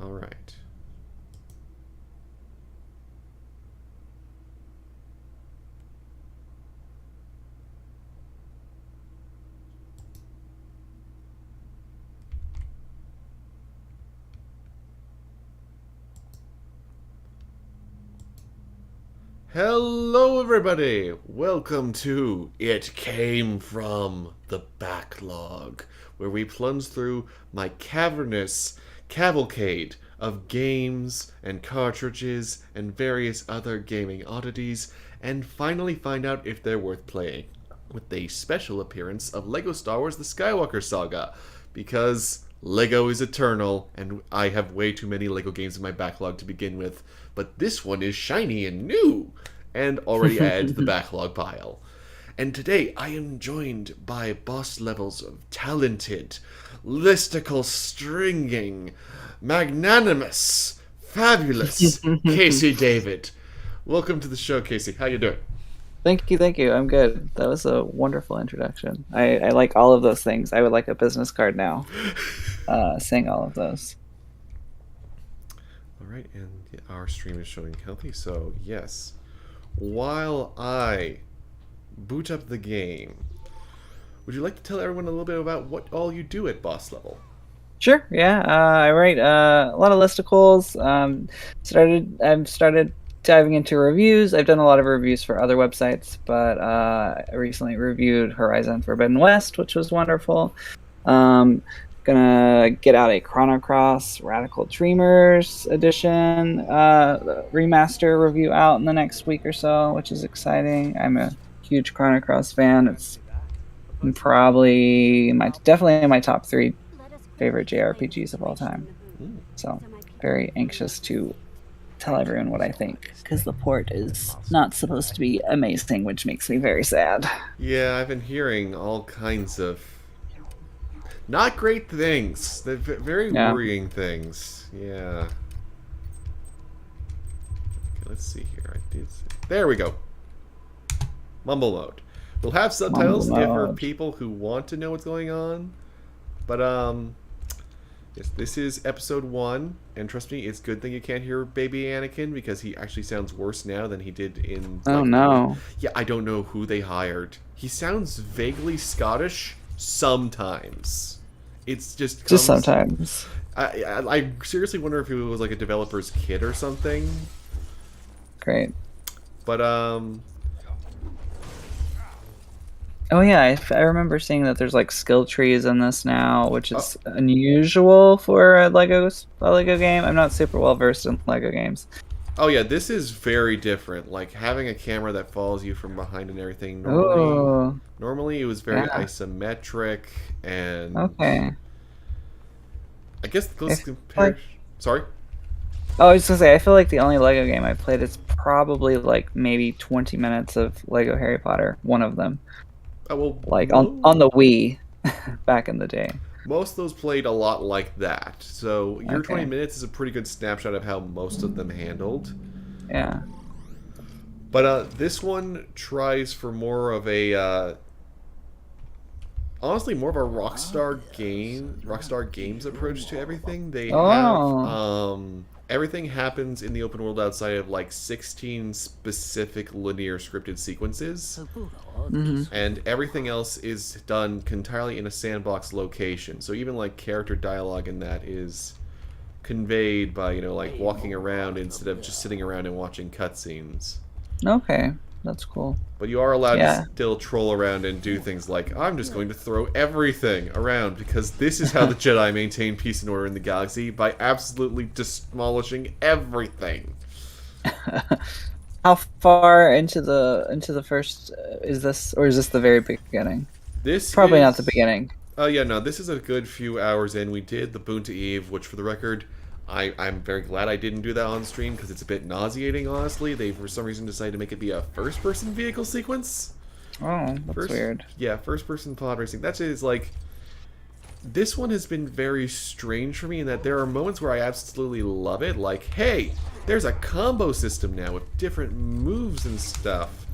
All right. Hello, everybody! Welcome to It Came From the Backlog, where we plunge through my cavernous cavalcade of games and cartridges and various other gaming oddities, and finally find out if they're worth playing, with a special appearance of LEGO Star Wars The Skywalker Saga, because Lego is eternal, and I have way too many Lego games in my backlog to begin with, but this one is shiny and new, and already add to the backlog pile. And today I am joined by boss levels of talented, listicle stringing, magnanimous, fabulous Casey David. Welcome to the show, Casey. How you doing? Thank you. I'm good. That was a wonderful introduction. I like all of those things. I would like a business card now, saying all of those. All right, and our stream is showing healthy, so yes. While I boot up the game, would you like to tell everyone a little bit about what all you do at boss level? Sure. Yeah. I write a lot of listicles. I've started diving into reviews. I've done a lot of reviews for other websites, but I recently reviewed Horizon Forbidden West, which was wonderful. Gonna get out a Chrono Cross Radical Dreamers edition remaster review out in the next week or so, which is exciting. I'm a huge Chrono Cross fan. It's definitely in my top 3 favorite JRPGs of all time. So very anxious to tell everyone what I think, because the port is not supposed to be amazing, which makes me very sad. Yeah, I've been hearing all kinds of not great things. They're very worrying things. Yeah. Okay, let's see here. There we go. Mumble mode. We'll have subtitles for people who want to know what's going on. But yes, this is episode 1, and trust me, it's a good thing you can't hear baby Anakin, because he actually sounds worse now than he did in. Oh no. Yeah, I don't know who they hired. He sounds vaguely Scottish sometimes. It's just sometimes. I seriously wonder if it was like a developer's kid or something. Great. But oh yeah, I remember seeing that there's like skill trees in this now, which is unusual for a Lego game. I'm not super well versed in Lego games. Oh yeah, this is very different. Like having a camera that follows you from behind and everything. Normally it was very isometric and. Okay. I guess the closest comparison. Sorry. Oh, I was gonna say, I feel like the only Lego game I played is probably like maybe 20 minutes of Lego Harry Potter. One of them. Oh well. Like on the Wii, back in the day. Most of those played a lot like that. So your 20 minutes is a pretty good snapshot of how most of them handled. Yeah. But this one tries for more of a honestly more of a Rockstar Games approach to everything. They have everything happens in the open world outside of like 16 specific linear scripted sequences. And everything else is done entirely in a sandbox location. So even like character dialogue in that is conveyed by, like walking around instead of just sitting around and watching cutscenes. Okay, that's cool. But you are allowed to still troll around and do things like, I'm just going to throw everything around, because this is how the Jedi maintain peace and order in the galaxy, by absolutely demolishing everything. How far into the first is this, or is this the very beginning? This probably not the beginning. Oh yeah, no, this is a good few hours in. We did the Boon to Eve, which for the record, I'm very glad I didn't do that on stream, because it's a bit nauseating, honestly. They, for some reason, decided to make it be a first-person vehicle sequence. Oh, that's weird. Yeah, first-person pod racing. That is, like... This one has been very strange for me in that there are moments where I absolutely love it. Like, hey, there's a combo system now with different moves and stuff.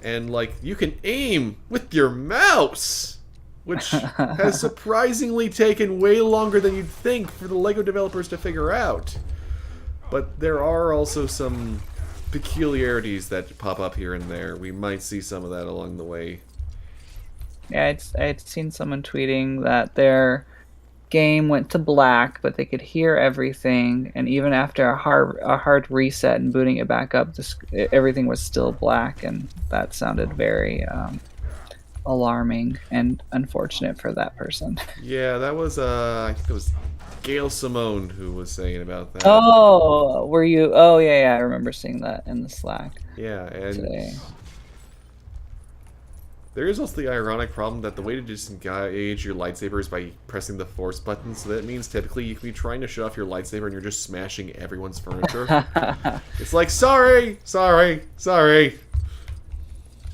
And, like, you can aim with your mouse! which has surprisingly taken way longer than you'd think for the LEGO developers to figure out. But there are also some peculiarities that pop up here and there. We might see some of that along the way. Yeah, I'd seen someone tweeting that their game went to black, but they could hear everything, and even after a hard reset and booting it back up, everything was still black, and that sounded very alarming and unfortunate for that person. Yeah, that was I think it was Gail Simone who was saying about that. Oh, were you? Oh, yeah, yeah, I remember seeing that in the Slack Yeah, and today. there is also the ironic problem that the way to disengage your lightsaber is by pressing the force button, so that means typically you can be trying to shut off your lightsaber and you're just smashing everyone's furniture. It's like, sorry, sorry, sorry.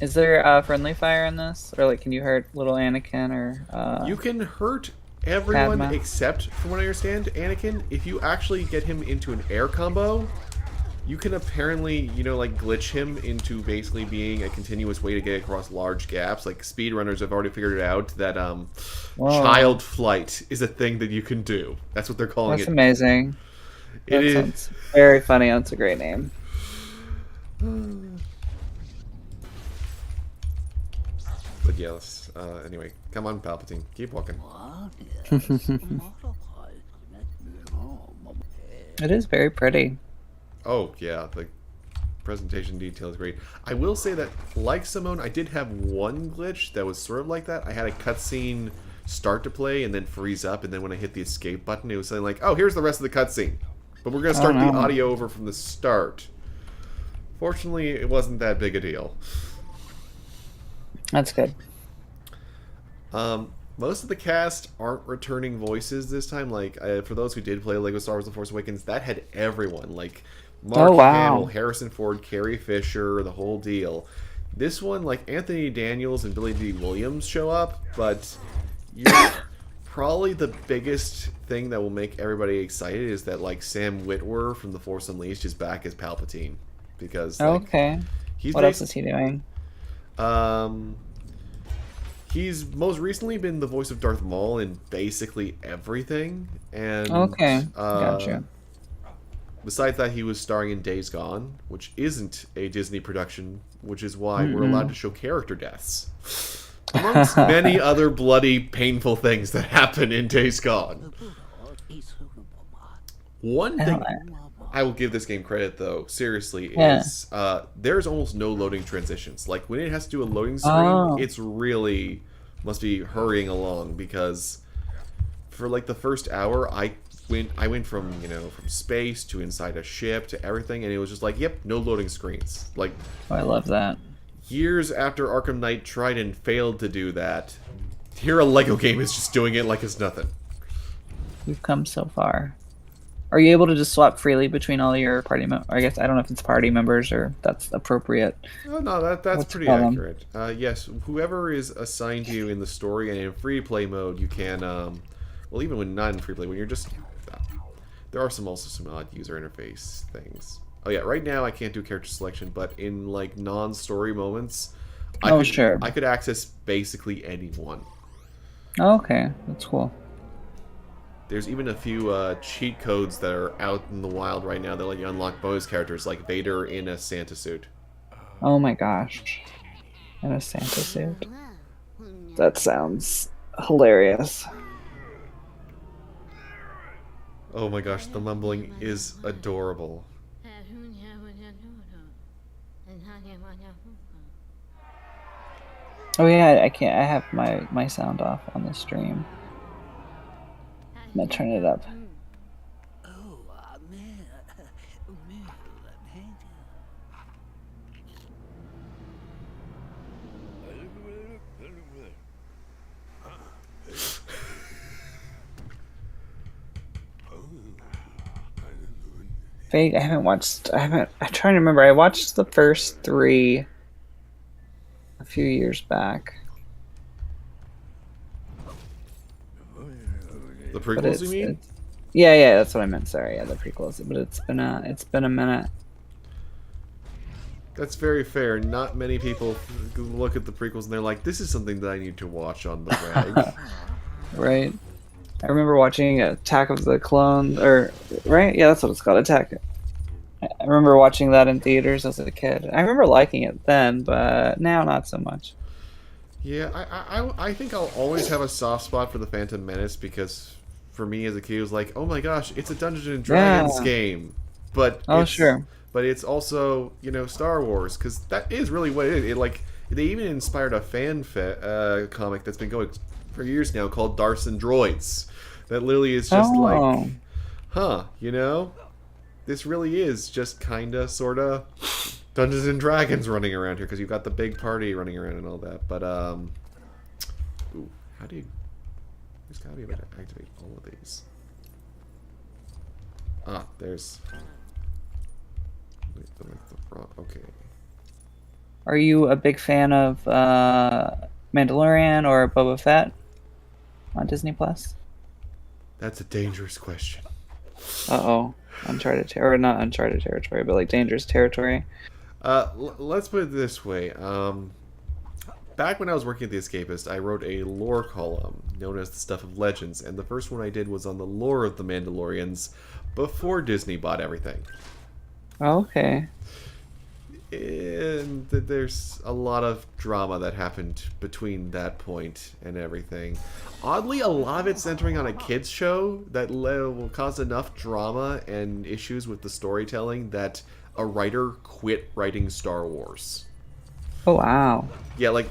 Is there friendly fire in this? Or, like, can you hurt little Anakin or... You can hurt everyone Padma? except, from what I understand, Anakin. If you actually get him into an air combo, you can apparently, you know, like, glitch him into basically being a continuous way to get across large gaps. Like, speedrunners have already figured it out that child flight is a thing that you can do. That's what they're calling That's it. amazing. It is Sounds very funny. That's a great name. But yes, anyway, come on, Palpatine, keep walking. It is very pretty. Oh yeah, the presentation detail is great. I will say that, like Simone, I did have one glitch that was sort of like that. I had a cutscene start to play and then freeze up, and then when I hit the escape button, it was saying like, "Oh, here's the rest of the cutscene," but we're gonna start the audio over from the start. Fortunately, it wasn't that big a deal. That's good. Most of the cast aren't returning voices this time. Like, for those who did play LEGO Star Wars: The Force Awakens, that had everyone. Like, Mark Hamill, Harrison Ford, Carrie Fisher, the whole deal. This one, like, Anthony Daniels and Billy D. Williams show up, but probably the biggest thing that will make everybody excited is that, like, Sam Witwer from The Force Unleashed is back as Palpatine. Because, like, what else is he doing? He's most recently been the voice of Darth Maul in basically everything, and gotcha. Besides that, he was starring in Days Gone, which isn't a Disney production, which is why we're allowed to show character deaths, amongst many other bloody, painful things that happen in Days Gone. One thing I will give this game credit, though, seriously, is there's almost no loading transitions. Like, when it has to do a loading screen, it's really must be hurrying along, because for, like, the first hour, I went from, you know, from space to inside a ship to everything, and it was just like, yep, no loading screens. Like, I love that. Years after Arkham Knight tried and failed to do that, here a LEGO game is just doing it like it's nothing. We've come so far. Are you able to just swap freely between all your party members? I guess I don't know if it's party members or that's appropriate. Oh, no, that's pretty accurate. Yes, whoever is assigned to you in the story and in free play mode, you can. Well, even when not in free play, when you're just, there are also some odd user interface things. Oh yeah, right now I can't do character selection, but in like non-story moments, I could access basically anyone. Oh, okay, that's cool. There's even a few cheat codes that are out in the wild right now that let you unlock bonus characters, like Vader in a Santa suit. Oh my gosh. In a Santa suit? That sounds hilarious. Oh my gosh, the mumbling is adorable. Oh yeah, I have my sound off on the stream. I'm gonna turn it up. Fate, I'm trying to remember. I watched the first 3 a few years back. The prequels, you mean? Yeah, that's what I meant. Sorry, yeah, the prequels. But it's been a minute. That's very fair. Not many people look at the prequels and they're like, "This is something that I need to watch on the reg." Right. I remember watching Attack of the Clones, or right? Yeah, that's what it's called, Attack. I remember watching that in theaters as a kid. I remember liking it then, but now not so much. Yeah, I think I'll always have a soft spot for the Phantom Menace because for me as a kid, it was like, oh my gosh, it's a Dungeons and Dragons Yeah. game, but Oh, sure. it's also Star Wars because that is really what it is. It like they even inspired a comic that's been going for years now called Darts and Droids. That literally is just Oh. like, huh, this really is just kinda sorta Dungeons and Dragons running around here because you've got the big party running around and all that. But ooh, how do you? There's gotta be a way to activate all of these. Ah, there's. Okay. Are you a big fan of Mandalorian or Boba Fett on Disney Plus? That's a dangerous question. Uh-oh. Or not uncharted territory, but like dangerous territory. Let's put it this way. Back when I was working at The Escapist, I wrote a lore column known as the Stuff of Legends, and the first one I did was on the lore of the Mandalorians before Disney bought everything. Okay. And there's a lot of drama that happened between that point and everything. Oddly, a lot of it's centering on a kids show that will cause enough drama and issues with the storytelling that a writer quit writing Star Wars. Oh, wow. Yeah, like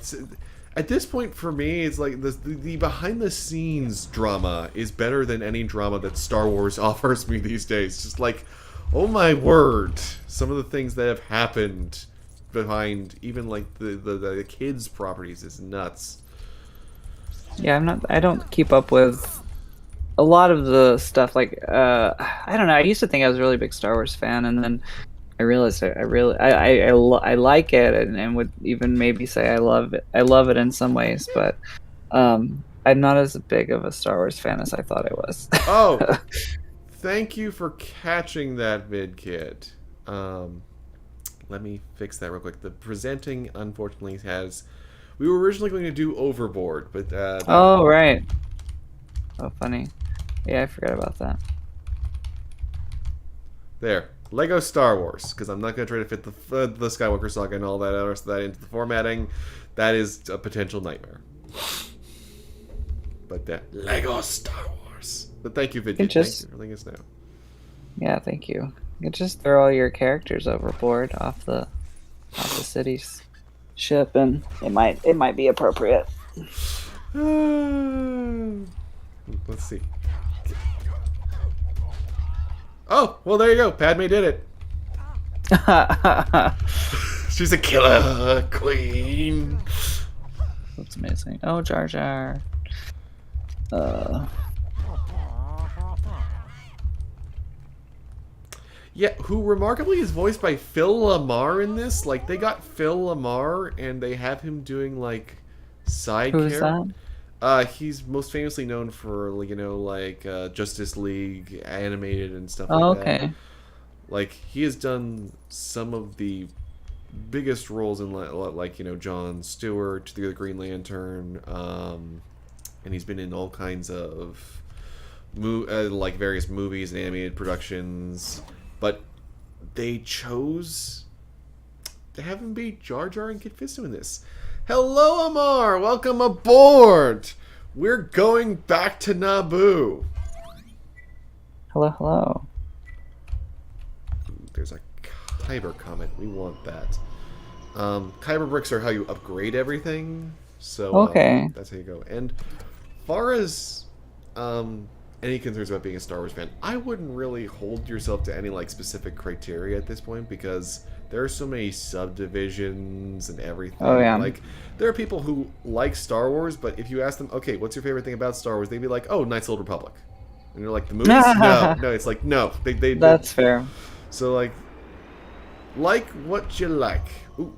at this point for me, it's like the behind the scenes drama is better than any drama that Star Wars offers me these days. Just like, oh my word, some of the things that have happened behind even like the kids' properties is nuts. Yeah, I don't keep up with a lot of the stuff. Like, I don't know. I used to think I was a really big Star Wars fan, and then I realized I like it, and would even maybe say I love it. I love it in some ways, but I'm not as big of a Star Wars fan as I thought I was. Oh, thank you for catching that, mid-kid. Let me fix that real quick. The presenting, unfortunately, has... We were originally going to do Overboard, but... Oh, right. Oh, funny. Yeah, I forgot about that. There. Lego Star Wars, because I'm not going to try to fit the Skywalker Saga and all that rest of that into the formatting. That is a potential nightmare. But Lego Star Wars. But thank you, Vidya. Thank you for letting us know. Yeah, thank you. You can just throw all your characters overboard off the city's ship, and it might be appropriate. Let's see. Oh, well, there you go. Padme did it. She's a killer queen. That's amazing. Oh, Jar Jar. Yeah, who remarkably is voiced by Phil Lamar in this. Like, they got Phil Lamar, and they have him doing, like, side Who is that? He's most famously known for, Justice League animated and stuff Oh, like that. okay. Like, he has done some of the biggest roles in, Jon Stewart, the Green Lantern, and he's been in all kinds of, various movies and animated productions. But they chose to have him be Jar Jar and Kit Fisto in this. Hello, Amar! Welcome aboard! We're going back to Naboo. Hello, hello. There's a Kyber comment. We want that. Kyber bricks are how you upgrade everything. So Okay. that's how you go. And far as any concerns about being a Star Wars fan, I wouldn't really hold yourself to any specific criteria at this point because there are so many subdivisions and everything. Oh, yeah. Like, there are people who like Star Wars, but if you ask them, okay, what's your favorite thing about Star Wars? They'd be like, oh, Knights of the Old Republic. And you're like, the movies? No, it's like, no. That's fair. So, like what you like. Ooh,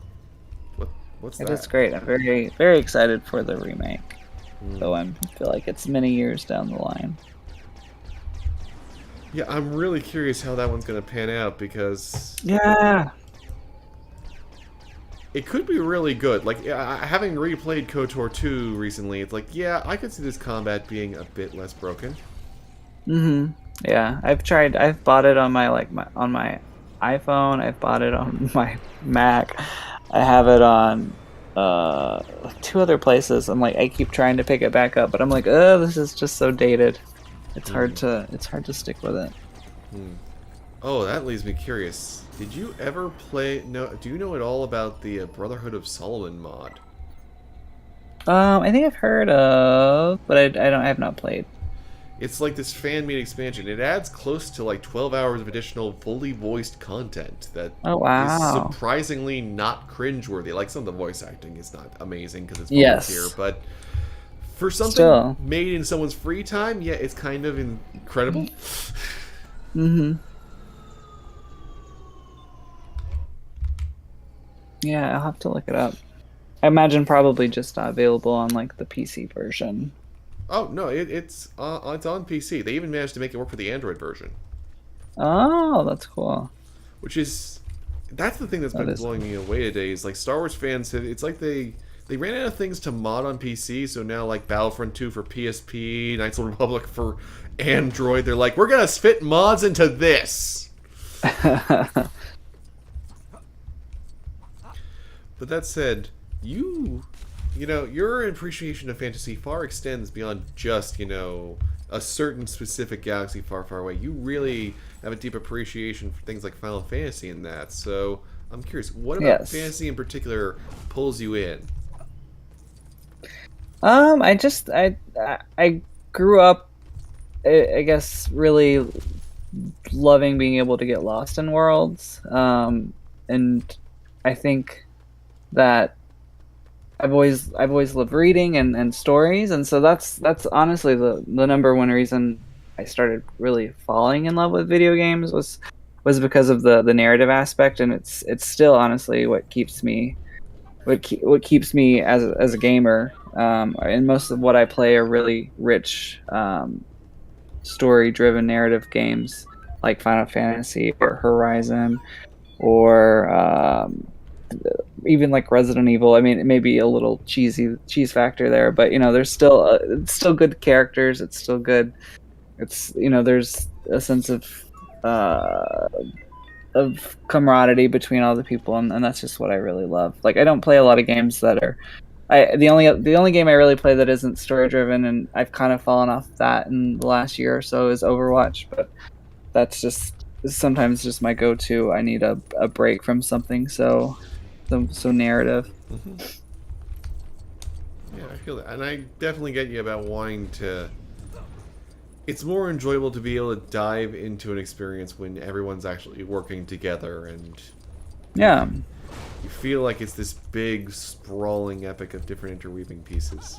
what's that? It's great. I'm very, very excited for the remake. Though I feel like it's many years down the line. Yeah, I'm really curious how that one's going to pan out because... Yeah. it could be really good. Like, having replayed KOTOR 2 recently, it's like, yeah, I could see this combat being a bit less broken. Yeah, I've bought it on on my iPhone. I've bought it on my Mac. I have it on like two other places. I keep trying to pick it back up, but I'm like, oh, this is just so dated. It's hard to stick with it. Oh, that leaves me curious. Did you ever play? No, do you know at all about the Brotherhood of Solomon mod? I think I've heard of, but I have not played. It's like this fan-made expansion. It adds close to like 12 hours of additional fully voiced content that Oh is wow. surprisingly not cringeworthy. Like, some of the voice acting is not amazing because it's volunteer, Yes. but for something Still. made in someone's free time, yeah, it's kind of incredible. Mm-hmm. Yeah, I'll have to look it up. I imagine probably just not available on like the PC version. Oh no, it's on PC. They even managed to make it work for the Android version, Oh, that's cool. which is that's the thing that's That been is blowing cool. me away today. Is like Star Wars fans have, it's like they ran out of things to mod on PC, so now like Battlefront 2 for PSP, Knights of the Republic for Android, they're like, we're gonna fit mods into this. But that said, you know, your appreciation of fantasy far extends beyond just, a certain specific galaxy far, far away. You really have a deep appreciation for things like Final Fantasy and that. So I'm curious, what about Yes. fantasy in particular pulls you in? I just I grew up, I guess, really loving being able to get lost in worlds. And I think that I've always loved reading and stories, and so that's honestly the number one reason I started really falling in love with video games was because of the narrative aspect, and it's still honestly what keeps me as a gamer. And most of what I play are really rich, story driven narrative games like Final Fantasy or Horizon or even like Resident Evil. I mean, it may be a little cheese factor there, but there's still it's still good characters. It's still good. It's there's a sense uh, of camaraderie between all the people, and that's just what I really love. Like, I don't play a lot of games that are. The only game I really play that isn't story driven, and I've kind of fallen off that in the last year or so, is Overwatch. But that's just sometimes just my go-to. I need a break from something so narrative. Hmm. Yeah, I feel that, and I definitely get you about wanting to. It's more enjoyable to be able to dive into an experience when everyone's actually working together and Yeah. you feel like it's this big, sprawling epic of different interweaving pieces.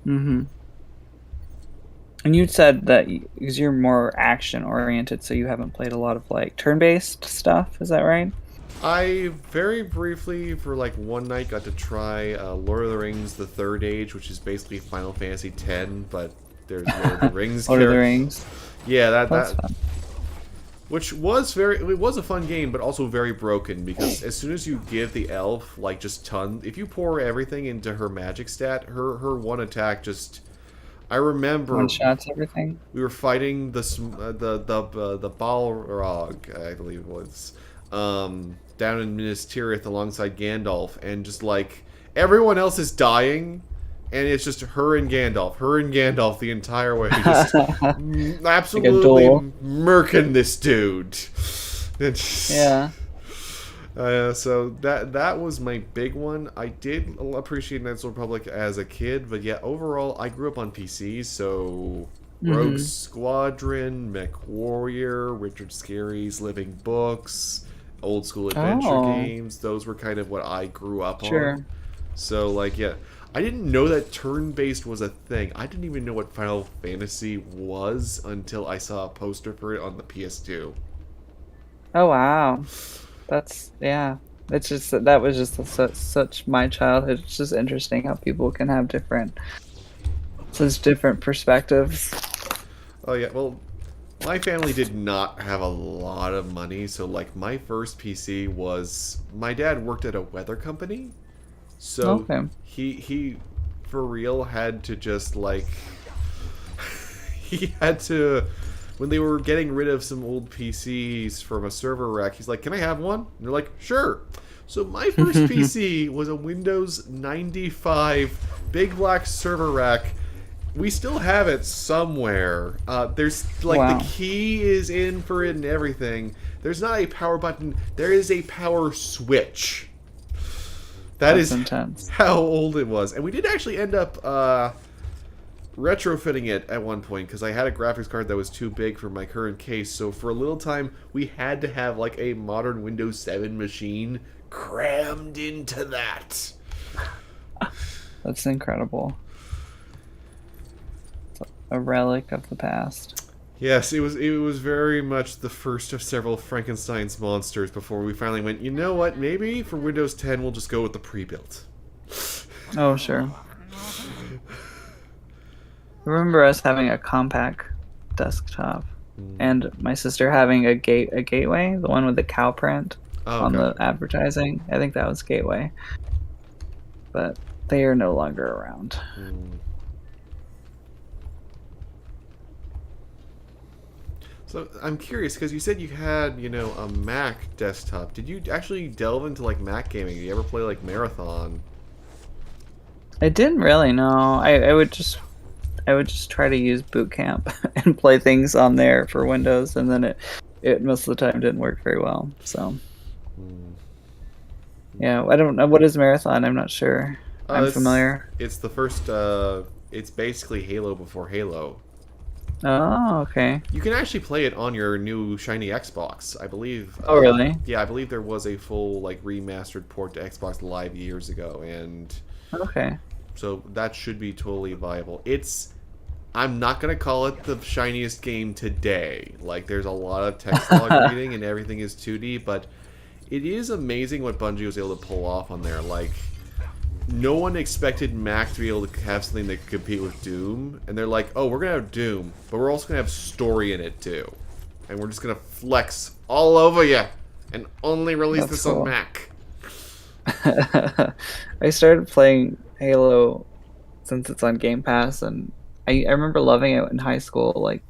Mm-hmm. And you said that because you're more action oriented, so you haven't played a lot of like turn-based stuff. Is that right? I very briefly, for like one night, got to try Lord of the Rings: The Third Age, which is basically Final Fantasy X, but there's Lord of the Rings. Lord of the Rings. Yeah, That's that fun. which was it was a fun game, but also very broken because as soon as you give the elf like just if you pour everything into her magic stat, her one attack just. I remember One shots everything. we were fighting the Balrog, I believe it was, down in Minas Tirith alongside Gandalf, and just like everyone else is dying, and it's just her and Gandalf the entire way, just Like a absolutely duel. murking this dude. Yeah. So that was my big one. I did appreciate Knights of the Republic as a kid, but yeah, overall, I grew up on PCs, so Rogue Mm-hmm. Squadron, Mech Warrior, Richard Scarry's Living Books, old school adventure Oh, games. Those were kind of what I grew up sure. on. So like, yeah, I didn't know that turn-based was a thing. I didn't even know what Final Fantasy was until I saw a poster for it on the PS2. Oh wow. That's yeah. It's just that was just such my childhood. It's just interesting how people can have different perspectives. Oh yeah, well, My family did not have a lot of money, so like my first PC was my dad worked at a weather company, so Okay. he for real had to just like he had to when they were getting rid of some old PCs from a server rack. He's like, "Can I have one?" And they're like, "Sure." So my first PC was a Windows 95 big black server rack. We still have it somewhere. There's like Wow. the key is in for it and everything. There's not a power button. There is a power switch. That That's is intense. how old it was. And we did actually end up retrofitting it at one point because I had a graphics card that was too big for my current case. So for a little time, we had to have like a modern Windows 7 machine crammed into that. That's incredible. A relic of the past. Yes, it was very much the first of several Frankenstein's monsters before we finally went, you know what, maybe for Windows 10 we'll just go with the pre-built. Oh, sure. I remember us having a compact desktop, and my sister having a gateway, the one with the cow print on the advertising. I think that was Gateway, but they are no longer around. So I'm curious because you said you had, you know, a Mac desktop. Did you actually delve into like Mac gaming? Did you ever play like Marathon? I didn't really know. I would just try to use Boot Camp and play things on there for Windows, and then it most of the time didn't work very well. So yeah, I don't know what is Marathon. I'm not sure. I'm familiar. It's the first. It's basically Halo before Halo. Oh, okay. You can actually play it on your new shiny Xbox, I believe. Oh, really? Yeah, I believe there was a full like remastered port to Xbox Live years ago, and okay. So that should be totally viable. I'm not gonna call it the shiniest game today. Like, there's a lot of text log reading and everything is 2D, but it is amazing what Bungie was able to pull off on there. Like, no one expected Mac to be able to have something that could compete with Doom, and they're like, oh, we're gonna have Doom, but we're also gonna have story in it too, and we're just gonna flex all over you, and only release this on Mac. I started playing Halo since it's on Game Pass, and I remember loving it in high school, like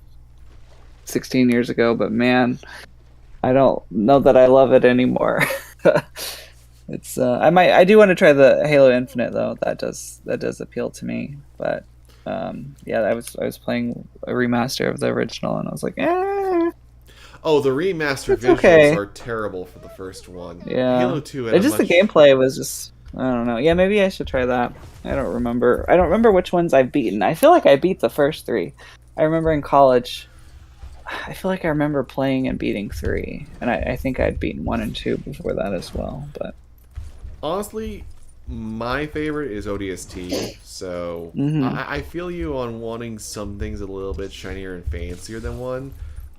16 years ago, but man, I don't know that I love it anymore. It's I do want to try the Halo Infinite though. That does appeal to me. But yeah, I was playing a remaster of the original, and I was like, eh. Oh, the remastered visuals okay. are terrible for the first one. Yeah, Halo 2 had the gameplay was just, I don't know. Yeah, maybe I should try that. I don't remember which ones I've beaten. I feel like I beat the first 3. I remember in college. I feel like I remember playing and beating 3, and I think I'd beaten 1 and 2 before that as well. But honestly, my favorite is ODST, so I feel you on wanting some things a little bit shinier and fancier than 1.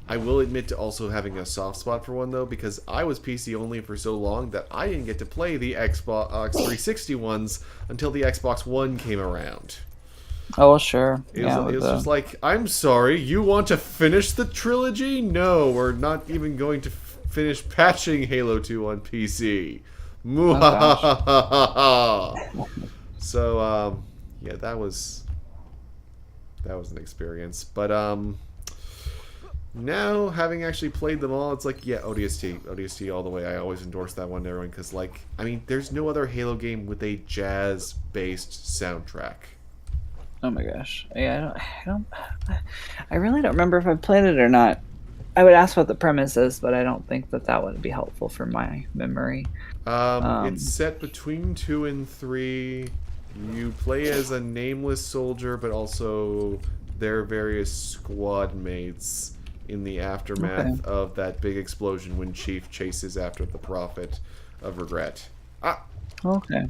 I will admit to also having a soft spot for 1 though, because I was PC only for so long that I didn't get to play the Xbox 360 ones until the Xbox One came around. Oh, sure. It was just like, I'm sorry, you want to finish the trilogy? No, we're not even going to finish patching Halo 2 on PC. So, yeah, that was an experience. But, now, having actually played them all, it's like, yeah, ODST all the way. I always endorse that one to everyone, because, like, I mean, there's no other Halo game with a jazz-based soundtrack. Oh my gosh. Yeah, I really don't remember if I played it or not. I would ask what the premise is, but I don't think that would be helpful for my memory. It's set between 2 and 3. You play as a nameless soldier, but also their various squad mates in the aftermath of that big explosion when Chief chases after the Prophet of Regret. Okay.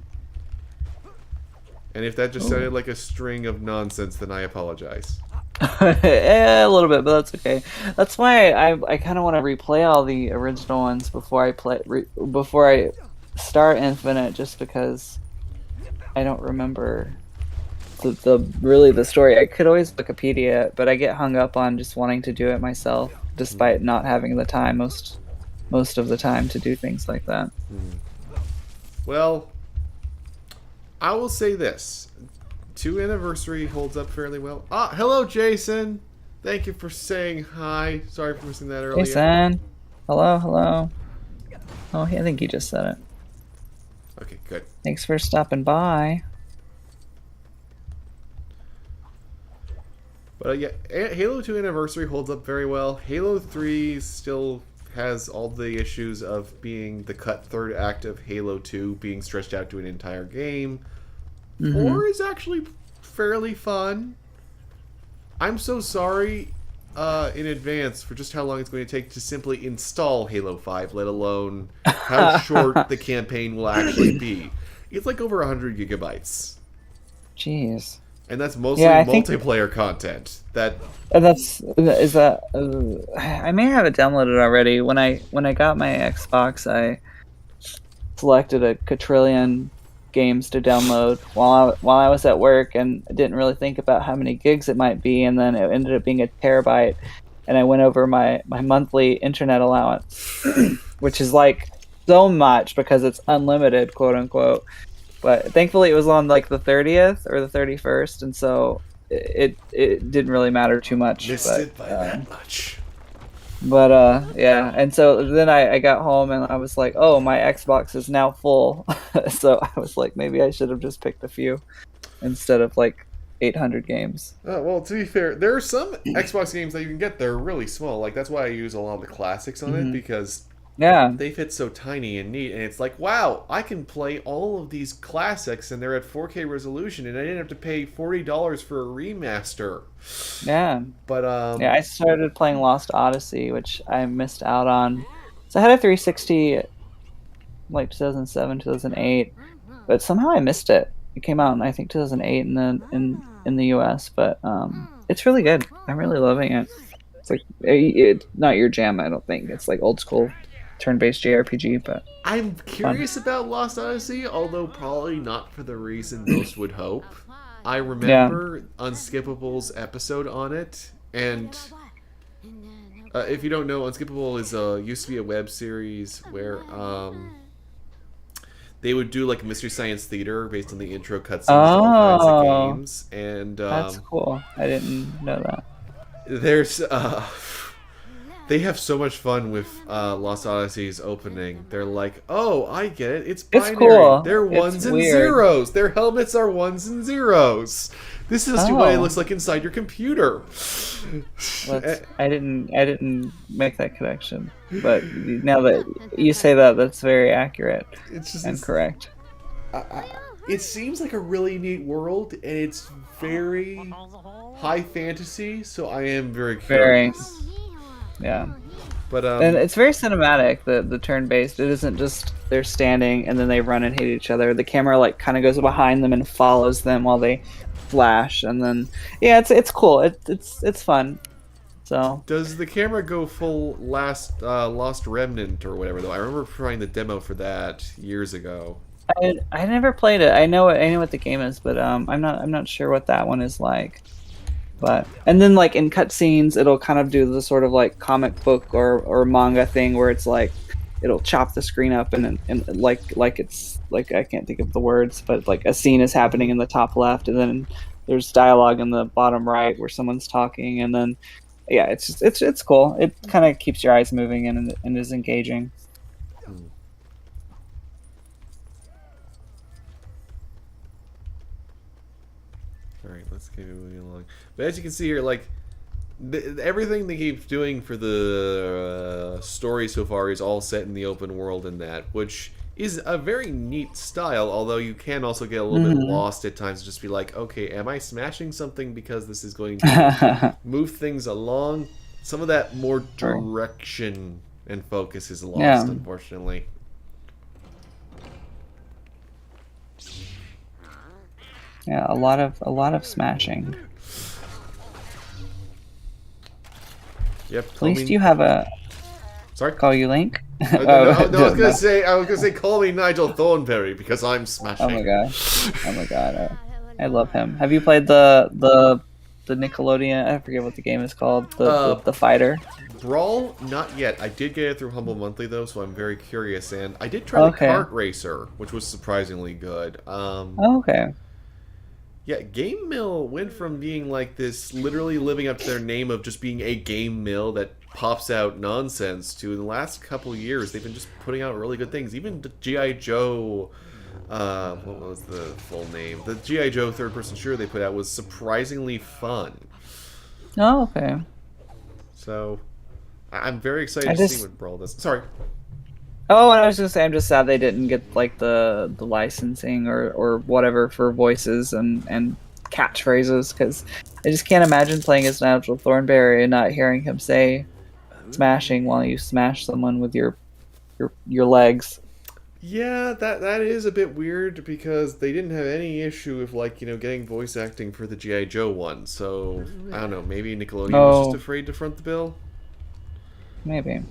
And if that just sounded like a string of nonsense, then I apologize. Yeah, a little bit, but that's okay. That's why I kind of want to replay all the original ones before I start Infinite, just because I don't remember the story. I could always Wikipedia it, but I get hung up on just wanting to do it myself, despite not having the time most of the time to do things like that. Well, I will say this. 2 Anniversary holds up fairly well. Ah, hello, Jason. Thank you for saying hi. Sorry for missing that earlier. Jason, hello. Oh, I think he just said it. Okay, good. Thanks for stopping by. But yeah, Halo 2 Anniversary holds up very well. Halo 3 still has all the issues of being the cut third act of Halo 2 being stretched out to an entire game. 4 is actually fairly fun. I'm so sorry in advance for just how long it's going to take to simply install Halo 5, let alone how short the campaign will actually be. It's like over 100 gigabytes. Jeez. And that's mostly multiplayer content. I may have it downloaded already. When I got my Xbox, I selected a quadrillion games to download while I was at work, and I didn't really think about how many gigs it might be, and then it ended up being a terabyte, and I went over my monthly internet allowance, which is like so much because it's unlimited, quote unquote. But thankfully it was on like the 30th or the 31st, and so it didn't really matter too much. Missed it by that much. But yeah, and so then I got home and I was like, oh, my Xbox is now full. So I was like, maybe I should have just picked a few instead of like 800 games. Well, to be fair, there are some Xbox games that you can get that are really small. Like, that's why I use a lot of the classics on it, because they fit so tiny and neat. And it's like, wow, I can play all of these classics and they're at 4K resolution, and I didn't have to pay $40 for a remaster. Yeah. But yeah, I started playing Lost Odyssey, which I missed out on. So I had a 360 like 2007, 2008, but somehow I missed it. It came out in I think 2008 in the US, but it's really good. I'm really loving it. It's like it's not your jam, I don't think. It's like old school turn-based JRPG, but I'm curious about Lost Odyssey, although probably not for the reason most would hope. I remember Unskippable's episode on it, and if you don't know, Unskippable is used to be a web series where they would do like Mystery Science Theater based on the intro cutscenes to all kinds of games, and that's cool. I didn't know that. There's they have so much fun with Lost Odyssey's opening. They're like, oh, I get it. It's binary. It's cool. They're ones and zeros. Their helmets are ones and zeros. This is what it looks like inside your computer. I didn't make that connection, but now that you say that, that's very accurate and correct. It seems like a really neat world, and it's very high fantasy, so I am very curious. Yeah. But and it's very cinematic, the turn-based. It isn't just they're standing and then they run and hit each other. The camera like kind of goes behind them and follows them while they flash, and then it's cool. It's fun. So does the camera go full Lost Remnant or whatever though? I remember trying the demo for that years ago. I never played it. I know what the game is, but I'm not sure what that one is like. But and then like in cutscenes, it'll kind of do the sort of like comic book or manga thing where it's like it'll chop the screen up and like it's like I can't think of the words, but like a scene is happening in the top left, and then there's dialogue in the bottom right where someone's talking, and then it's cool. It kind of keeps your eyes moving and is engaging. Alright, let's keep moving along. But as you can see here, like, everything they keep doing for the story so far is all set in the open world and that, which is a very neat style, although you can also get a little bit lost at times, just be like, okay, am I smashing something because this is going to move things along? Some of that more direction and focus is lost, unfortunately. Yeah, a lot of smashing. Yep. At least you have a. Sorry. Call you Link. No, I was gonna say, call me Nigel Thornberry because I'm smashing. Oh my gosh. I I love him. Have you played the Nickelodeon? I forget what the game is called. The fighter. Brawl, not yet. I did get it through Humble Monthly though, so I'm very curious. And I did try the Okay. Kart Racer, which was surprisingly good. Okay. Yeah, Game Mill went from being like this, literally living up to their name of just being a game mill that pops out nonsense, to in the last couple years they've been just putting out really good things. Even the G.I. Joe, what was the full name? The G.I. Joe third-person shooter they put out was surprisingly fun. Oh, okay. So, I'm very excited I to see just what Brawl does. Sorry. Oh, and I was gonna say I'm just sad they didn't get like the licensing or whatever for voices and catchphrases, because I just can't imagine playing as Nigel Thornberry and not hearing him say smashing while you smash someone with your legs. Yeah, that is a bit weird because they didn't have any issue with like, getting voice acting for the G.I. Joe one. So, I don't know, maybe Nickelodeon was just Oh, afraid to front the bill? maybe.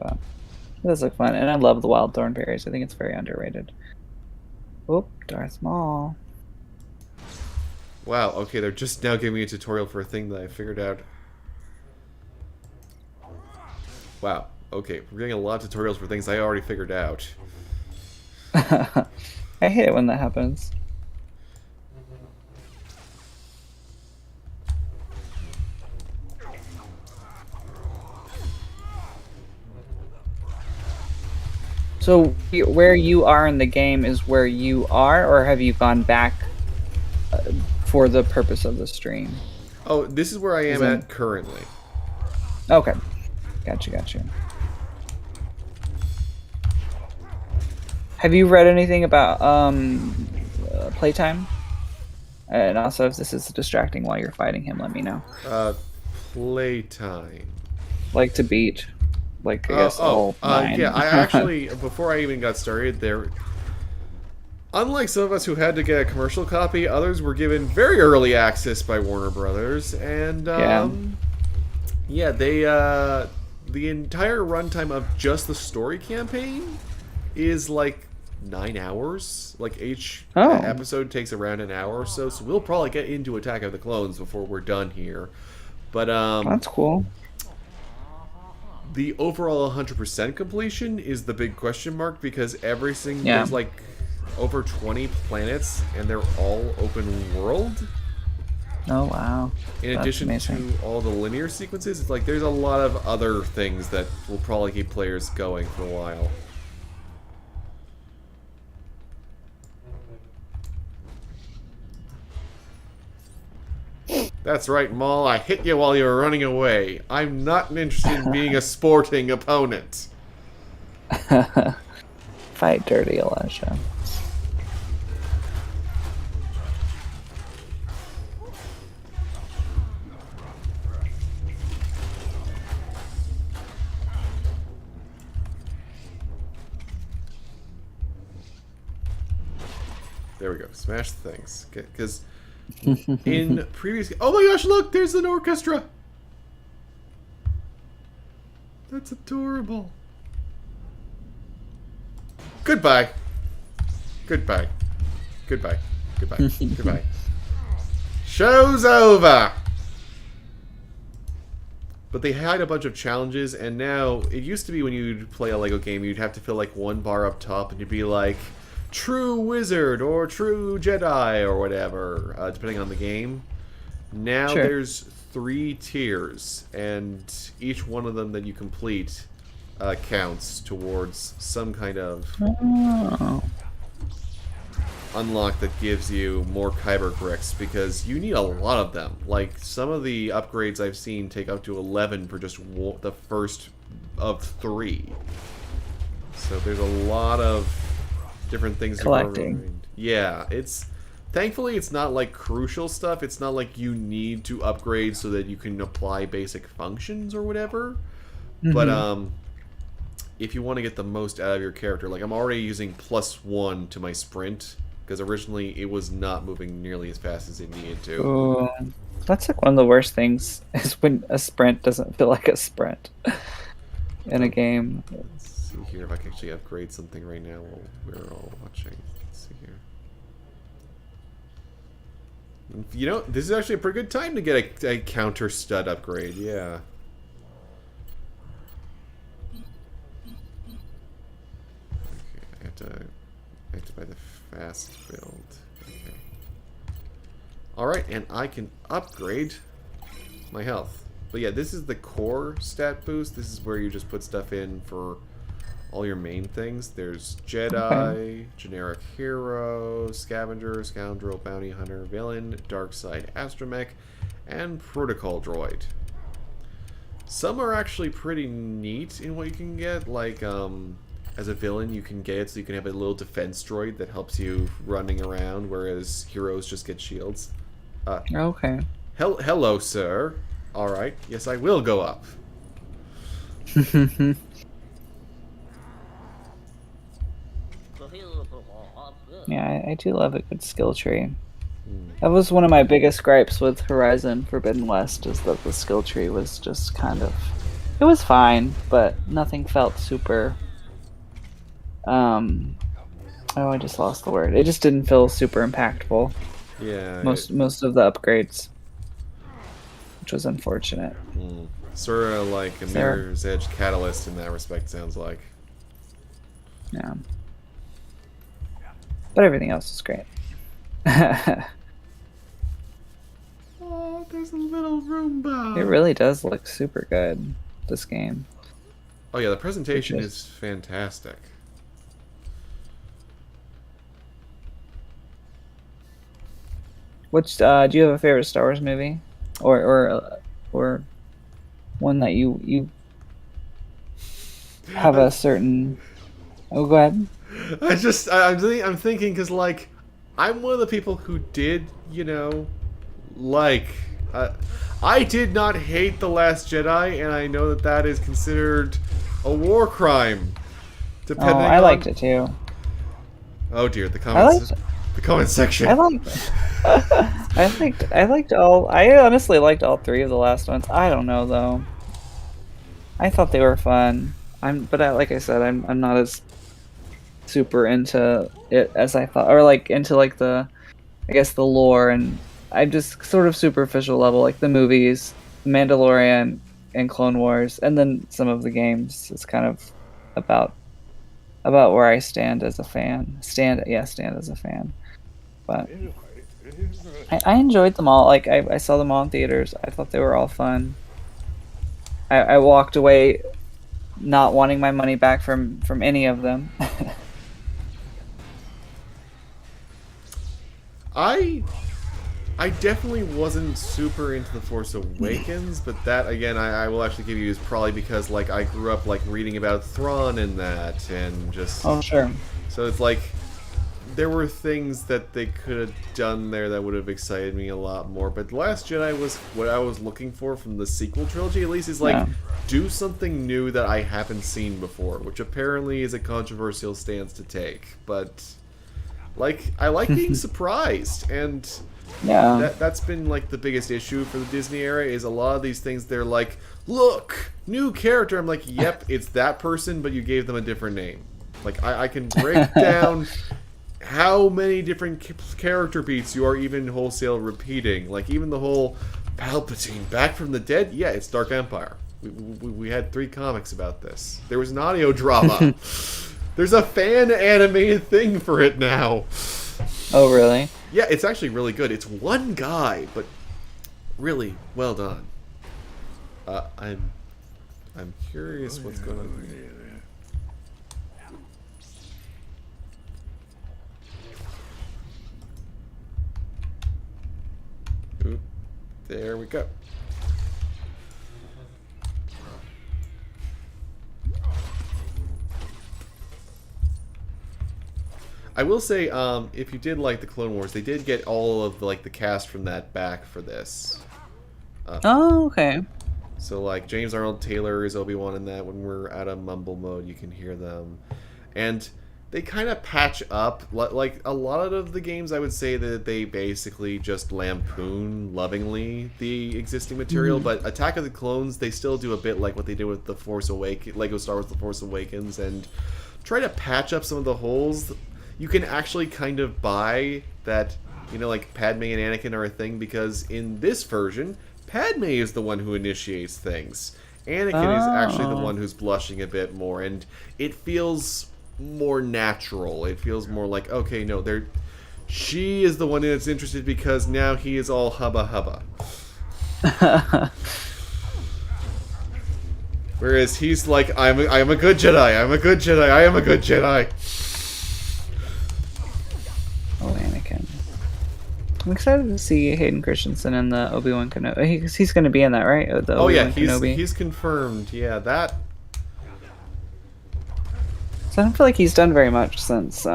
But it does look fun, and I love the wild thornberries. I think it's very underrated. Oop, Darth Maul. Wow, okay, they're just now giving me a tutorial for a thing that I figured out. Wow, okay, we're getting a lot of tutorials for things I already figured out. I hate it when that happens. So where you are in the game is where you are, or have you gone back for the purpose of the stream? Oh, this is where I am at currently. Okay, gotcha. Have you read anything about playtime? And also, if this is distracting while you're fighting him, let me know. Playtime. Like to beat, like I guess all nine. Yeah, I actually, before I even got started, unlike some of us who had to get a commercial copy, others were given very early access by Warner Brothers, and yeah, they the entire runtime of just the story campaign is like 9 hours. Like each episode takes around an hour or so. So we'll probably get into Attack of the Clones before we're done here. But That's cool. The overall 100% completion is the big question mark, because there's like over 20 planets and they're all open world. Oh wow. In addition to all the linear sequences, it's like there's a lot of other things that will probably keep players going for a while. That's right, Maul. I hit you while you were running away. I'm not interested in being a sporting opponent. Fight dirty, Elijah. There we go. Smash the things. Because in previous... Oh my gosh, look! There's an orchestra! That's adorable. Goodbye. Goodbye. Goodbye. Goodbye. Goodbye. Show's over! But they had a bunch of challenges, and now... It used to be when you'd play a Lego game, you'd have to fill like one bar up top, and you'd be like... True Wizard or True Jedi or whatever, depending on the game. Now there's 3 tiers, and each one of them that you complete counts towards some kind of unlock that gives you more Kyber bricks, because you need a lot of them. Like, some of the upgrades I've seen take up to 11 for just the first of 3. So there's a lot of different things collecting. Yeah, thankfully it's not like crucial stuff. It's not like you need to upgrade so that you can apply basic functions or whatever. But if you want to get the most out of your character, like I'm already using +1 to my sprint, because originally it was not moving nearly as fast as it needed to. Ooh, that's like one of the worst things, is when a sprint doesn't feel like a sprint in a game. Let's see here if I can actually upgrade something right now while we're all watching. Let's see here. You know, this is actually a pretty good time to get a counter stud upgrade, yeah. Okay, I have to buy the fast build. Okay. Alright, and I can upgrade my health. But yeah, this is the core stat boost. This is where you just put stuff in for all your main things. There's Jedi, generic hero, scavenger, scoundrel, bounty hunter, villain, dark side astromech, and protocol droid. Some are actually pretty neat in what you can get, like as a villain you can get it so you can have a little defense droid that helps you running around, whereas heroes just get shields. Okay. Hello, sir. Alright, yes, I will go up. Yeah, I do love a good skill tree. That was one of my biggest gripes with Horizon Forbidden West, is that the skill tree was just kind of... It was fine, but nothing felt super... Oh, I just lost the word. It just didn't feel super impactful. Yeah. Most of the upgrades, which was unfortunate. Sort of like a Mirror's Edge catalyst in that respect, sounds like. Yeah. But everything else is great. Oh, there's a little Roomba. It really does look super good, this game. Oh yeah, the presentation is fantastic. Which do you have a favorite Star Wars movie, or one that you have a certain? Oh, go ahead. I'm thinking because like I'm one of the people who did, you know, like I did not hate The Last Jedi, and I know that that is considered a war crime. Depending I liked it too. Oh dear, the comments. The comment section. I liked all. I honestly liked all three of the last ones. I don't know though. I thought they were fun. Like I said, I'm not as super into it as I thought, or like into like the, I guess the lore, and I'm just sort of superficial level, like the movies, Mandalorian, and Clone Wars, and then some of the games. It's kind of about where I stand as a fan. Stand as a fan. But I enjoyed them all. Like I saw them all in theaters. I thought they were all fun. I walked away not wanting my money back from any of them. I definitely wasn't super into The Force Awakens, but that again I will actually give you is probably because like I grew up like reading about Thrawn and that, and just Oh sure. So it's like there were things that they could have done there that would have excited me a lot more. But The Last Jedi was what I was looking for from the sequel trilogy, at least, is like do something new that I haven't seen before, which apparently is a controversial stance to take. But like I like being surprised, and yeah, that's been like the biggest issue for the Disney era, is a lot of these things they're like, look, new character. I'm like, yep, it's that person, but you gave them a different name. Like I can break down how many different character beats you are even wholesale repeating. Like even the whole Palpatine back from the dead, yeah, it's Dark Empire. We had 3 comics about this. There was an audio drama. There's a fan animated thing for it now. Oh really? Yeah, it's actually really good. It's one guy, but really well done. I'm curious what's going on here. Ooh, there we go. I will say, if you did like the Clone Wars, they did get all of the cast from that back for this. Oh, okay. So like James Arnold Taylor is Obi-Wan in that. When we're out of mumble mode, you can hear them, and they kind of patch up. Like a lot of the games, I would say that they basically just lampoon lovingly the existing material. But Attack of the Clones, they still do a bit like what they did with the Lego Star Wars: The Force Awakens, and try to patch up some of the holes. You can actually kind of buy that you know, like Padme and Anakin are a thing, because in this version, Padme is the one who initiates things. Anakin is actually the Oh. one who's blushing a bit more, and it feels more natural. It feels more like, okay, no, she is the one that's interested because now he is all hubba hubba. Whereas he's like, I am a good Jedi, I'm a good Jedi, I am a good Jedi. Oh, Anakin. I'm excited to see Hayden Christensen in the Obi-Wan Kenobi. He's going to be in that, right? The Oh yeah, Obi-Wan Kenobi. he's confirmed. Yeah, that. So I don't feel like he's done very much since.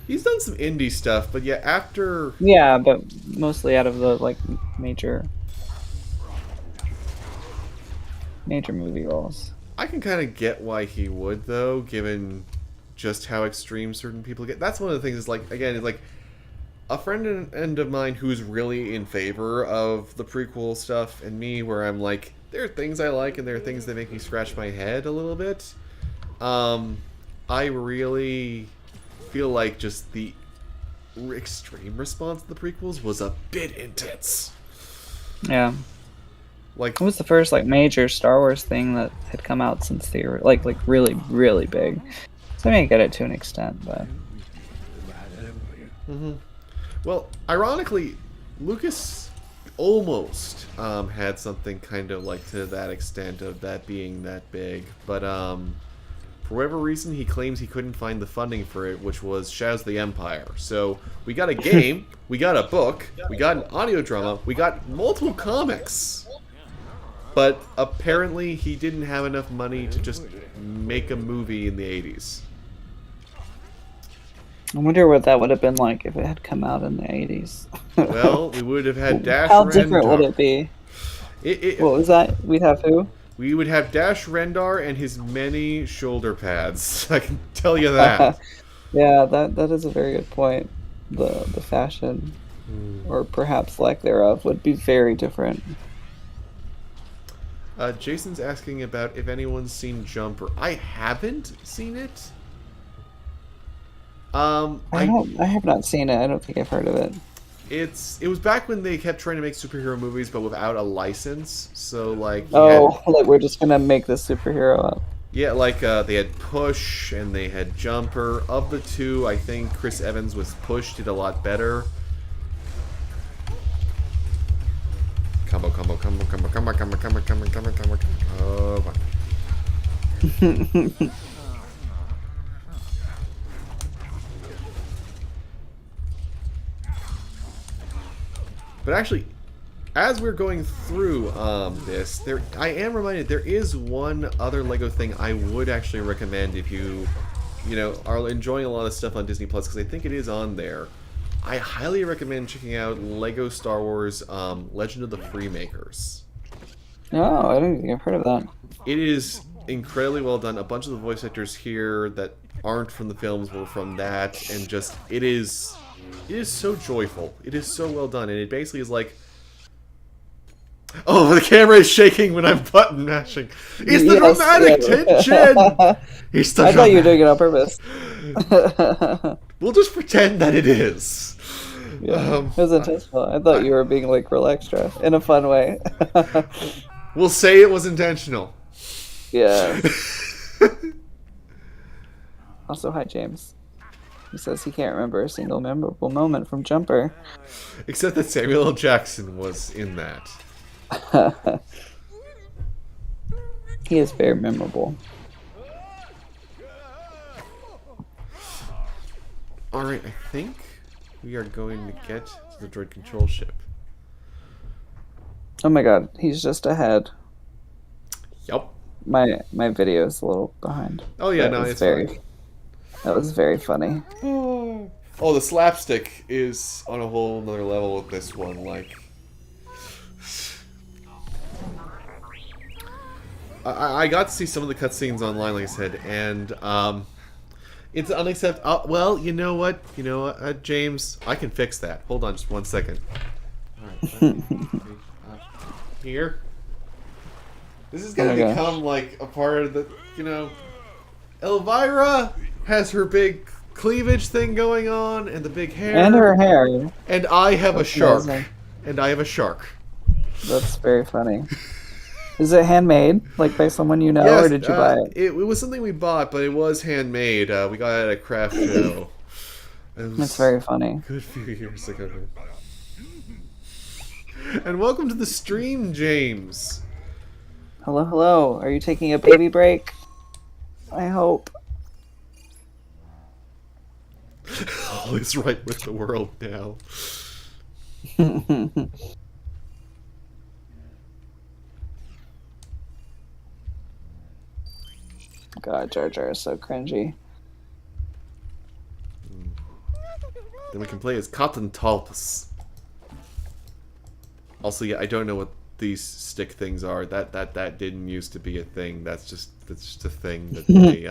He's done some indie stuff, but yeah, after. Yeah, but mostly out of the like major movie roles. I can kind of get why he would, though, given just how extreme certain people get. That's one of the things. Is like, again, it's like a friend of mine who's really in favor of the prequel stuff, and me, where I'm like, there are things I like, and there are things that make me scratch my head a little bit. I really feel like just the extreme response to the prequels was a bit intense. Yeah. Like, It was the first like major Star Wars thing that had come out since the like really really big. So I mean, I get it to an extent, but. well, ironically, Lucas almost had something kind of like to that extent of that being that big, but for whatever reason, he claims he couldn't find the funding for it, which was Shadows of the Empire. So we got a game, we got a book, we got an audio drama, we got multiple comics. But apparently he didn't have enough money to just make a movie in the 80s. I wonder what that would have been like if it had come out in the 80s. Well, we would have had Dash How Rendar. different would it be? What was that? We'd have who? We would have Dash Rendar and his many shoulder pads. I can tell you that. Yeah, that is a very good point. The fashion, or perhaps lack thereof, would be very different. Jason's asking about if anyone's seen Jumper. I haven't seen it. I have not seen it. I don't think I've heard of it. It was back when they kept trying to make superhero movies, but without a license. So like, like we're just gonna make this superhero up. Yeah, like they had Push and they had Jumper. Of the two, I think Chris Evans with Push did a lot better. Combo. Oh, but actually, as we're going through this, I am reminded there is one other Lego thing I would actually recommend if you are enjoying a lot of stuff on Disney Plus, because I think it is on there. I highly recommend checking out Lego Star Wars Legend of the Freemakers. Oh, I don't think I've heard of that. It is incredibly well done. A bunch of the voice actors here that aren't from the films were from that, and just it is so joyful. It is so well done, and it basically is like, oh, the camera is shaking when I'm button mashing. It's the dramatic tension. It's the I thought you were doing it on purpose. We'll just pretend that it is. Yeah, it was intentional. I thought you were being like relaxed in a fun way. We'll say it was intentional. Yeah. Also, hi James. He says he can't remember a single memorable moment from Jumper. Except that Samuel L. Jackson was in that. He is very memorable. Alright, I think we are going to get to the droid control ship. Oh my god, he's just ahead. Yup. My video is a little behind. Oh yeah, That was very funny. Oh, the slapstick is on a whole nother level with this one. Like, I got to see some of the cutscenes online, like I said, and it's unacceptable. Well, you know what, James, I can fix that. Hold on, just 1 second. All right, here. This is gonna become like a part of the, Elvira has her big cleavage thing going on, and the big hair. And her hair. And I have a That's shark. amazing. And I have a shark. That's very funny. Is it handmade, like by someone you know, Yes, or did you buy it? It was something we bought, but it was handmade. We got it at a craft show. It was That's very funny. a good few years ago. And welcome to the stream, James. Hello, hello. Are you taking a baby break? I hope. All is right with the world now. God, Jar Jar is so cringy. Then we can play as Cotton Talpus. Also, yeah, I don't know what these stick things are. That didn't used to be a thing. That's just a thing that they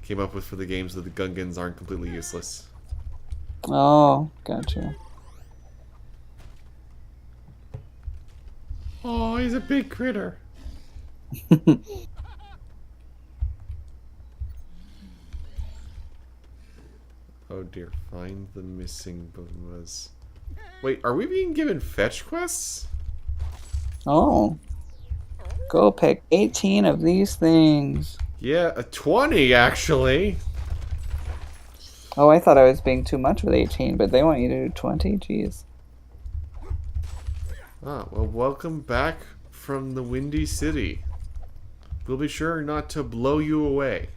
came up with for the games, so the Gungans aren't completely useless. Oh, gotcha. Oh, he's a big critter. Oh dear, find the missing Boomas. Wait, are we being given fetch quests? Oh. Go pick 18 of these things. Yeah, a 20 actually. Oh, I thought I was being too much with 18, but they want you to do 20? Jeez. Ah, well, welcome back from the Windy City. We'll be sure not to blow you away.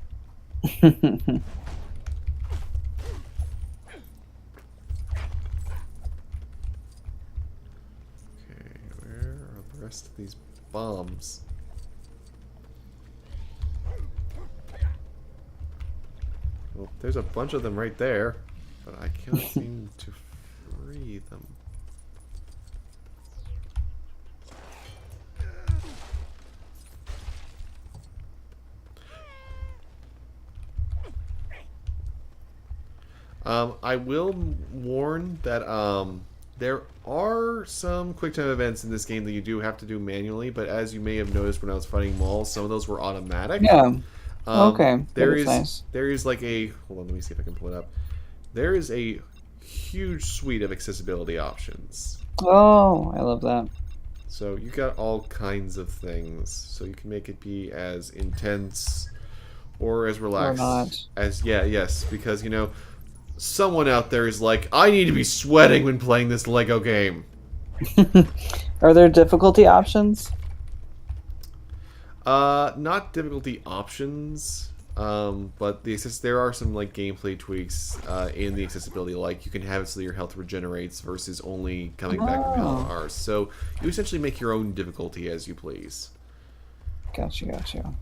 Rest of these bombs. Well, there's a bunch of them right there, but I can't seem to free them. I will warn that there are some QuickTime events in this game that you do have to do manually, but as you may have noticed when I was fighting Mauls, some of those were automatic. Yeah. Okay. There is nice. there is like a hold on, let me see if I can pull it up. There is a huge suite of accessibility options. Oh, I love that. So you got all kinds of things. So you can make it be as intense or as relaxed Or not. as yes, because you know someone out there is like, I need to be sweating when playing this Lego game. Are there difficulty options? Not difficulty options, but there are some like gameplay tweaks in the accessibility. Like you can have it so that your health regenerates versus only coming back from health R's. So you essentially make your own difficulty as you please. Gotcha.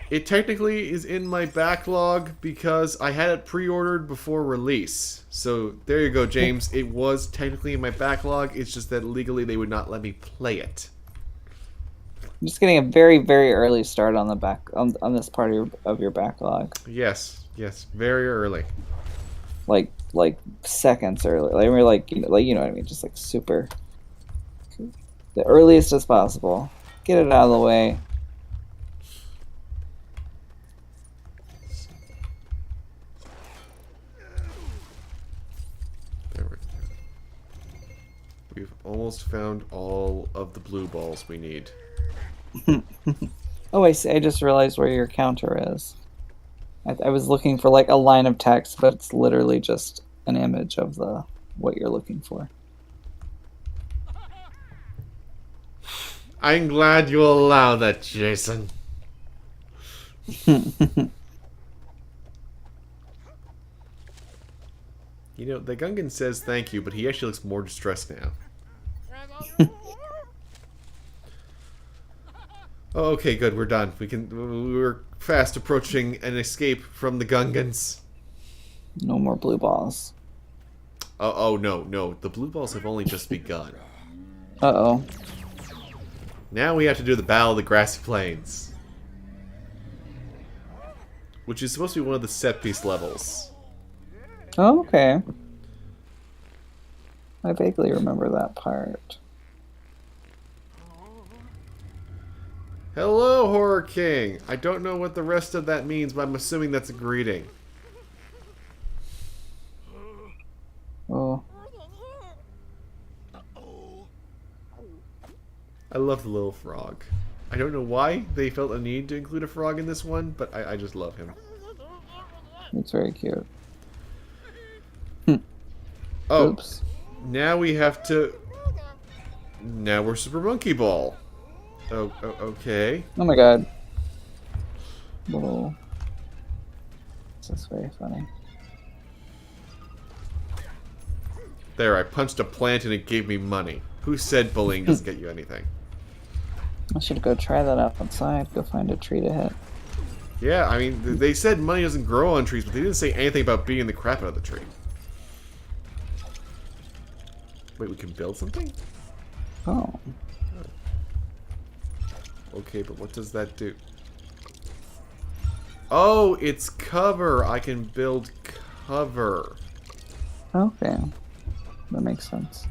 It technically is in my backlog because I had it pre-ordered before release. So there you go, James. It was technically in my backlog. It's just that legally they would not let me play it. I'm just getting a very, very early start on the on this part of your backlog. Yes, very early. Like seconds early. Like we're like you know what I mean, just like super the earliest as possible. Get it out of the way. There we go. We've almost found all of the blue balls we need. Oh, I see. I just realized where your counter is. I was looking for like a line of text, but it's literally just an image of what you're looking for. I'm glad you allow that, Jason. You know, the Gungan says thank you, but he actually looks more distressed now. Oh, okay, good. We're done. We're fast approaching an escape from the Gungans. No more blue balls. Oh no. The blue balls have only just begun. Uh-oh. Now we have to do the Battle of the Grassy Plains. Which is supposed to be one of the set-piece levels. Oh, okay. I vaguely remember that part. Hello, Horror King! I don't know what the rest of that means, but I'm assuming that's a greeting. I love the little frog. I don't know why they felt a need to include a frog in this one, but I just love him. It's very cute. Oh, Oops. now we have to... Now we're Super Monkey Ball. Oh, okay. Oh my god. Little... This is very funny. There, I punched a plant and it gave me money. Who said bullying doesn't get you anything? I should go try that out outside. Go find a tree to hit. Yeah, I mean, they said money doesn't grow on trees, but they didn't say anything about beating the crap out of the tree. Wait, we can build something? Oh. Okay, but what does that do? Oh, it's cover. I can build cover. Okay. That makes sense.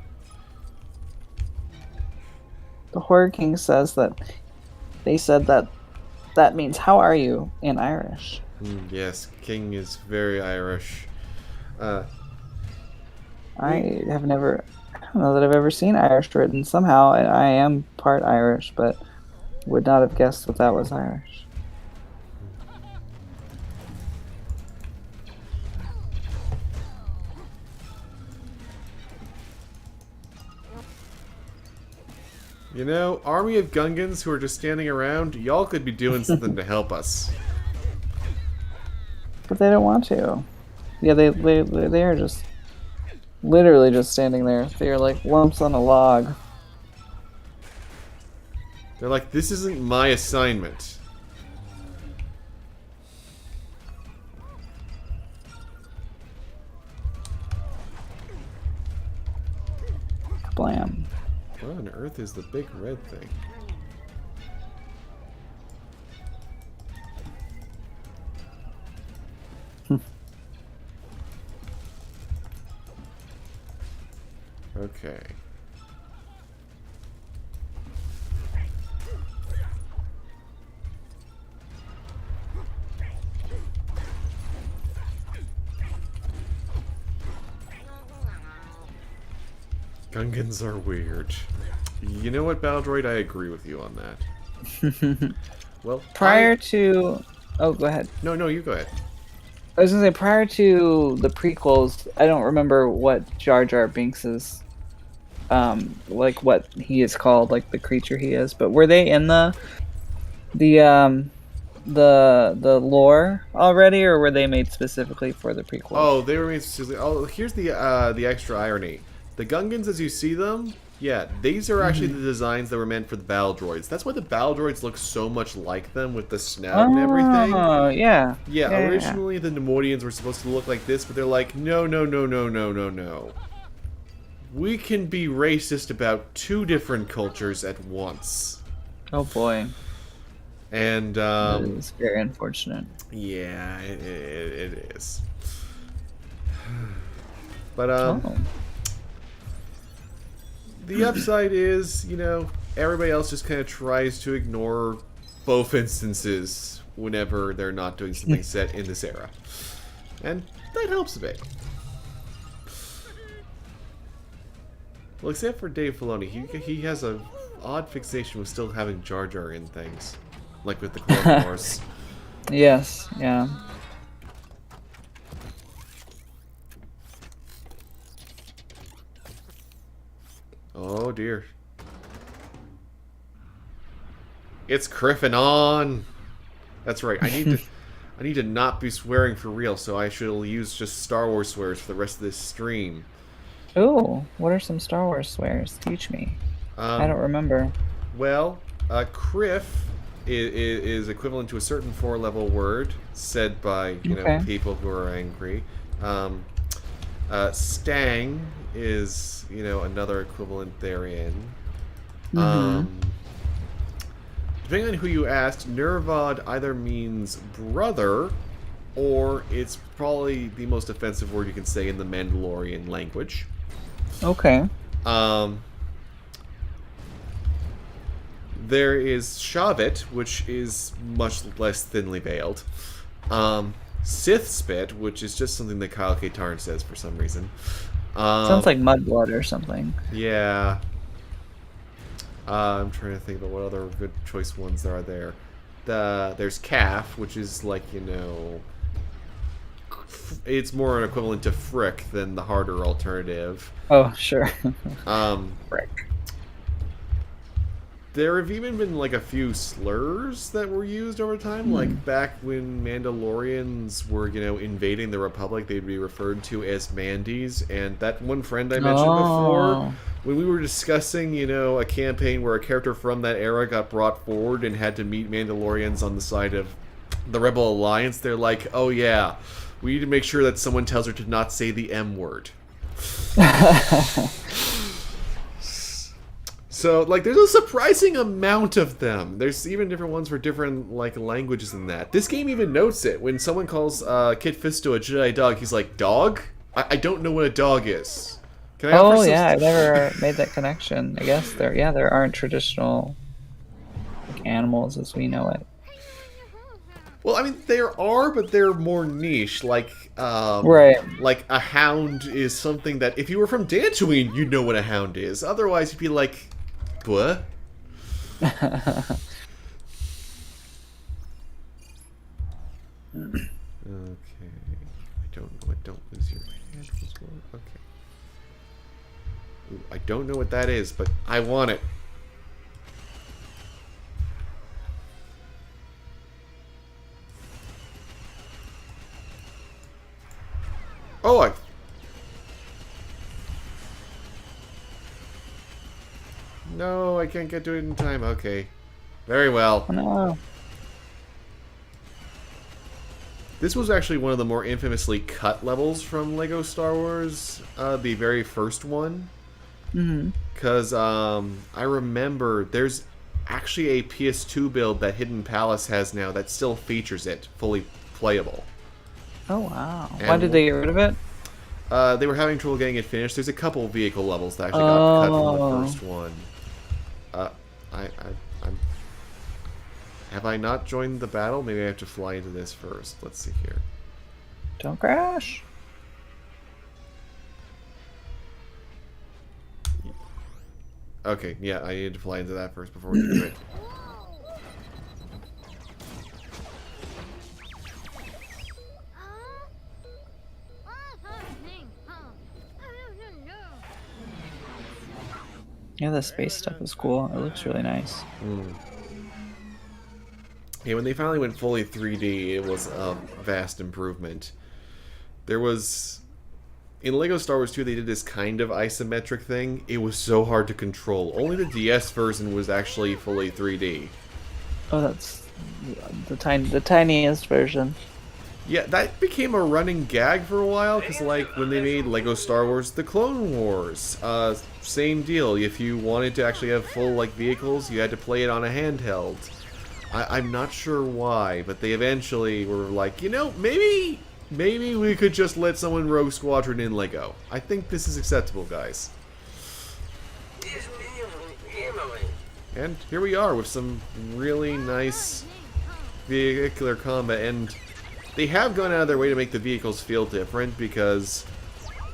The Horror King says that they said that that means "how are you" in Irish. Yes, King is very Irish. I have never... I don't know that I've ever seen Irish written. Somehow I am part Irish, but would not have guessed that was Irish. You know, army of Gungans who are just standing around, y'all could be doing something to help us. But they don't want to. Yeah, they are just literally just standing there. They are like lumps on a log. They're like, this isn't my assignment. Blam. What on earth is the big red thing? Okay. Gungans are weird. You know what, Baldroid? I agree with you on that. Well, Prior to... Oh, go ahead. No, you go ahead. I was gonna say, prior to the prequels, I don't remember what Jar Jar Binks's, like what he is called, like the creature he is. But were they in the lore already, or were they made specifically for the prequels? Oh, they were made specifically. Oh, here's the extra irony. The Gungans, as you see them, yeah, these are actually the designs that were meant for the battle droids. That's why the battle droids look so much like them with the snout and everything. Oh, yeah. Yeah, originally the Nemoidians were supposed to look like this, but they're like, no. We can be racist about two different cultures at once. Oh boy. And, it's very unfortunate. Yeah, it is. But, the upside is, you know, everybody else just kind of tries to ignore both instances whenever they're not doing something set in this era. And that helps a bit. Well, except for Dave Filoni, he has a odd fixation with still having Jar Jar in things. Like with the Clone Wars. Yes, yeah. Oh dear. It's Criffin on. That's right. I need to not be swearing for real, so I shall use just Star Wars swears for the rest of this stream. Ooh, what are some Star Wars swears? Teach me. I don't remember. Well, Criff is equivalent to a certain 4-level word said by know people who are angry. Stang is another equivalent therein. Depending on who you asked, Nervod either means brother, or it's probably the most offensive word you can say in the Mandalorian language. Okay. There is Shavit, which is much less thinly veiled. Sith Spit, which is just something that Kyle Katarn says for some reason. Sounds like Mudblood or something. Yeah. I'm trying to think about what other good choice ones there are there. There's Calf, which is like, you know, it's more an equivalent to Frick than the harder alternative. Oh, sure. Frick. There have even been like a few slurs that were used over time. Like back when Mandalorians were, you know, invading the Republic, they'd be referred to as Mandies. And that one friend I mentioned before, when we were discussing, you know, a campaign where a character from that era got brought forward and had to meet Mandalorians on the side of the Rebel Alliance, they're like, oh yeah, we need to make sure that someone tells her to not say the M word. So, like, there's a surprising amount of them. There's even different ones for different, like, languages than that. This game even notes it. When someone calls Kit Fisto a Jedi dog, he's like, dog? I don't know what a dog is. Can I Oh, yeah, I've never made that connection. I guess there aren't traditional like, animals as we know it. Well, I mean, there are, but they're more niche. Like, right. Like, a hound is something that, if you were from Dantooine, you'd know what a hound is. Otherwise, you'd be like... What? Okay. I don't know. Don't lose your head. Okay. Ooh, I don't know what that is, but I want it. Oh, No, I can't get to it in time. Okay. Very well. No. This was actually one of the more infamously cut levels from LEGO Star Wars, the very first one. Because I remember there's actually a PS2 build that Hidden Palace has now that still features it, fully playable. Oh, wow. And why did they get rid of it? They were having trouble getting it finished. There's a couple vehicle levels that actually got cut from the first one. Have I not joined the battle? Maybe I have to fly into this first. Let's see here. Don't crash. Okay, yeah, I need to fly into that first before we do it. Yeah, the space stuff is cool. It looks really nice. Yeah, when they finally went fully 3D, it was a vast improvement. There was... In LEGO Star Wars 2, they did this kind of isometric thing. It was so hard to control. Only the DS version was actually fully 3D. Oh, that's the tiniest version. Yeah, that became a running gag for a while, because, like, when they made LEGO Star Wars The Clone Wars, same deal. If you wanted to actually have full, like, vehicles, you had to play it on a handheld. I'm not sure why, but they eventually were like, you know, maybe we could just let someone Rogue Squadron in LEGO. I think this is acceptable, guys. And here we are with some really nice vehicular combat, and they have gone out of their way to make the vehicles feel different, because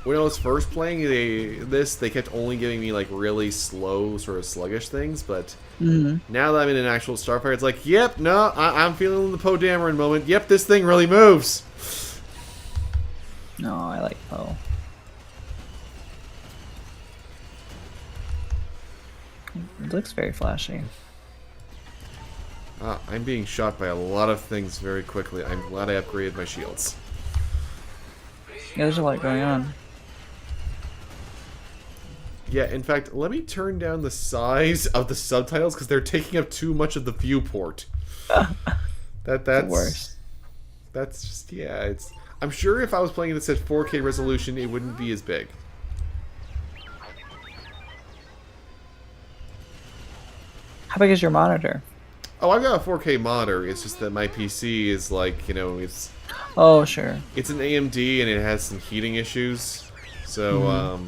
when I was first playing they kept only giving me like really slow, sort of sluggish things, but now that I'm in an actual starfighter, it's like, yep, no, I'm feeling the Poe Dameron moment. Yep, this thing really moves. No, I like Poe. It looks very flashy. I'm being shot by a lot of things very quickly. I'm glad I upgraded my shields. Yeah, there's a lot going on. Yeah, in fact, let me turn down the size of the subtitles because they're taking up too much of the viewport. That's worse. That's just, yeah, it's... I'm sure if I was playing this at 4K resolution, it wouldn't be as big. How big is your monitor? Oh, I've got a 4K monitor. It's just that my PC is like, you know, it's... Oh, sure. It's an AMD and it has some heating issues. So,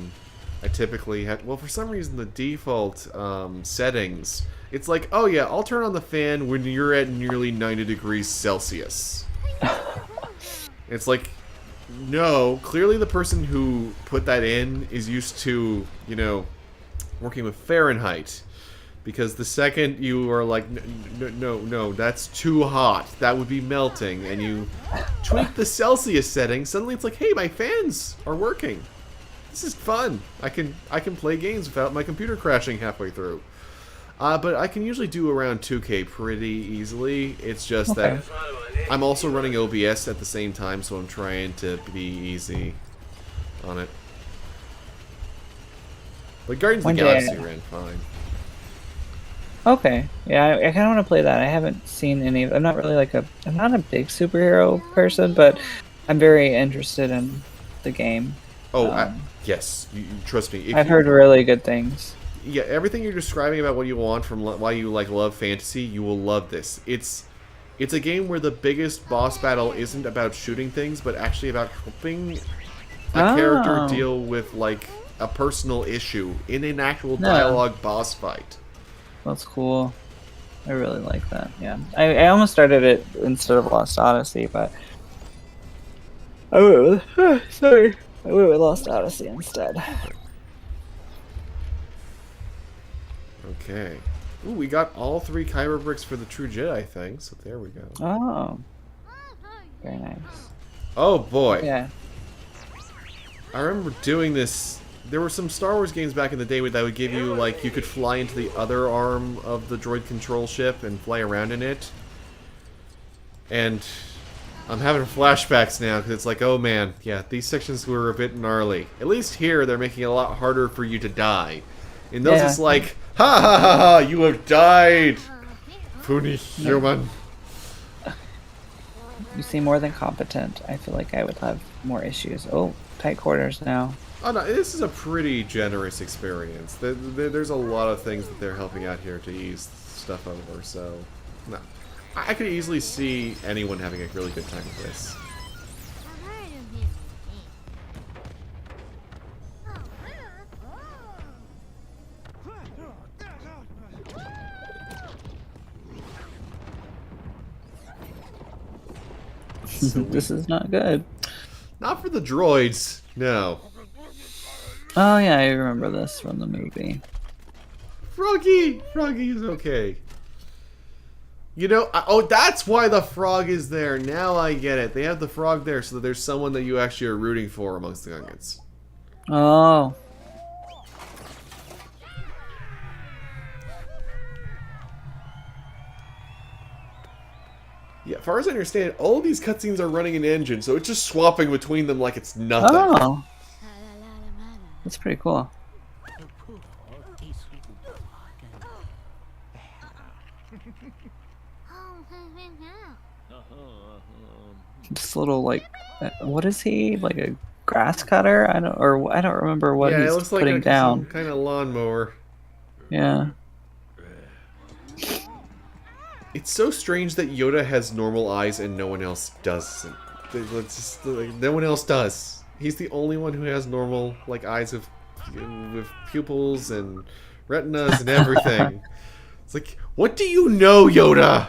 I typically have... Well, for some reason, the default settings, it's like, oh yeah, I'll turn on the fan when you're at nearly 90 degrees Celsius. It's like, no, clearly the person who put that in is used to, you know, working with Fahrenheit. Because the second you are like, no, that's too hot. That would be melting. And you tweak the Celsius setting, suddenly it's like, hey, my fans are working. This is fun. I can play games without my computer crashing halfway through. But I can usually do around 2K pretty easily. It's just that I'm also running OBS at the same time, so I'm trying to be easy on it. But Guardians of the Galaxy ran fine. Okay, yeah, I kind of want to play that. I haven't seen any. I'm not really like I'm not a big superhero person, but I'm very interested in the game. Oh, yes, you trust me. I've heard really good things. Yeah, everything you're describing about what you want from why you like love fantasy, you will love this. It's a game where the biggest boss battle isn't about shooting things, but actually about helping a character deal with like a personal issue in an actual dialogue boss fight. That's cool. I really like that. Yeah, I almost started it instead of Lost Odyssey, but I went with Lost Odyssey instead. Okay. Ooh, we got all 3 Kyber bricks for the True Jedi thing, so there we go. Oh, very nice. Oh boy. Yeah. I remember doing this. There were some Star Wars games back in the day that would give you, like, you could fly into the other arm of the droid control ship and fly around in it. And I'm having flashbacks now, because it's like, oh man, yeah, these sections were a bit gnarly. At least here, they're making it a lot harder for you to die. In those, it's like, ha ha ha ha, you have died! Puny human. You seem more than competent. I feel like I would have more issues. Oh, tight quarters now. Oh no, this is a pretty generous experience. There's a lot of things that they're helping out here to ease stuff over, so... No. I could easily see anyone having a really good time with this. This is not good. Not for the droids, no. Oh yeah, I remember this from the movie. Froggy! Froggy is okay. You know, oh, that's why the frog is there. Now I get it. They have the frog there so that there's someone that you actually are rooting for amongst the Gungans. Oh. Yeah, as far as I understand, all of these cutscenes are running an engine, so it's just swapping between them like it's nothing. Oh. That's pretty cool. This little, like, what is he? Like a grass cutter? I don't remember what he's it looks like putting down. Some kind of lawnmower. Yeah. It's so strange that Yoda has normal eyes and no one else doesn't. No one else does. He's the only one who has normal, like, eyes with pupils and retinas and everything. It's like, what do you know, Yoda?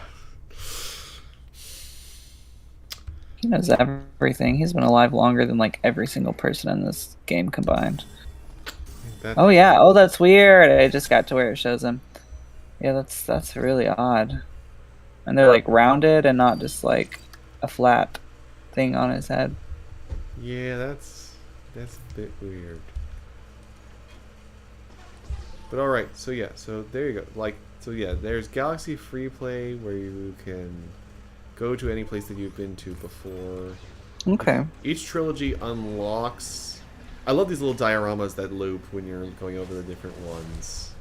He knows everything. He's been alive longer than, like, every single person in this game combined. Oh yeah. Oh, that's weird. I just got to where it shows him. Yeah, that's really odd. And they're like rounded and not just like a flat thing on his head. Yeah, that's a bit weird. But all right, so yeah, so there you go. So yeah, there's Galaxy Free Play where you can go to any place that you've been to before. Okay. Each trilogy unlocks. I love these little dioramas that loop when you're going over the different ones.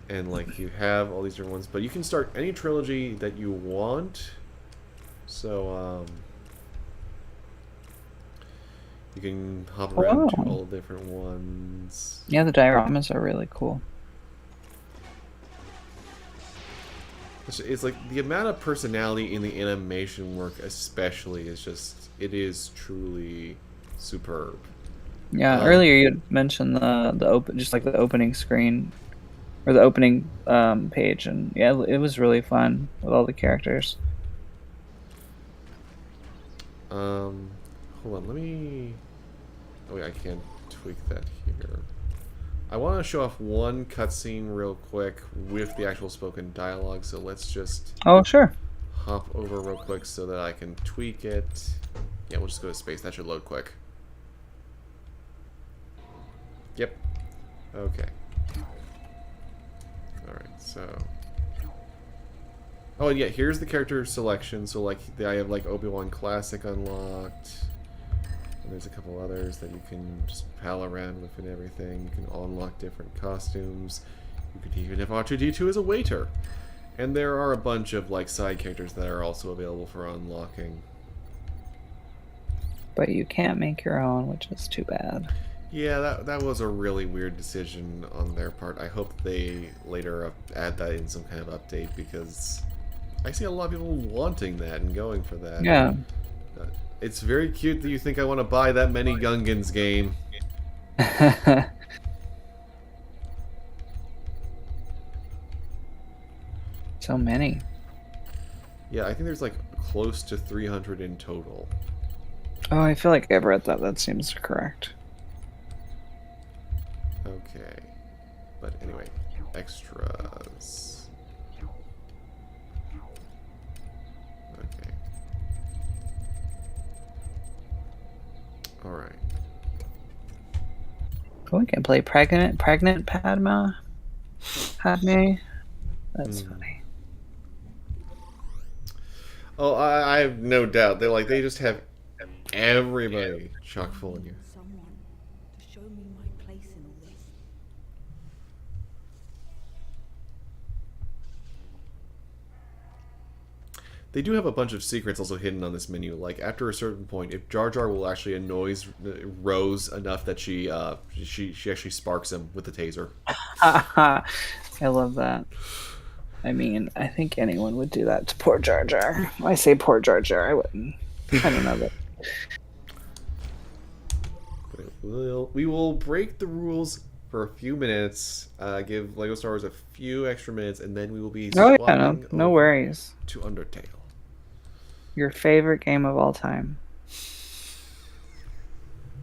And like you have all these different ones, but you can start any trilogy that you want. So you can hop around to all the different ones. Yeah, the dioramas are really cool. It's like the amount of personality in the animation work, especially, is just it is truly superb. Yeah, earlier you had mentioned the opening screen. Or the opening page, and yeah, it was really fun with all the characters. Hold on, let me... Oh wait, I can't tweak that here. I want to show off one cutscene real quick with the actual spoken dialogue, so let's just Oh, sure. hop over real quick so that I can tweak it. Yeah, we'll just go to space. That should load quick. Yep. Okay. Alright, so... Oh, and yeah, here's the character selection. So, like, I have, like, Obi-Wan Classic unlocked. And there's a couple others that you can just pal around with and everything. You can unlock different costumes. You could even have R2-D2 as a waiter. And there are a bunch of, like, side characters that are also available for unlocking. But you can't make your own, which is too bad. Yeah, that was a really weird decision on their part. I hope they later add that in some kind of update, because I see a lot of people wanting that and going for that. Yeah. It's very cute that you think I want to buy that many Gungans game. So many. Yeah, I think there's like close to 300 in total. Oh, I feel like I've read that. That seems correct. Okay. But anyway, extras. Okay. Alright. Oh, we can play pregnant Padme. That's funny. Oh, I have no doubt. They just have everybody chock full in here. Someone to show me my place in all this. They do have a bunch of secrets also hidden on this menu. Like, after a certain point, if Jar Jar will actually annoy Rose enough that she actually sparks him with the taser. I love that. I mean, I think anyone would do that to poor Jar Jar. I say poor Jar Jar, I wouldn't. I don't know that. We will break the rules for a few minutes, give LEGO Star Wars a few extra minutes, and then we will be Oh yeah, swapping no over worries. to Undertale. Your favorite game of all time.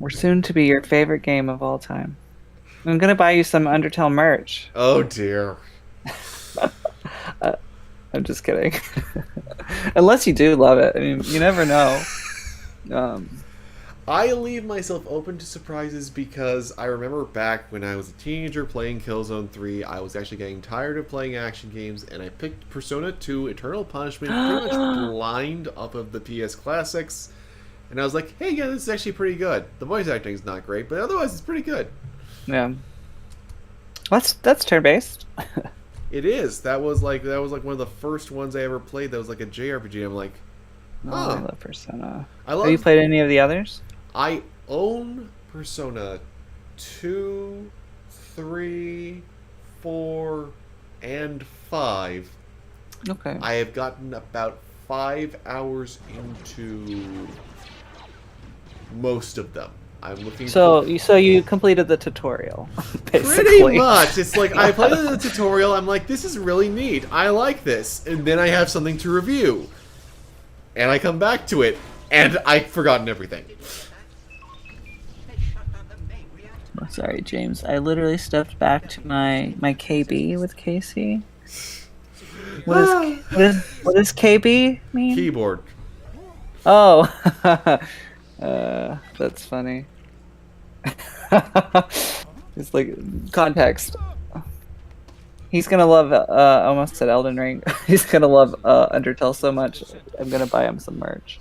We're soon to be your favorite game of all time. I'm gonna buy you some Undertale merch. Oh dear. I'm just kidding. Unless you do love it. I mean, you never know. I leave myself open to surprises because I remember back when I was a teenager playing Killzone 3, I was actually getting tired of playing action games, and I picked Persona 2 Eternal Punishment pretty much blind off of the PS Classics, and I was like, hey, yeah, this is actually pretty good. The voice acting is not great, but otherwise it's pretty good. Yeah. That's turn-based. It is. That was like one of the first ones I ever played that was like a JRPG. I'm like, Oh, I love Persona. Have you played any of the others? I own Persona 2, 3, 4, and 5. Okay. I have gotten about 5 hours into most of them. I'm looking So you completed the tutorial, basically. Pretty much. It's like, I played the tutorial, I'm like, this is really neat. I like this. And then I have something to review. And I come back to it, and I've forgotten everything. Oh, sorry, James. I literally stepped back to my KB with Casey. What does KB mean? Keyboard. Oh, that's funny. It's like context. He's gonna love. Almost said Elden Ring. He's gonna love Undertale so much. I'm gonna buy him some merch.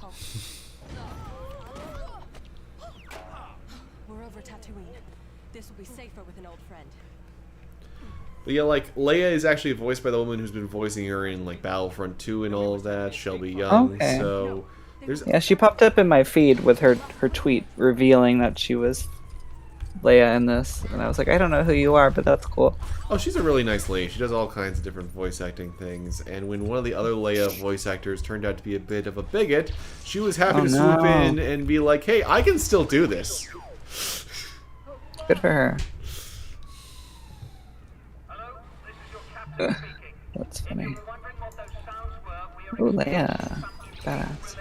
We're over Tatooine. This will be safer with an old friend. But yeah, like, Leia is actually voiced by the woman who's been voicing her in, like, Battlefront 2 and all of that, Shelby Young, Okay. so... There's... Yeah, she popped up in my feed with her tweet revealing that she was Leia in this, and I was like, I don't know who you are, but that's cool. Oh, she's a really nice lady. She does all kinds of different voice acting things, and when one of the other Leia voice actors turned out to be a bit of a bigot, she was happy to swoop in and be like, hey, I can still do this. Good for her. Hello, this is your captain speaking. That's funny. If you were wondering what those sounds were, we Oh, are Leia. experiencing Badass.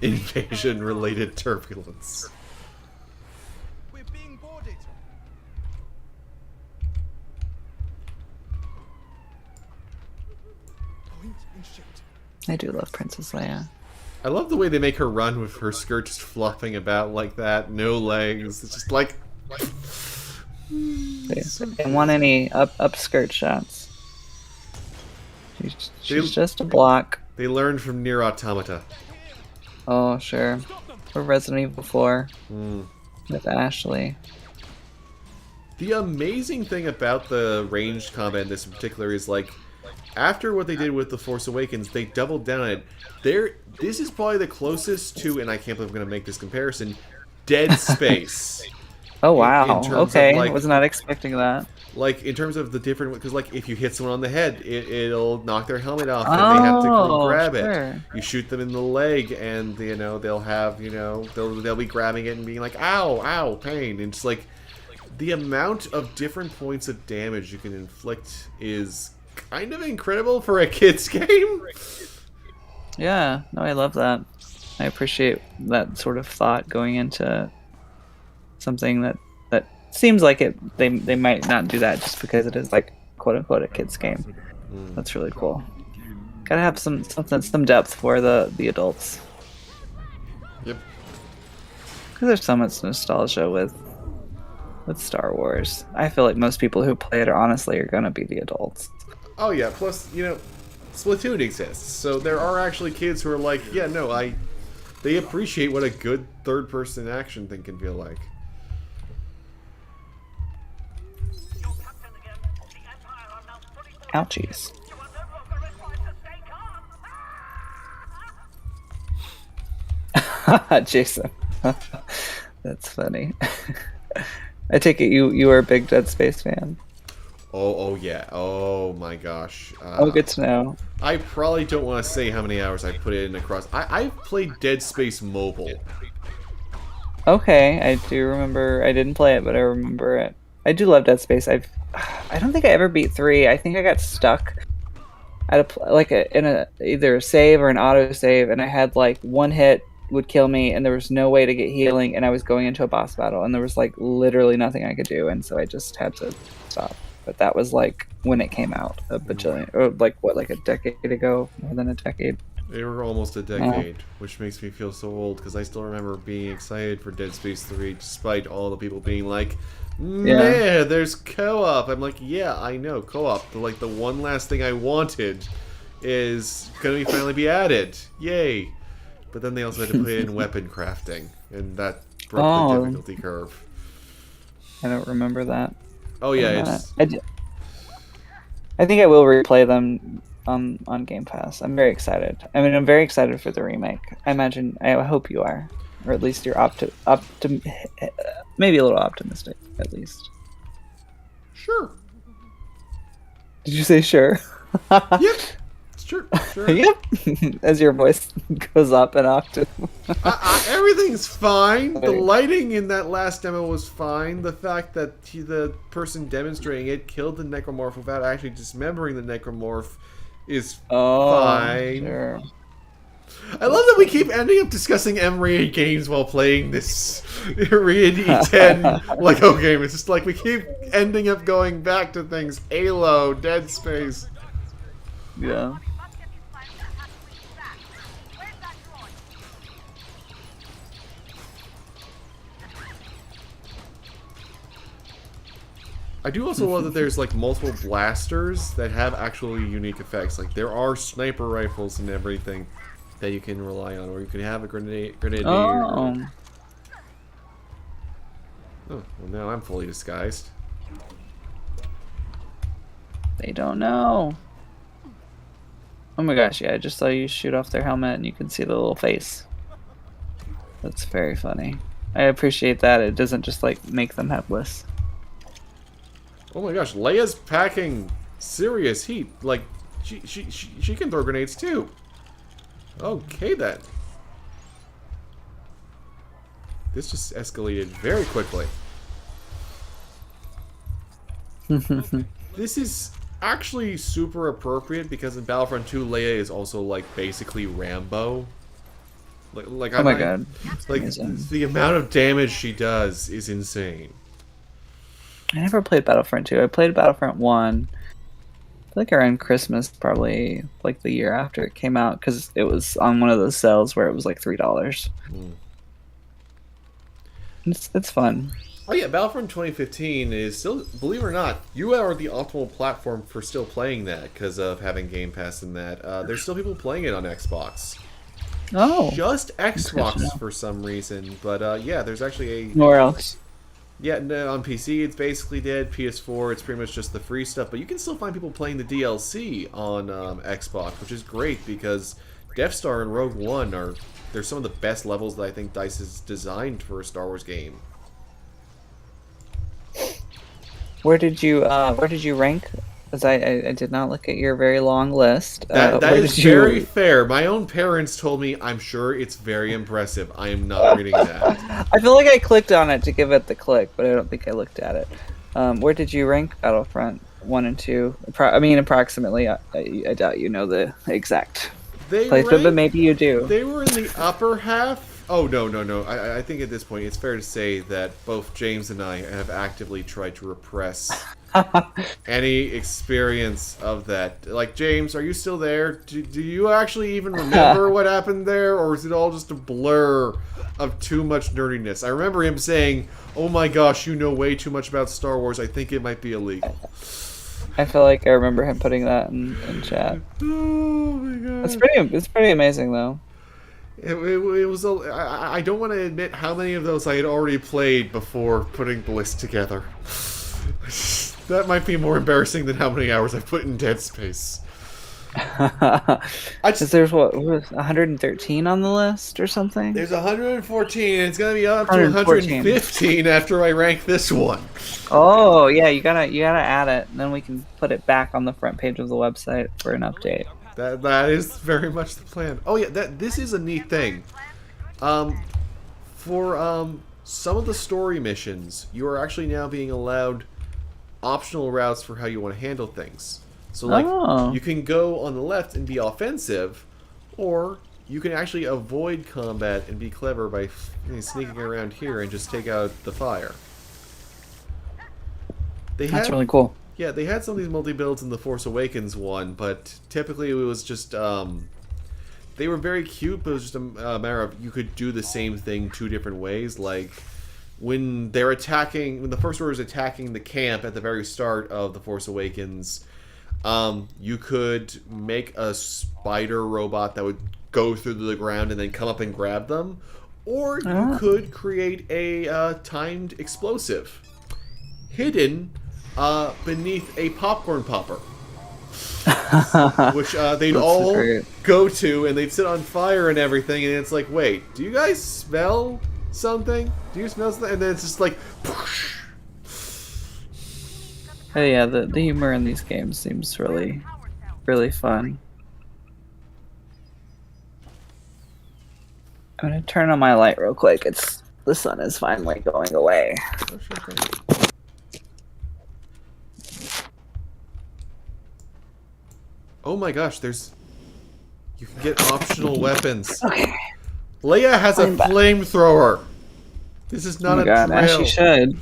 invasion-related turbulence. Invasion-related turbulence. We're being boarded. I do love Princess Leia. I love the way they make her run with her skirt just flopping about like that, no legs. It's just like. They don't want any upskirt shots. She's just a block. They learned from Nier Automata. Oh, sure. Or Resident Evil 4 Mm. with Ashley. The amazing thing about the ranged combat in this in particular is, like, after what they did with The Force Awakens, they doubled down on it. This is probably the closest to, and I can't believe I'm going to make this comparison, Dead Space. Oh, wow. in terms of, Okay, like- I was not expecting that. Like, in terms of the different, because, like, if you hit someone on the head, it'll knock their helmet off, and they have to Oh, grab sure. it. You shoot them in the leg, and, you know, they'll have, you know, they'll be grabbing it and being like, ow, ow, pain. And it's like, the amount of different points of damage you can inflict is kind of incredible for a kid's game. Yeah, no, I love that. I appreciate that sort of thought going into something that seems like they might not do that just because it is like quote unquote a kid's game. That's really cool. Gotta have some depth for the adults. Yep. Because there's so much nostalgia with Star Wars. I feel like most people who play it are honestly gonna be the adults. Oh yeah, plus, you know, Splatoon exists, so there are actually kids who are like, yeah, no, they appreciate what a good third-person action thing can feel like. Your captain again. The Empire are now fully formed. Ouchies. You are no longer required to stay calm. Jason. That's funny. I take it you are a big Dead Space fan. Oh yeah. Oh my gosh. Good to know. I probably don't want to say how many hours I put in across. I've played Dead Space Mobile. Okay, I do remember. I didn't play it, but I remember it. I do love Dead Space. I don't think I ever beat 3. I think I got stuck at either a save or an auto save, and I had like one hit would kill me, and there was no way to get healing, and I was going into a boss battle, and there was like literally nothing I could do, and so I just had to stop. But that was like when it came out a bajillion, or like a decade ago, more than a decade. They were almost a decade, which makes me feel so old because I still remember being excited for Dead Space 3 despite all the people being like, yeah, there's co-op. I'm like, yeah, I know, co-op. Like, the one last thing I wanted is going to finally be added. Yay. But then they also had to put in weapon crafting, and that broke the difficulty curve. I don't remember that. Oh yeah, I think I will replay them on Game Pass. I'm very excited. I mean, I'm very excited for the remake. I hope you are, or at least you're maybe a little optimistic, at least. Sure. Did you say sure? Yep. Sure. Yep. As your voice goes up an octave. Everything's fine. The lighting in that last demo was fine. The fact that the person demonstrating it killed the necromorph without actually dismembering the necromorph is fine. Sure. I love that we keep ending up discussing M-rated games while playing this rated E10 Lego game. It's just like we keep ending up going back to things. Halo, Dead Space. Yeah. I do also love that there's like multiple blasters that have actually unique effects. Like there are sniper rifles and everything that you can rely on, or you can have a grenade. Oh. Oh, well now I'm fully disguised. They don't know. Oh my gosh, yeah, I just saw you shoot off their helmet and you can see the little face. That's very funny. I appreciate that. It doesn't just like make them headless. Oh my gosh, Leia's packing serious heat. Like she can throw grenades too. Okay then. This just escalated very quickly. This is actually super appropriate because in Battlefront 2, Leia is also like basically Rambo. Like Oh my god. Like the amount of damage she does is insane. I never played Battlefront 2. I played Battlefront 1. like around Christmas, probably like the year after it came out, because it was on one of those sales where it was like $3. Mm. It's fun. Oh yeah, Battlefront 2015 is still, believe it or not, you are the optimal platform for still playing that because of having Game Pass and that. There's still people playing it on Xbox. Oh, Just good to Xbox know. for some reason, but yeah, there's actually a... Nowhere else. Yeah, no, on PC it's basically dead. PS4 it's pretty much just the free stuff, but you can still find people playing the DLC on Xbox, which is great because Death Star and Rogue One they're some of the best levels that I think DICE has designed for a Star Wars game. Where did you rank? Because I did not look at your very long list. That where is did you- very fair. My own parents told me I'm sure it's very impressive. I am not reading that. I feel like I clicked on it to give it the click, but I don't think I looked at it. Where did you rank Battlefront 1 and 2? I mean, approximately. I doubt you know the exact placement, but maybe you do. They were in the upper half. Oh, no. I think at this point it's fair to say that both James and I have actively tried to repress any experience of that. Like, James, are you still there? Do you actually even remember what happened there? Or is it all just a blur of too much nerdiness? I remember him saying, oh my gosh, you know way too much about Star Wars. I think it might be illegal. I feel like I remember him putting that in chat. Oh my god. It's pretty amazing, though. It was I don't want to admit how many of those I had already played before putting the list together. That might be more embarrassing than how many hours I've put in Dead Space. There's what was 113 on the list or something? There's 114, and it's gonna be up to 114. 115 after I rank this one. Oh yeah, you gotta add it, and then we can put it back on the front page of the website for an update. That is very much the plan. Oh yeah, this is a neat thing. For some of the story missions, you are actually now being allowed optional routes for how you want to handle things. So like, you can go on the left and be offensive, or you can actually avoid combat and be clever by sneaking around here and just take out the fire. That's really cool. Yeah, they had some of these multi-builds in the Force Awakens one, but typically it was just, they were very cute, but it was just a matter of you could do the same thing two different ways. Like, when the First Order is attacking the camp at the very start of the Force Awakens, you could make a spider robot that would go through the ground and then come up and grab them, or you could create a timed explosive hidden beneath a popcorn popper, which they'd all go to, and they'd sit on fire and everything, and it's like, wait, do you guys smell something? Do you smell something? And then it's just like, whoosh. Oh yeah, the humor in these games seems really, really fun. I'm gonna turn on my light real quick. The sun is finally going away. Oh my gosh, you can get optional weapons. Okay. Leia has a flamethrower. This is not a trail. As she should.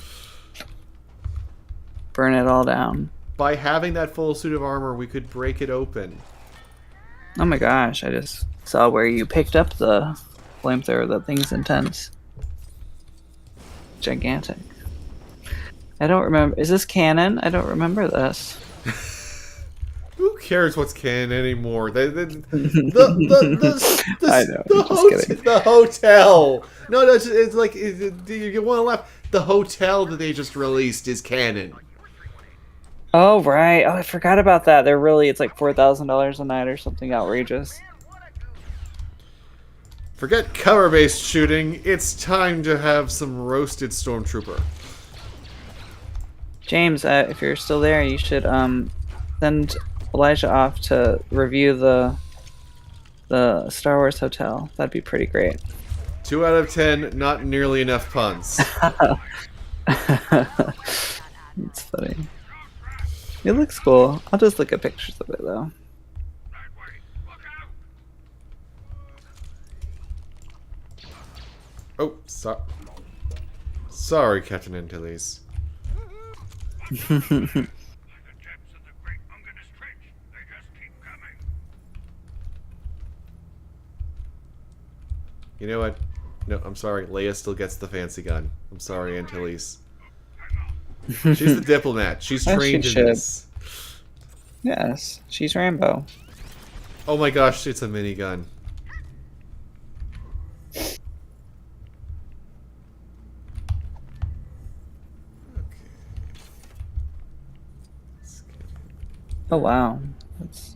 Burn it all down. By having that full suit of armor, we could break it open. Oh my gosh, I just saw where you picked up the flamethrower. That thing's intense. Gigantic. I don't remember. Is this canon? I don't remember this. Who cares what's canon anymore? The hotel. No, it's like you want to laugh. The hotel that they just released is canon. Oh right. Oh, I forgot about that. It's like $4,000 a night or something outrageous. Forget cover-based shooting. It's time to have some roasted stormtrooper. James, if you're still there, you should send Elijah off to review the Star Wars hotel. That'd be pretty great. 2 out of 10, not nearly enough puns. It's funny. It looks cool. I'll just look at pictures of it though. Oh, sorry, Captain Antilles. You know what? No, I'm sorry. Leia still gets the fancy gun. I'm sorry, Antilles. She's the diplomat. She's As trained she in should. this. Yes, she's Rambo. Oh my gosh, it's a minigun. Oh wow. That's...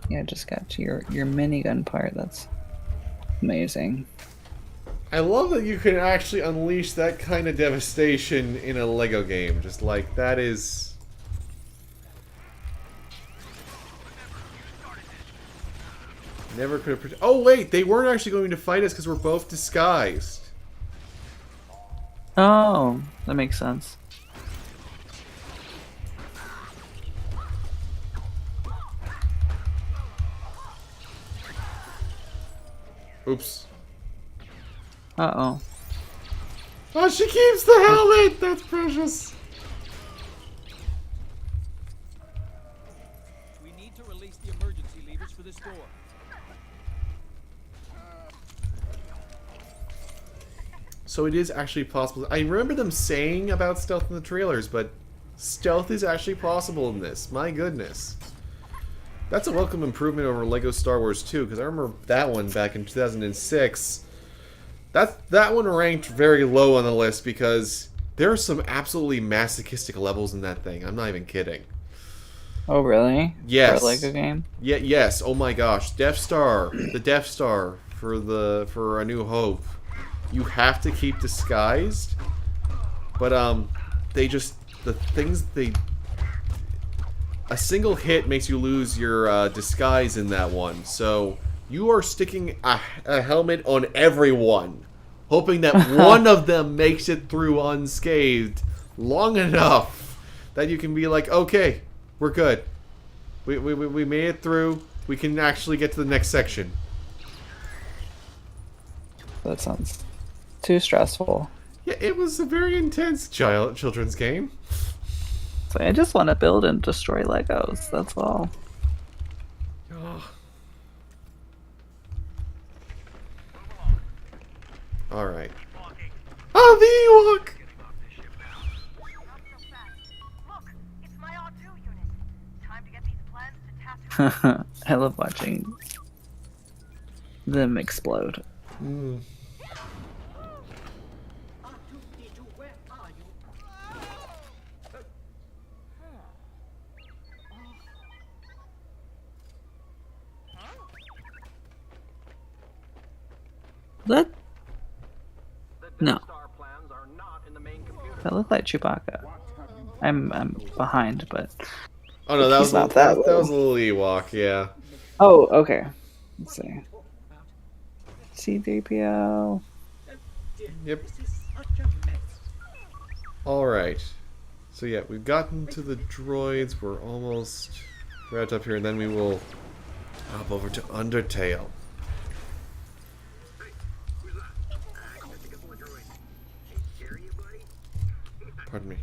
Yeah, just got to your minigun part. That's amazing. I love that you can actually unleash that kind of devastation in a Lego game. Just like, that is... Never could have... Oh wait, they weren't actually going to fight us because we're both disguised. Oh, that makes sense. Oops. Uh-oh. Oh, she keeps the helmet! That's precious. We need to release the emergency levers for this door. So it is actually possible. I remember them saying about stealth in the trailers, but stealth is actually possible in this. My goodness. That's a welcome improvement over Lego Star Wars 2, because I remember that one back in 2006. That one ranked very low on the list because there are some absolutely masochistic levels in that thing. I'm not even kidding. Oh really? Yes. For a Lego game? Yeah, yes. Oh my gosh. Death Star. The Death Star for A New Hope. You have to keep disguised. But they just a single hit makes you lose your disguise in that one. So you are sticking a helmet on everyone, hoping that one of them makes it through unscathed long enough that you can be like, okay, we're good. We made it through. We can actually get to the next section. That sounds too stressful. Yeah, it was a very intense children's game. So I just want to build and destroy Legos. That's all. Oh. All right. Oh, the Ewok! Not so fast. Look, it's my R2 unit. Time to get these plans to task. I love watching them explode. Mm. Where are you? That The No. Death Star plans are not in the main computer. that looked like Chewbacca. I'm behind, but Oh no, that He's was not that, that that low. was a little Ewok, yeah. oh okay. Let's see. C3PO. Yep. All right. So yeah, we've gotten to the droids. We're almost wrapped up here, and then we will hop over to Undertale. Pardon me.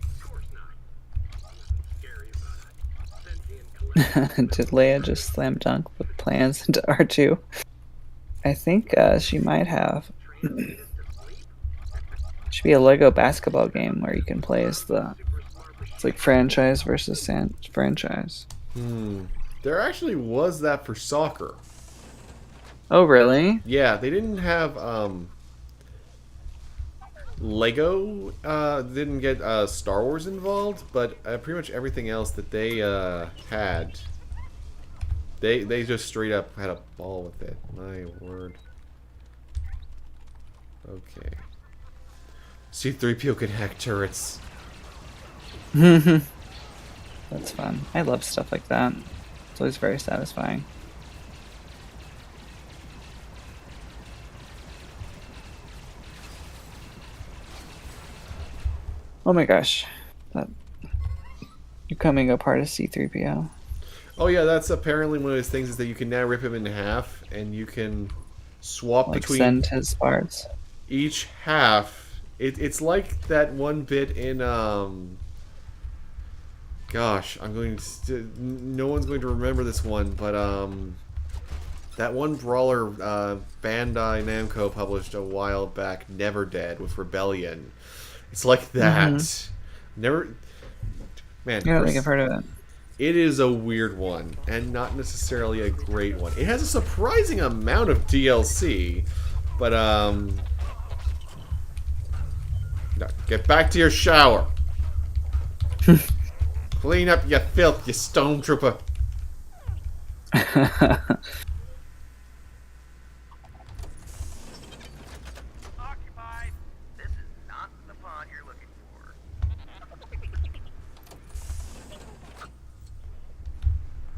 Did Leia just slam dunk the plans into R2? I think she might have. Should be a Lego basketball game where you can play as it's like franchise versus franchise. There actually was that for soccer. Oh really? Yeah, they didn't have Lego didn't get Star Wars involved, but pretty much everything else that they had, they just straight up had a ball with it. My word. Okay. C-3PO can hack turrets. That's fun. I love stuff like that. It's always very satisfying. Oh my gosh. That becoming a part of C3PO. Oh yeah, that's apparently one of those things is that you can now rip him in half, and you can swap Like between send his parts. each half. It's like that one bit in gosh, no one's going to remember this one, but that one brawler Bandai Namco published a while back, Never Dead with Rebellion. It's like that. Never, man. I don't think I've heard of it. It is a weird one, and not necessarily a great one. It has a surprising amount of DLC, but no, get back to your shower. Clean up your filth, you stormtrooper. Occupied. This is not the pod you're looking for.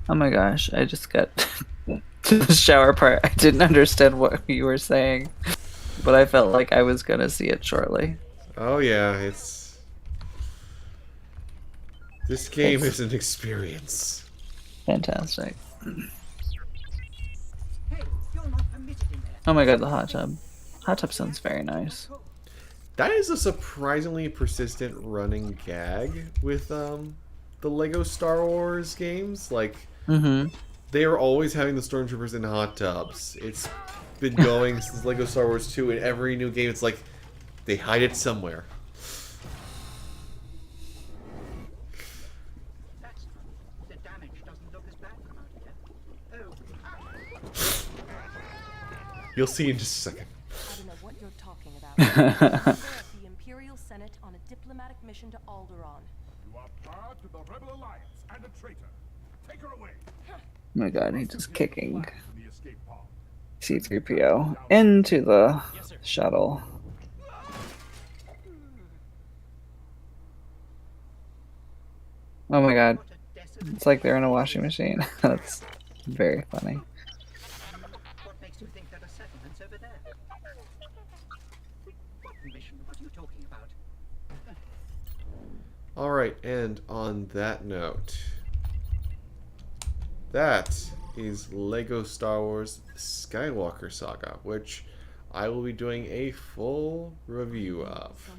Oh my gosh, I just got to the shower part. I didn't understand what you were saying, but I felt like I was gonna see it shortly. Oh yeah, this game is an experience. Fantastic. Hey, you're not permitted in there. Oh my god, the hot tub. Hot tub sounds very nice. That is a surprisingly persistent running gag with the Lego Star Wars games. Like, they are always having the stormtroopers in hot tubs. It's been going since Lego Star Wars 2. In every new game, it's like they hide it somewhere. That's the damage doesn't look as bad from out here. Oh. You'll see in just a second. I don't know what you're talking about. The Imperial Senate on a diplomatic mission to Alderaan. You are part of the Rebel Alliance and a traitor. Take her away. Oh my god, he's just kicking To the escape pod. C-3PO into the shuttle. Oh my god, What a desolate. it's like they're in a washing machine. That's very funny. What makes you think there are settlements over there? What mission? What are you talking about? Alright, and on that note, that is Lego Star Wars Skywalker Saga, which I will be doing a full review of.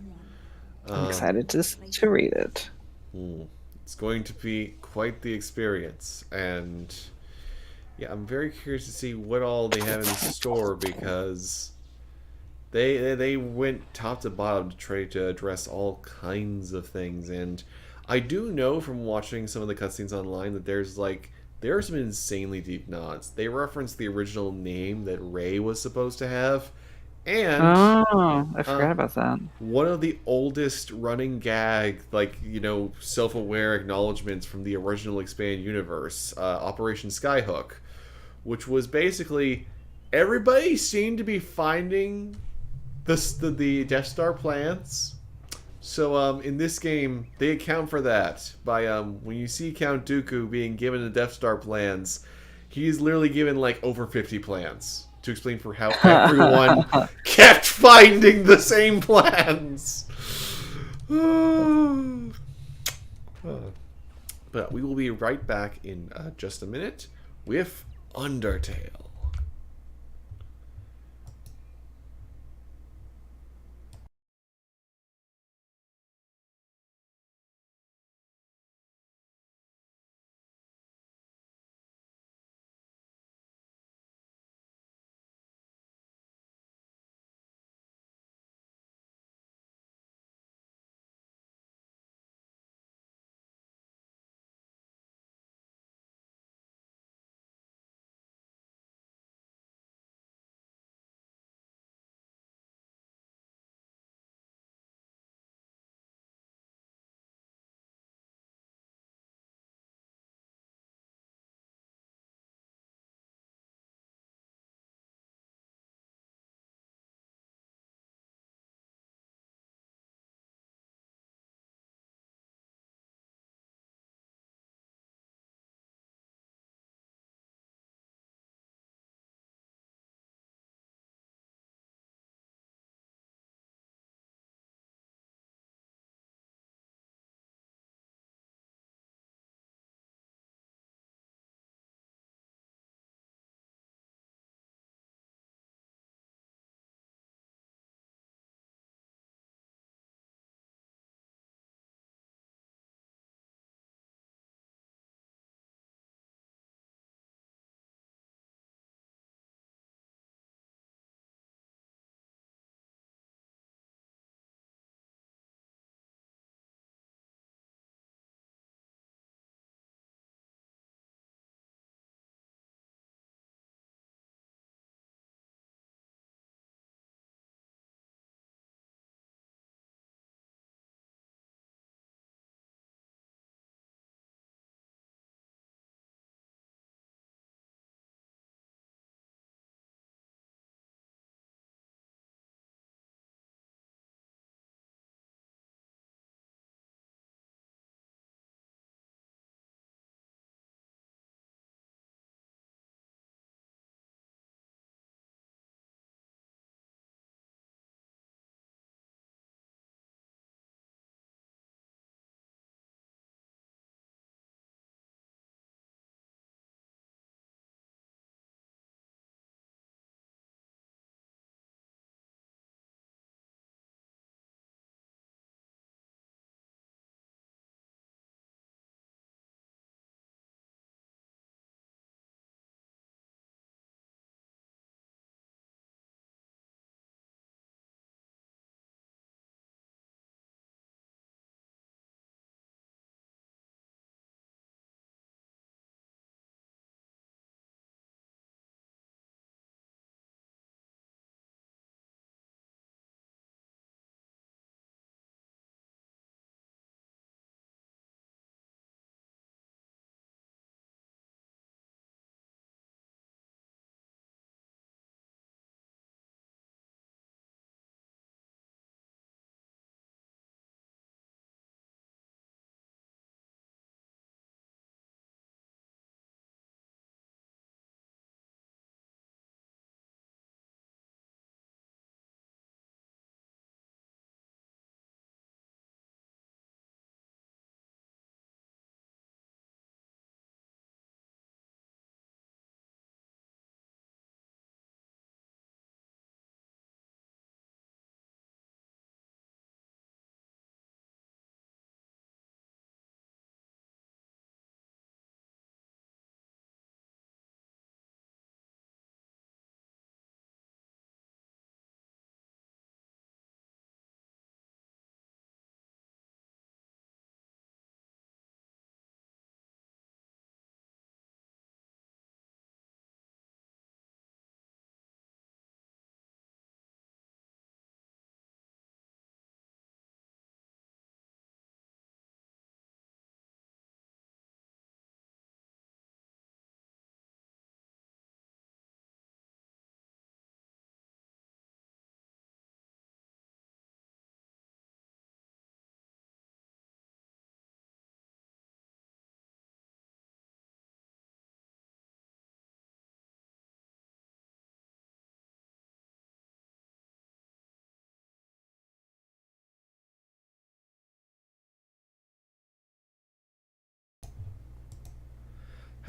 I'm excited to read it. It's going to be quite the experience, and yeah, I'm very curious to see what all they have in store, because they went top to bottom to try to address all kinds of things. And I do know from watching some of the cutscenes online that there are some insanely deep nods. They reference the original name that Rey was supposed to have, and Oh, I forgot about that. one of the oldest running gag, self-aware acknowledgments from the original expanded universe, Operation Skyhook, which was basically everybody seemed to be finding the Death Star plans. So in this game, they account for that by when you see Count Dooku being given the Death Star plans, he's literally given like over 50 plans to explain for how everyone kept finding the same plans. But we will be right back in just a minute with Undertale.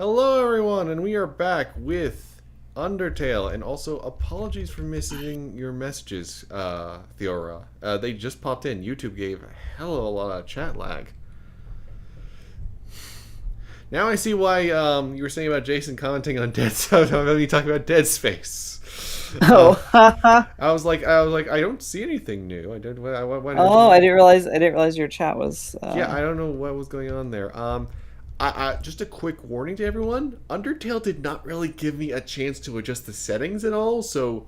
Hello everyone, and we are back with Undertale, and also apologies for missing your messages, Theora. They just popped in. YouTube gave a hell of a lot of chat lag. Now I see why you were saying about Jason commenting on Dead Space. Let me talk about Dead Space. Oh. I was like, I don't see anything new. I don't. Oh, I didn't realize your chat was. Yeah, I don't know what was going on there. Just a quick warning to everyone. Undertale did not really give me a chance to adjust the settings at all, so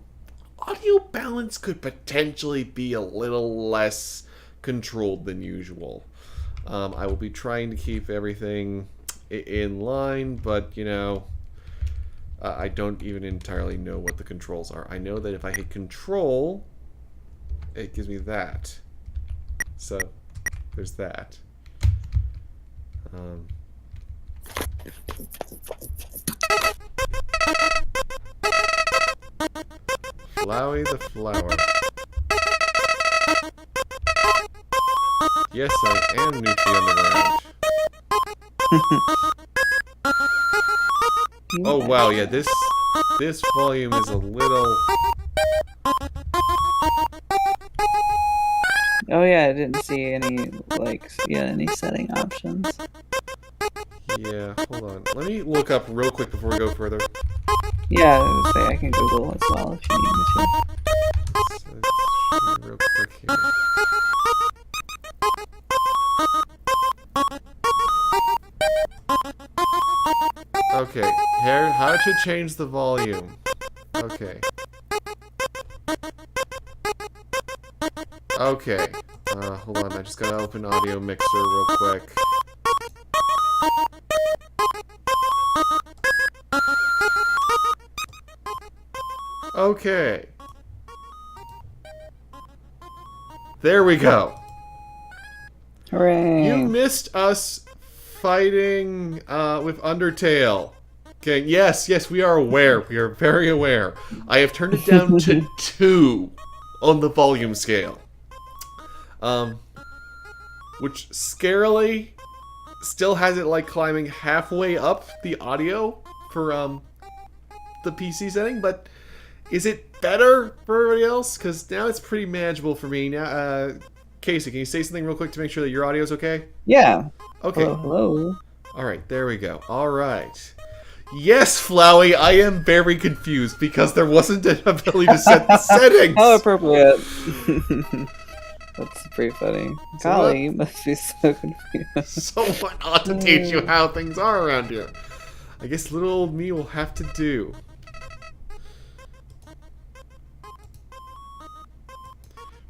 audio balance could potentially be a little less controlled than usual. I will be trying to keep everything in line, but, you know, I don't even entirely know what the controls are. I know that if I hit control, it gives me that. So, there's that. Flowey the flower. Yes, I am Nuki Underground. Oh wow, yeah, this volume is a little. Oh yeah, I didn't see any any setting options. Yeah, hold on. Let me look up real quick before we go further. Yeah, I was gonna say I can Google as well if you need me to. So let's see real quick here. Okay, here, how to change the volume. Okay. Okay. Hold on, I just gotta open Audio Mixer real quick. Okay. There we go. Hooray! You missed us fighting with Undertale. Okay, yes, we are aware. We are very aware. I have turned it down to 2 on the volume scale. Which scarily still has it like climbing halfway up the audio for the PC setting, but is it better for everybody else? Because now it's pretty manageable for me. Now, Casey, can you say something real quick to make sure that your audio's okay? Yeah. Okay. Hello. Alright, there we go. Alright. Yes, Flowey, I am very confused because there wasn't an ability to set the settings! How appropriate. That's pretty funny. So Golly, you must be so confused. Someone ought to teach you how things are around here. I guess little old me will have to do.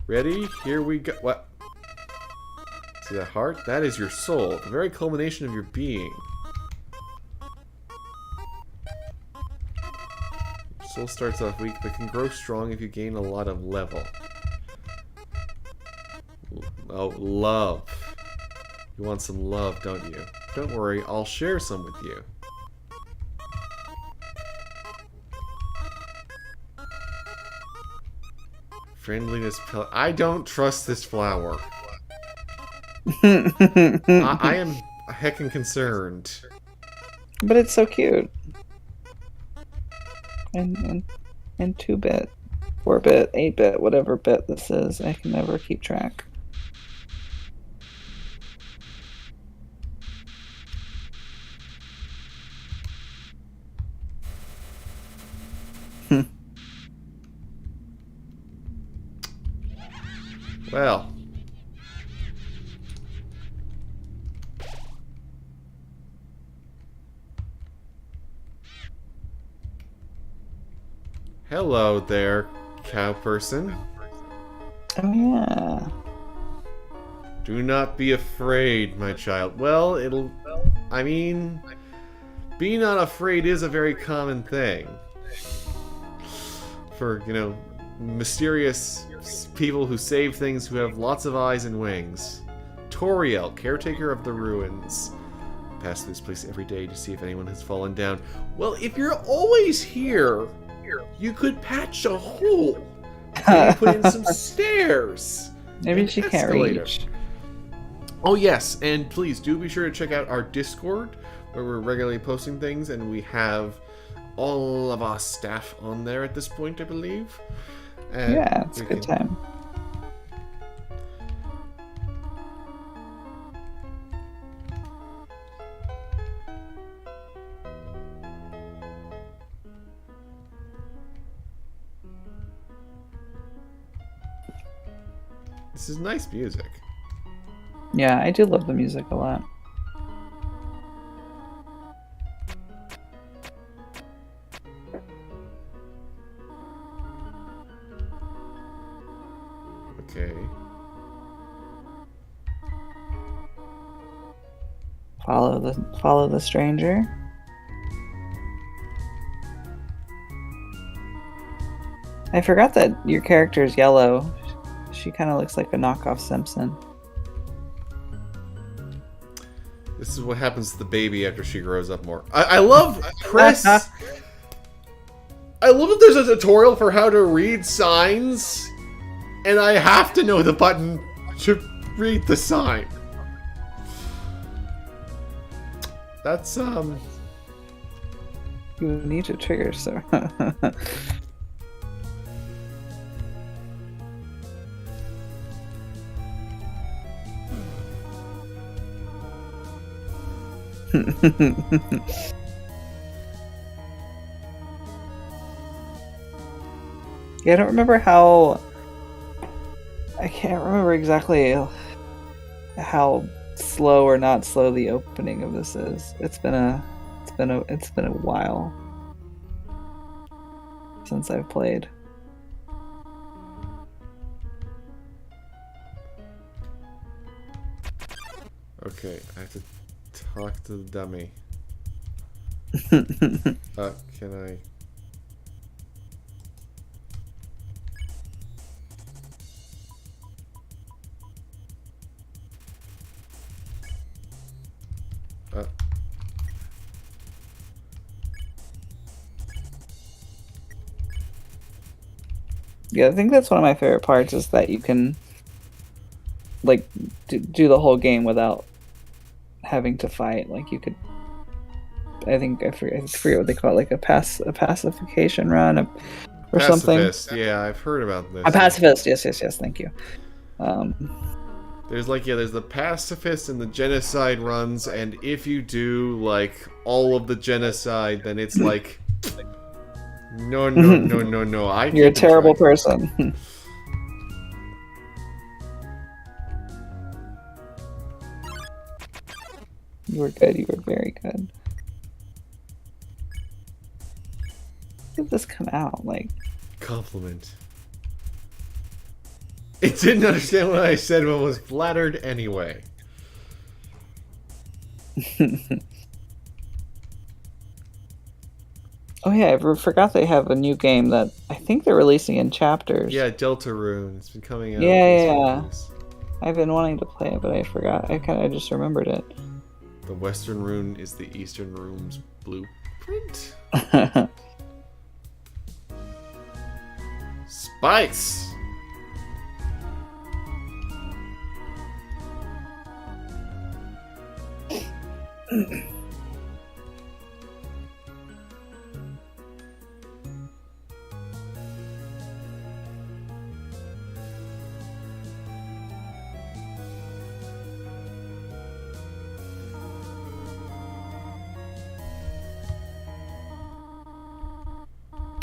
Ready? Here we go. What? See that heart? That is your soul, the very culmination of your being. Your soul starts off weak, but can grow strong if you gain a lot of level. Oh, love. You want some love, don't you? Don't worry, I'll share some with you. Friendliness pill. I don't trust this flower. I am heckin' concerned. But it's so cute. And 2-bit, 4-bit, 8-bit, whatever bit this is, I can never keep track. Well. Hello there, cow person. Oh yeah. Do not be afraid, my child. Well, I mean, being not afraid is a very common thing. For, you know, mysterious people who save things who have lots of eyes and wings. Toriel, caretaker of the ruins. Pass through this place every day to see if anyone has fallen down. Well, if you're always here, you could patch a hole. Maybe put in some stairs. Maybe an she can't escalator. reach. Oh yes, and please do be sure to check out our Discord, where we're regularly posting things, and we have all of our staff on there at this point, I believe. And Yeah, it's a we good can- time. This is nice music. Yeah, I do love the music a lot. Okay. Follow the stranger. I forgot that your character is yellow. She kind of looks like a knockoff Simpson. This is what happens to the baby after she grows up more. I love Chris. I love that there's a tutorial for how to read signs, and I have to know the button to read the sign. That's You need to trigger, sir. Yeah, I don't remember how. I can't remember exactly how slow or not slow the opening of this is. It's been a while since I've played. okay. I have to talk to the dummy. Can I? Yeah, I think that's one of my favorite parts is that you can like do the whole game without having to fight. Like you could, I forget what they call it, like a pacification run or something. Pacifist. Yeah, I've heard about this. A pacifist. Yes. Thank you. There's there's the pacifist and the genocide runs, and if you do like all of the genocide, then it's like, no. You're a terrible person. You were good. You were very good. When did this come out? Like, Compliment. It didn't understand what I said, but was flattered anyway. oh yeah, I forgot they have a new game that I think they're releasing in chapters. Yeah, Deltarune. It's been coming out. Yeah. I've been wanting to play it, but I forgot. I just remembered it. The Western Rune is the Eastern Rune's blueprint. Spice!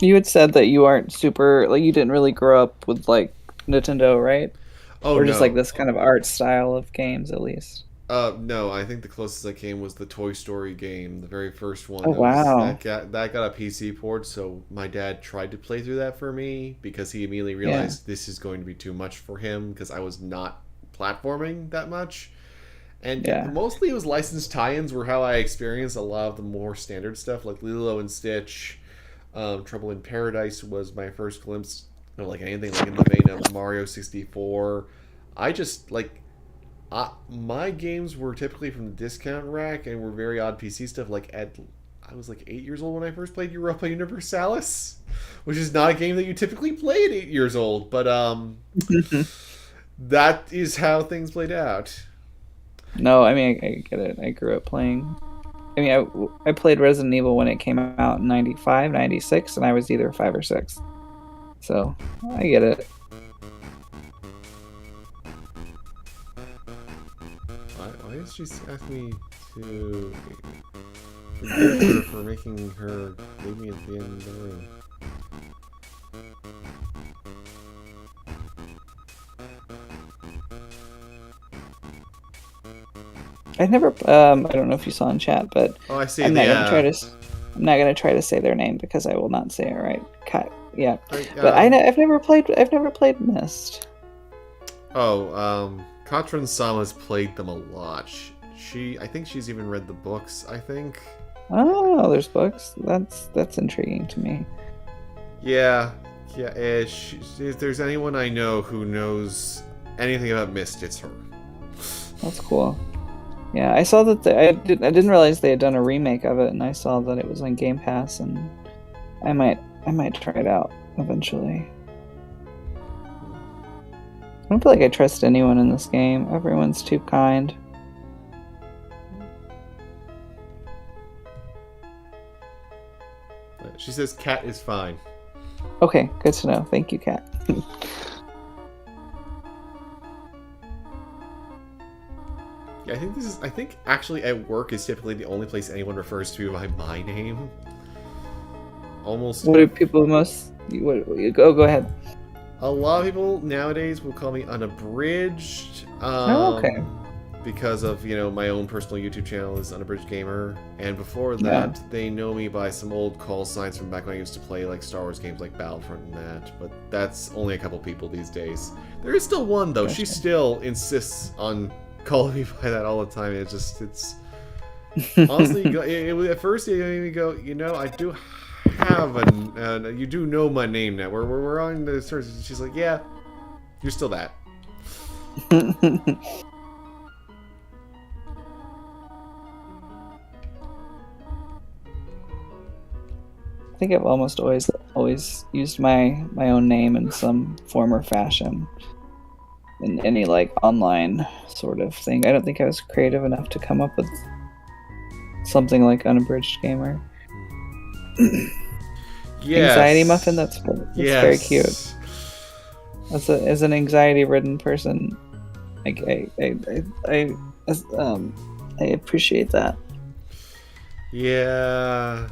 You had said that you aren't super, like, you didn't really grow up with, like, Nintendo, right? Oh, or just no. like this kind of art style of games, at least. No, I think the closest I came was the Toy Story game, the very first one. Oh, wow. That got a PC port, so my dad tried to play through that for me because he immediately realized this is going to be too much for him because I was not platforming that much. And mostly it was licensed tie-ins were how I experienced a lot of the more standard stuff, like Lilo and Stitch. Trouble in Paradise was my first glimpse of like anything like in the vein of Mario 64. I just like my games were typically from the discount rack and were very odd PC stuff. Like I was like 8 years old when I first played Europa Universalis, which is not a game that you typically play at 8 years old, but that is how things played out. No, I mean I get it. I grew up playing I mean, I played Resident Evil when it came out in 95, 96, and I was either 5 or 6. So, I get it. Why is she asking me to forgive her for making her leave me at the end of the room? I never. I don't know if you saw in chat, but Oh, I see. I'm not gonna try the, to. I'm not gonna try to say their name because I will not say it right. Cat. Yeah, Like, but I've never played. I've never played Myst. Katrin Sama's played them a lot. I think she's even read the books, I think. Oh, there's books. That's intriguing to me. Yeah. If there's anyone I know who knows anything about Myst, it's her. That's cool. Yeah, I saw that I didn't realize they had done a remake of it, and I saw that it was on Game Pass, and I might try it out eventually. I don't feel like I trust anyone in this game. Everyone's too kind. She says Cat is fine. Okay, good to know. Thank you, Kat. Yeah, I think actually at work is typically the only place anyone refers to me by my name. Almost. What do people most? Go ahead. A lot of people nowadays will call me unabridged. Okay. Because of, my own personal YouTube channel is Unabridged Gamer. And before that, they know me by some old call signs from back when I used to play like Star Wars games like Battlefront and that. But that's only a couple people these days. There is still one though. Gotcha. She still insists on calling me by that all the time. It's honestly, at first you even go, I do have you do know my name now. We're on the search. She's like, yeah, you're still that. I think I've almost always used my own name in some form or fashion in any like online sort of thing. I don't think I was creative enough to come up with something like Unabridged Gamer. Yes. Anxiety Muffin. That's very cute. As an anxiety-ridden person, I appreciate that. Yeah.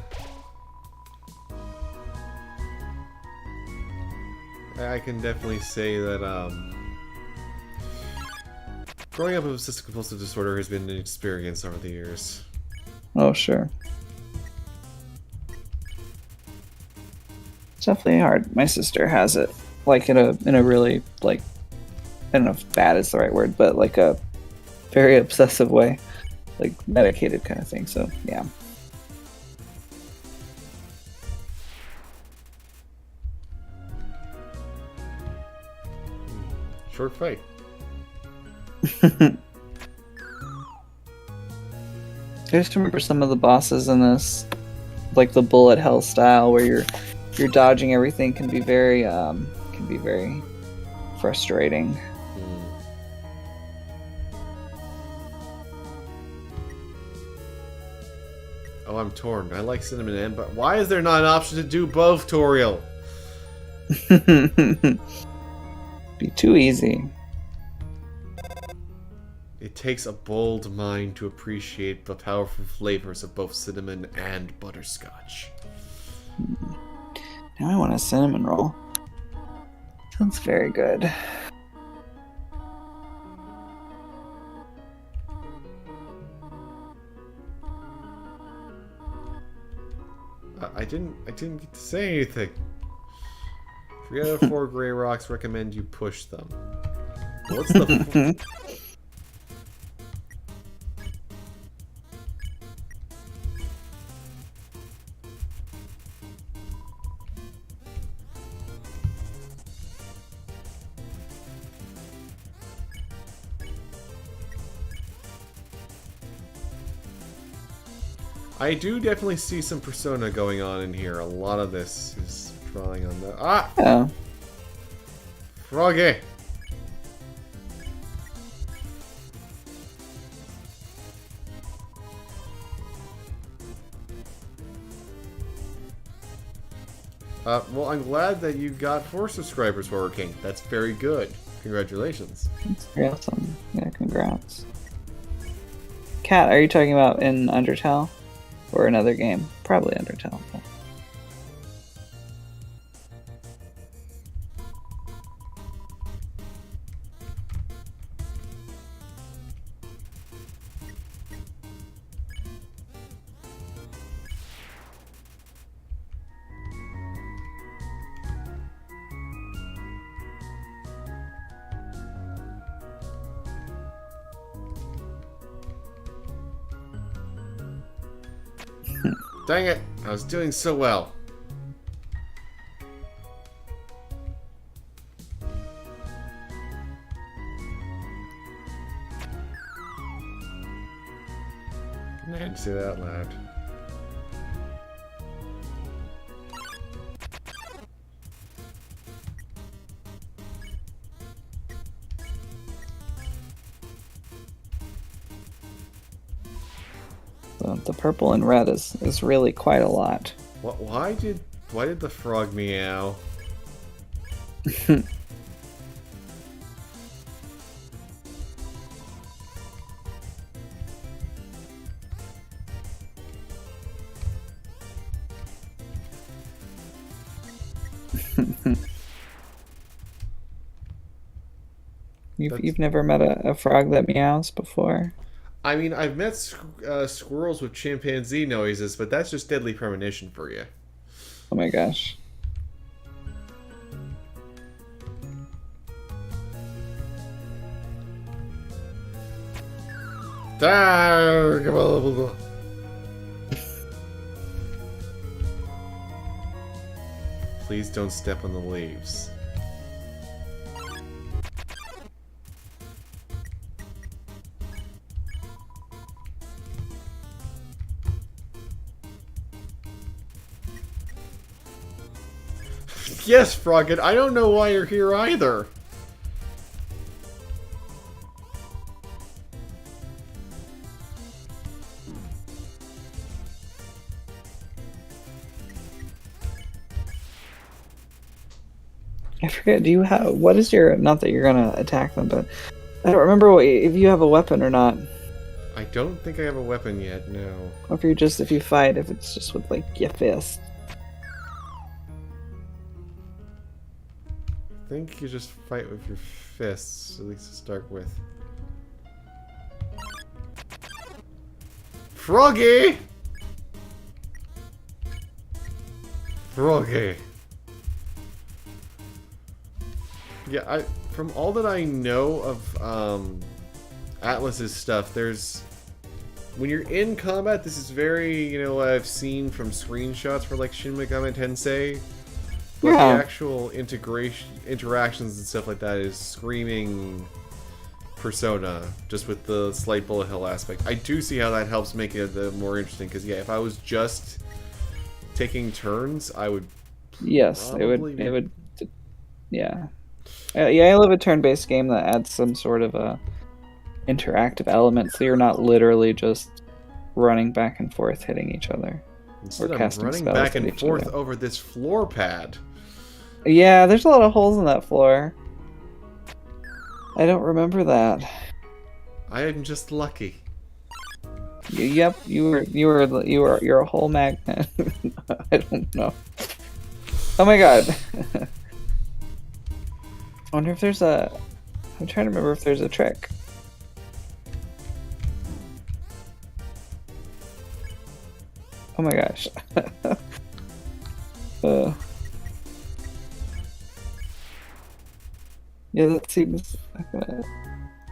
I can definitely say that growing up with obsessive compulsive disorder has been an experience over the years. Oh, sure. It's definitely hard. My sister has it, like in a really like, I don't know if bad is the right word, but like a very obsessive way, like medicated kind of thing. So yeah. Short fight. I just remember some of the bosses in this, like the bullet hell style, where you're dodging everything can be very frustrating. Oh, I'm torn. I like Cinnamon N, but why is there not an option to do both, Toriel? Be too easy. It takes a bold mind to appreciate the powerful flavors of both cinnamon and butterscotch. Now I want a cinnamon roll. Sounds very good. I didn't get to say anything. 3 out of 4 gray rocks recommend you push them. What's the... I do definitely see some Persona going on in here. A lot of this is drawing on the... Ah! Yeah. Froggy! Well, I'm glad that you got 4 subscribers for King. That's very good. Congratulations. That's pretty awesome. Yeah, congrats. Kat, are you talking about in Undertale? Or another game? Probably Undertale. But... Dang it! I was doing so well. I had to say that out loud. The purple and red is really quite a lot. What? Why did the frog meow? You've never met a frog that meows before? I mean, I've met squirrels with chimpanzee noises, but that's just deadly premonition for you. Oh my gosh. Please don't step on the leaves. Yes, Frogget, I don't know why you're here either. I forget, do you have, what is your, not that you're gonna attack them, but I don't remember what, if you have a weapon or not. I don't think I have a weapon yet, no. Or if you fight, if it's just with like your fist. I think you just fight with your fists, at least to start with. Froggy! Froggy. Yeah, from all that I know of Atlas's stuff, when you're in combat, this is very, what I've seen from screenshots for like Shin Megami Tensei. But Yeah. the actual interactions and stuff like that is screaming Persona, just with the slight bullet hell aspect. I do see how that helps make it more interesting, because yeah, if I was just taking turns, I would. Yes, Probably it would, yeah. Yeah, I love a turn-based game that adds some sort of a interactive element, so you're not literally just running back and forth hitting each other. Instead, Or I'm casting running spells back at and each forth other. over this floor pad. Yeah, there's a lot of holes in that floor. I don't remember that. I am just lucky. Yep, you're a whole magnet. I don't know. Oh my god. I wonder if there's a. I'm trying to remember if there's a trick. Oh my gosh. Yeah, that seems.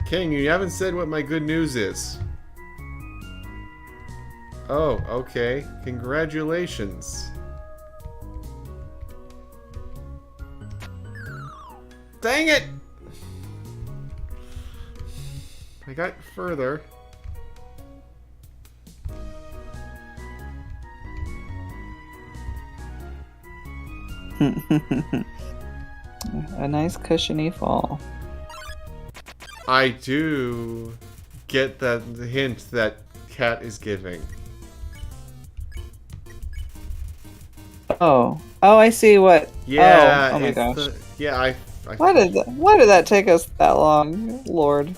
King, you haven't said what my good news is. Oh, okay. Congratulations. Dang it! I got further. A nice cushiony fall. I do get the hint that Cat is giving. Oh, Oh, I see what. Yeah. Oh my it's gosh. yeah. I Why did that take us that long, Lord?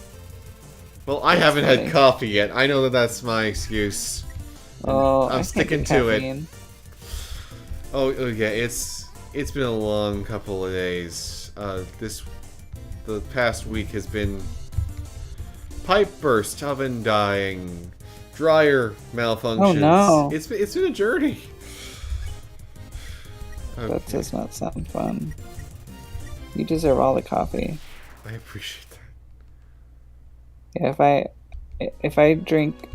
Well, I That's haven't funny. had coffee yet. I know that that's my excuse. Oh, I'm I can't sticking get to it. caffeine. Oh yeah, it's been a long couple of days. The past week has been pipe burst, oven dying, dryer malfunctions. Oh, no. It's been a journey. That Okay, does not sound fun. You deserve all the coffee. I appreciate that. Yeah, if I drink,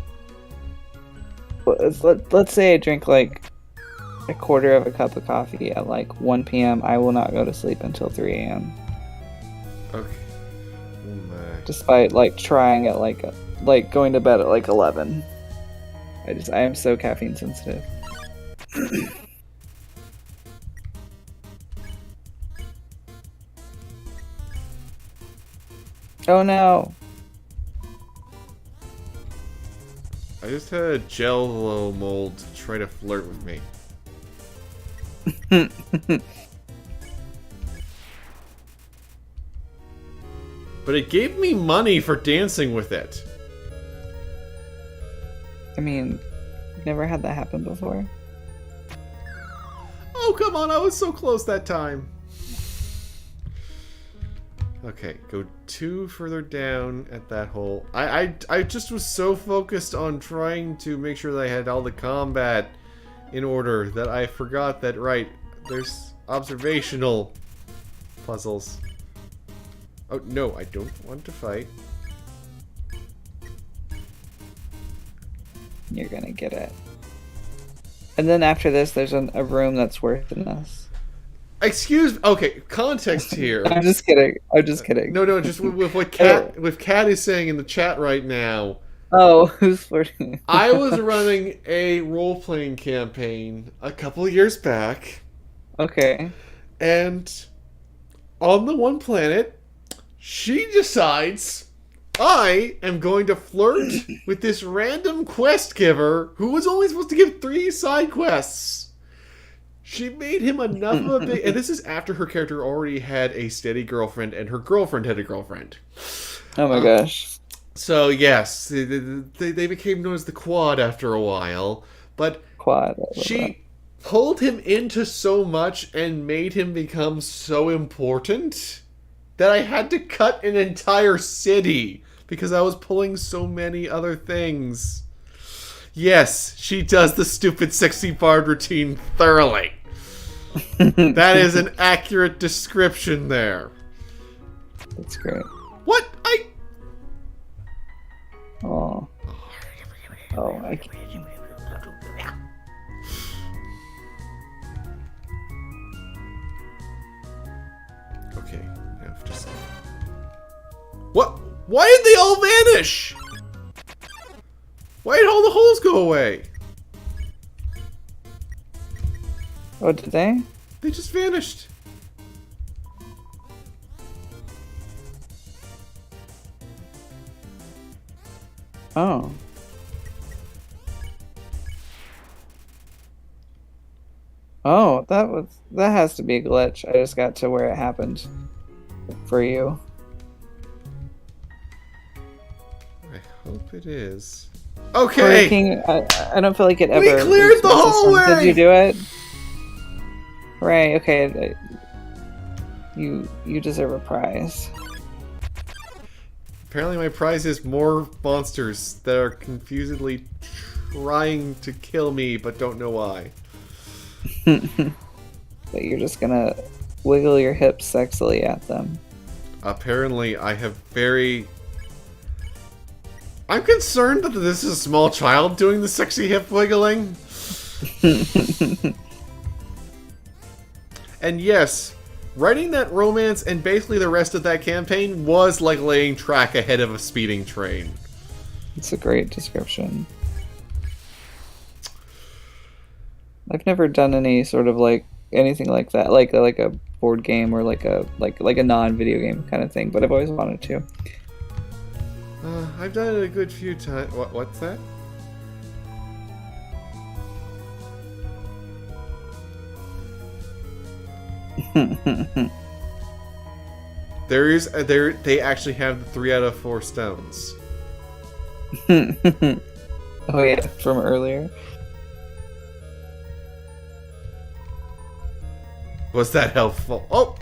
let's say I drink like a quarter of a cup of coffee at like 1 p.m., I will not go to sleep until 3 a.m. Okay. Oh my. Despite like trying at like going to bed at like 11. I am so caffeine sensitive. Oh no. I just had a Jello mold try to flirt with me. But it gave me money for dancing with it. I mean, never had that happen before. Oh, come on, I was so close that time. Okay, go 2 further down at that hole. I just was so focused on trying to make sure that I had all the combat in order that I forgot that, right, there's observational puzzles. Oh, no, I don't want to fight. You're gonna get it. And then after this, there's a room that's worse than this. Excuse me. Okay, context here. I'm just kidding. I'm just kidding. No, just with what Kat is saying in the chat right now. Oh, who's flirting? I was running a role-playing campaign a couple of years back, Okay. and on the one planet, she decides I am going to flirt with this random quest giver who was only supposed to give 3 side quests. She made him enough of a big... And this is after her character already had a steady girlfriend, and her girlfriend had a girlfriend. Oh my gosh. So, yes, they became known as the Quad after a while. But Quad. she pulled him into so much and made him become so important that I had to cut an entire city because I was pulling so many other things. Yes, she does the stupid sexy bard routine thoroughly. That is an accurate description there. That's great. What? Oh. Oh, I can't. Okay, now just... What? Why did they all vanish? Why did all the holes go away? Oh, did they? They just vanished. Oh. Oh, that has to be a glitch. I just got to where it happened for you. I hope it is. Okay. King, I don't feel like it ever. We cleared the hallway! Did you do it? Right. Okay. You deserve a prize. Apparently my prize is more monsters that are confusedly trying to kill me but don't know why. But you're just gonna wiggle your hips sexily at them. Apparently I have very... I'm concerned that this is a small child doing the sexy hip wiggling. And yes, writing that romance and basically the rest of that campaign was like laying track ahead of a speeding train. It's a great description. I've never done any sort of like anything like that, like a board game or like a non-video game kind of thing, but I've always wanted to. I've done it a good few times. What's that? They actually have the 3 out of 4 stones. Oh yeah, from earlier. Was that helpful? Oh!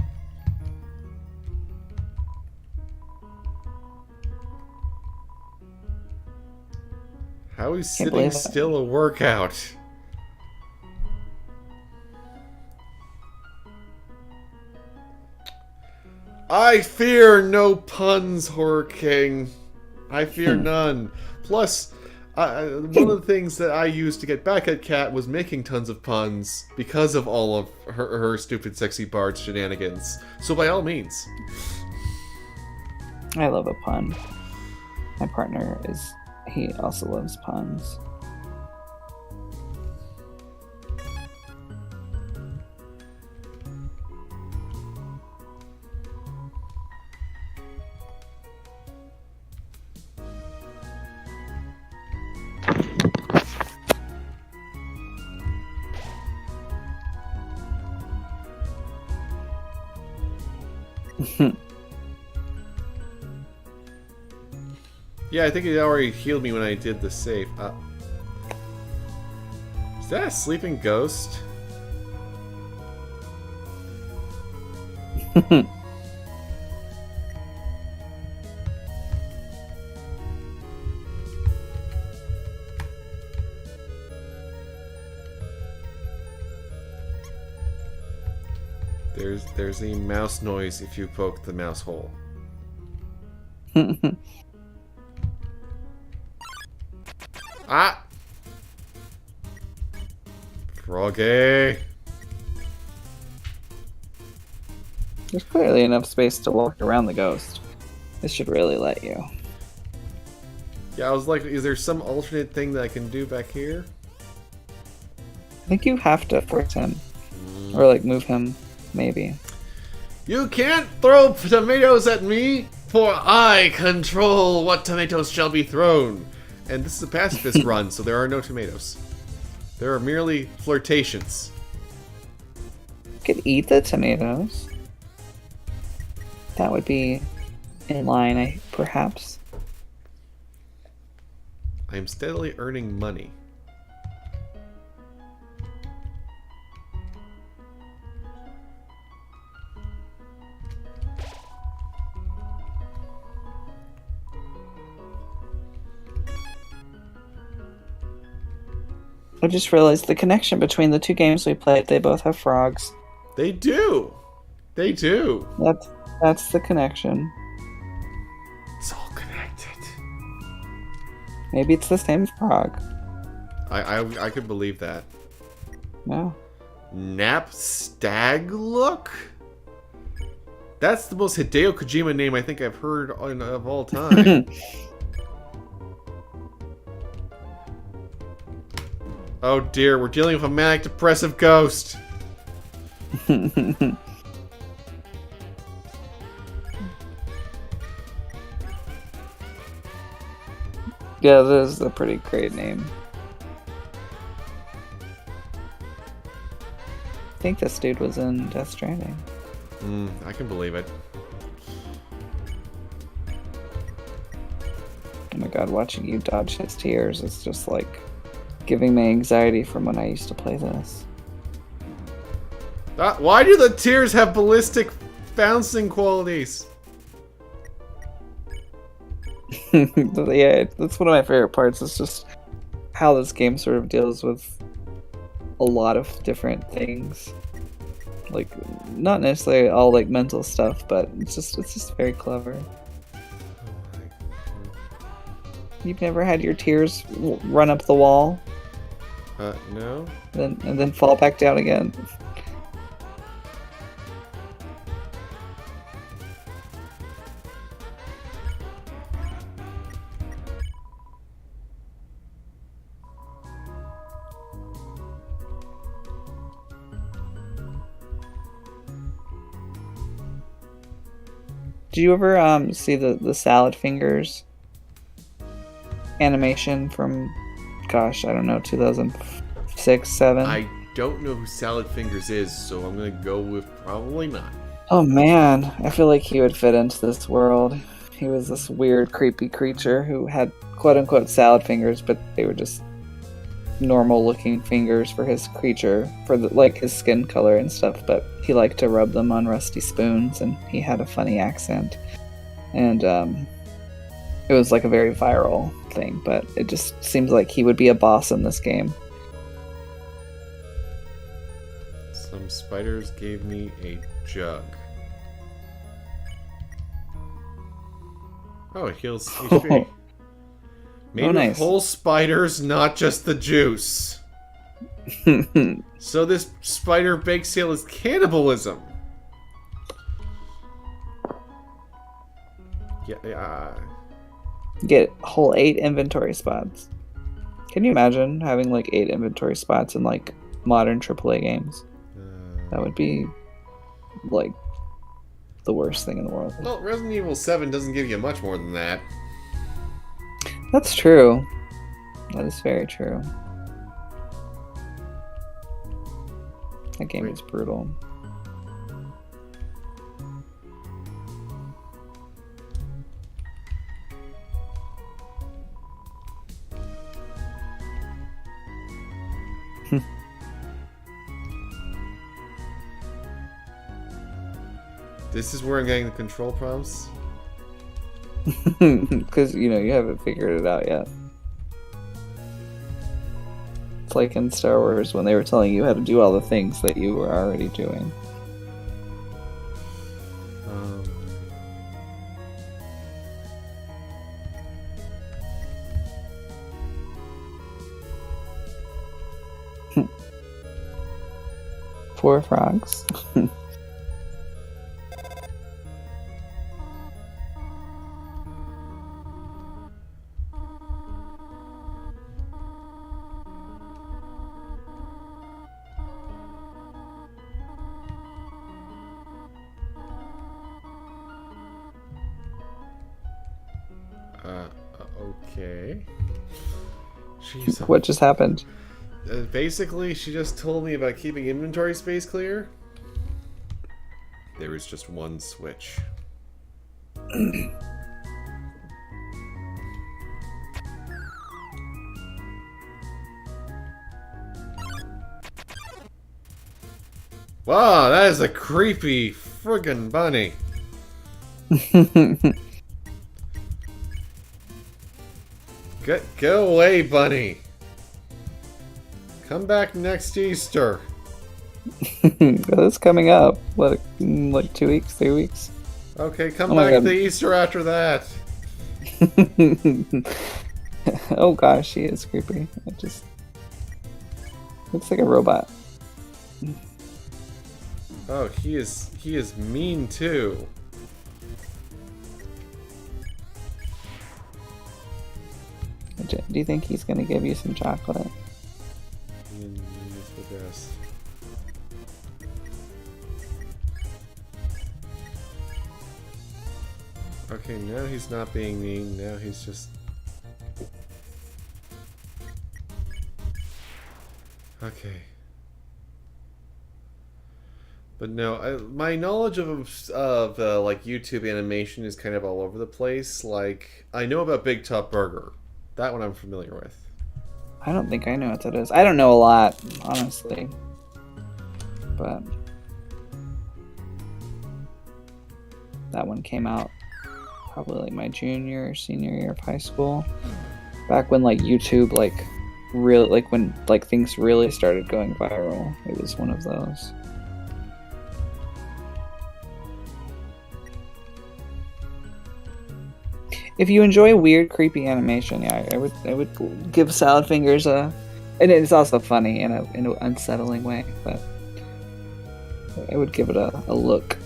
How is sitting believe it. still a workout? I fear no puns, Horror King. I fear none. Plus, one of the things that I used to get back at Kat was making tons of puns because of all of her stupid sexy bard shenanigans. So by all means. I love a pun. My partner he also loves puns. Yeah, I think it already healed me when I did the save. Is that a sleeping ghost? There's a mouse noise if you poke the mouse hole. Ah! Froggy! There's clearly enough space to walk around the ghost. This should really let you. Yeah, I was like, is there some alternate thing that I can do back here? I think you have to force him. Or like move him, maybe. You can't throw tomatoes at me, for I control what tomatoes shall be thrown. And this is a pacifist run, so there are no tomatoes. There are merely flirtations. You could eat the tomatoes. That would be in line, perhaps. I am steadily earning money. I just realized the connection between the two games we played. They both have frogs. They do! They do! That's the connection. It's all connected. Maybe it's the same frog. I could believe that. No. Nap Stag Look? That's the most Hideo Kojima name I think I've heard of all time. Oh dear, we're dealing with a manic depressive ghost. Yeah, this is a pretty great name. I think this dude was in Death Stranding. I can believe it. Oh my god, watching you dodge his tears is just like giving me anxiety from when I used to play this. Why do the tears have ballistic bouncing qualities? Yeah, that's one of my favorite parts. It's just how this game sort of deals with a lot of different things. Like, not necessarily all like mental stuff, but it's just very clever. You've never had your tears run up the wall? No. And then fall back down again? Did you ever see the salad fingers animation from, gosh, I don't know, 2006, 7? I don't know who Salad Fingers is, so I'm gonna go with probably not. Oh man, I feel like he would fit into this world. He was this weird, creepy creature who had quote-unquote salad fingers, but they were just normal-looking fingers for his creature, for like his skin color and stuff. But he liked to rub them on rusty spoons, and he had a funny accent. And it was like a very viral thing. But it just seems like he would be a boss in this game. Some spiders gave me a jug. Oh, it heals HP. Made with nice. whole spiders, not just the juice. So this spider bake sale is cannibalism. Yeah. Get whole 8 inventory spots. Can you imagine having like 8 inventory spots in like modern AAA games? That would be like the worst thing in the world. Well, Resident Evil 7 doesn't give you much more than that. That's true. That is very true. That game is brutal. This is where I'm getting the control prompts. Because, you know, you haven't figured it out yet. It's like in Star Wars when they were telling you how to do all the things that you were already doing. Four frogs. Okay. Jeez. What just happened? Basically, she just told me about keeping inventory space clear. There is just one switch. Wow, that is a creepy friggin' bunny. Go away, bunny. Come back next Easter. That's coming up. What, like 2 weeks, 3 weeks? Okay, come Oh my back God. the Easter after that. Oh gosh, she is creepy. It just looks like a robot. Oh, he is mean too. Do you think he's gonna give you some chocolate? Mean is the best. Okay, now he's not being mean. Now he's just. Okay. But no, my knowledge of like YouTube animation is kind of all over the place. Like, I know about Big Top Burger. That one I'm familiar with. I don't think I know what that is. I don't know a lot, honestly. But that one came out probably like my junior or senior year of high school. Back when like YouTube like really like when like things really started going viral. It was one of those. If you enjoy weird, creepy animation, yeah, I would give Salad Fingers a, and it's also funny in an unsettling way, but I would give it a look.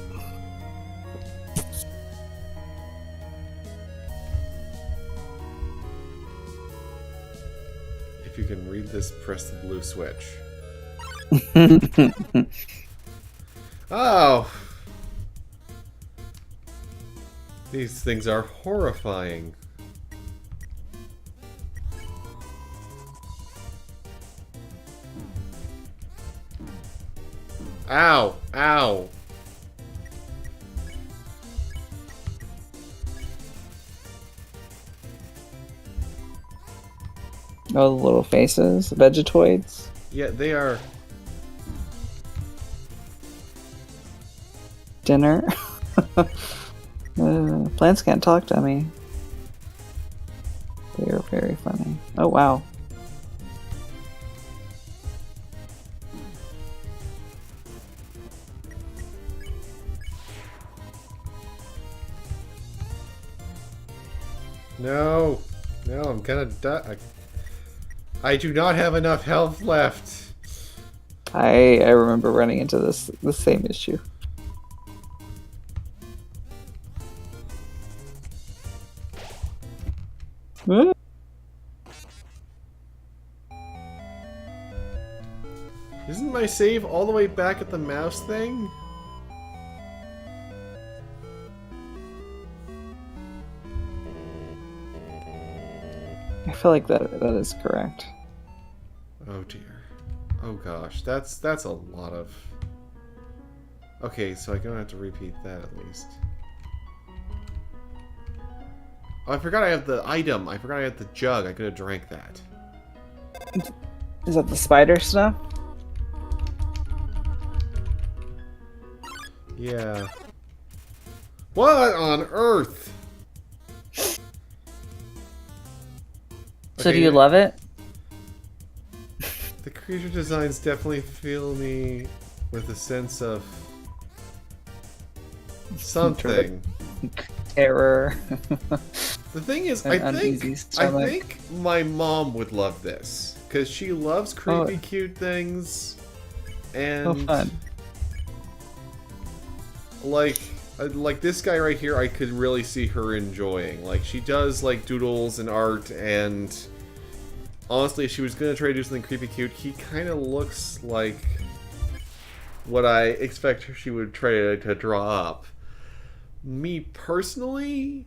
If you can read this, press the blue switch. Oh! These things are horrifying. Ow! Ow! Oh, the little faces, Vegetoids. Yeah, they are. Dinner. Plants can't talk to me. They are very funny. Oh wow. No! No, I'm gonna die. I do not have enough health left. I remember running into the same issue. Ah. Isn't my save all the way back at the mouse thing? I feel like that is correct. Oh dear. Oh gosh, that's a lot of... Okay, so I don't have to repeat that at least. Oh, I forgot I have the item. I forgot I had the jug. I could have drank that. Is that the spider stuff? Yeah. What on earth? So do Okay, you love it? The creature designs definitely fill me with a sense of something. Terror. The thing is, An I uneasy stomach. think my mom would love this because she loves creepy, cute things, and Oh, fun. like this guy right here, I could really see her enjoying. Like she does like doodles and art, and honestly, if she was gonna try to do something creepy, cute, he kind of looks like what I expect she would try to draw up. Me personally,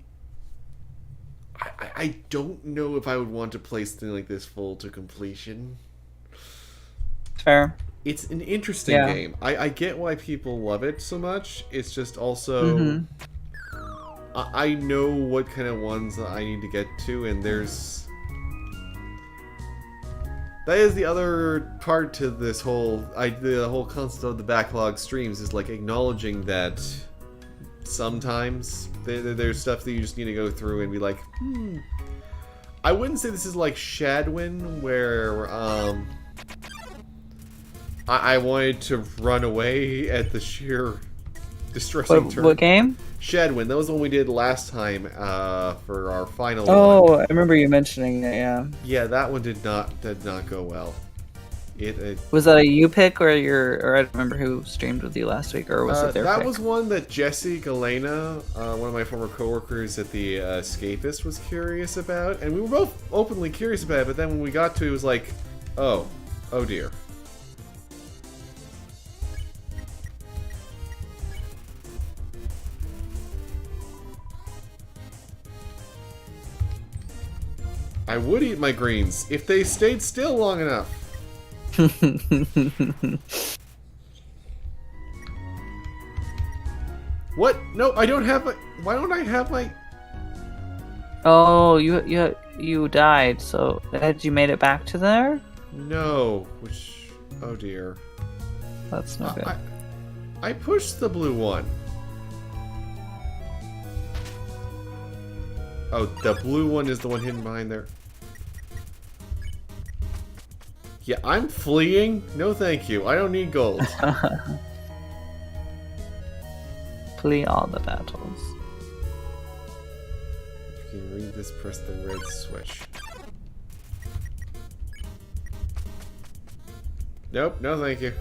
I don't know if I would want to play something like this full to completion. Fair. It's an interesting Yeah. game. I get why people love it so much. It's just also... I know what kind of ones that I need to get to, and there's... That is the other part to this whole... the whole concept of the backlog streams is like acknowledging that sometimes there's stuff that you just need to go through and be like, I wouldn't say this is like Shadwin, where I wanted to run away at the sheer distressing turn. What game? Shadwin, that was the one we did last time for our final Oh, one. I remember you mentioning it. Yeah. Yeah, that one did not go well. Was that a you pick or or I don't remember who streamed with you last week, or was it their that pick? was one that Jesse Galena, one of my former coworkers at the Escapist, was curious about, and we were both openly curious about it. But then when we got to it, it was like, oh dear. I would eat my greens if they stayed still long enough. What? No, I don't have my... Why don't I have my... Oh, you died. So had you made it back to there? No, which... Oh dear. That's not good. I pushed the blue one. Oh, the blue one is the one hidden behind there. Yeah, I'm fleeing. No thank you. I don't need gold. Flee all the battles. If you can read this, press the red switch. Nope, no thank you.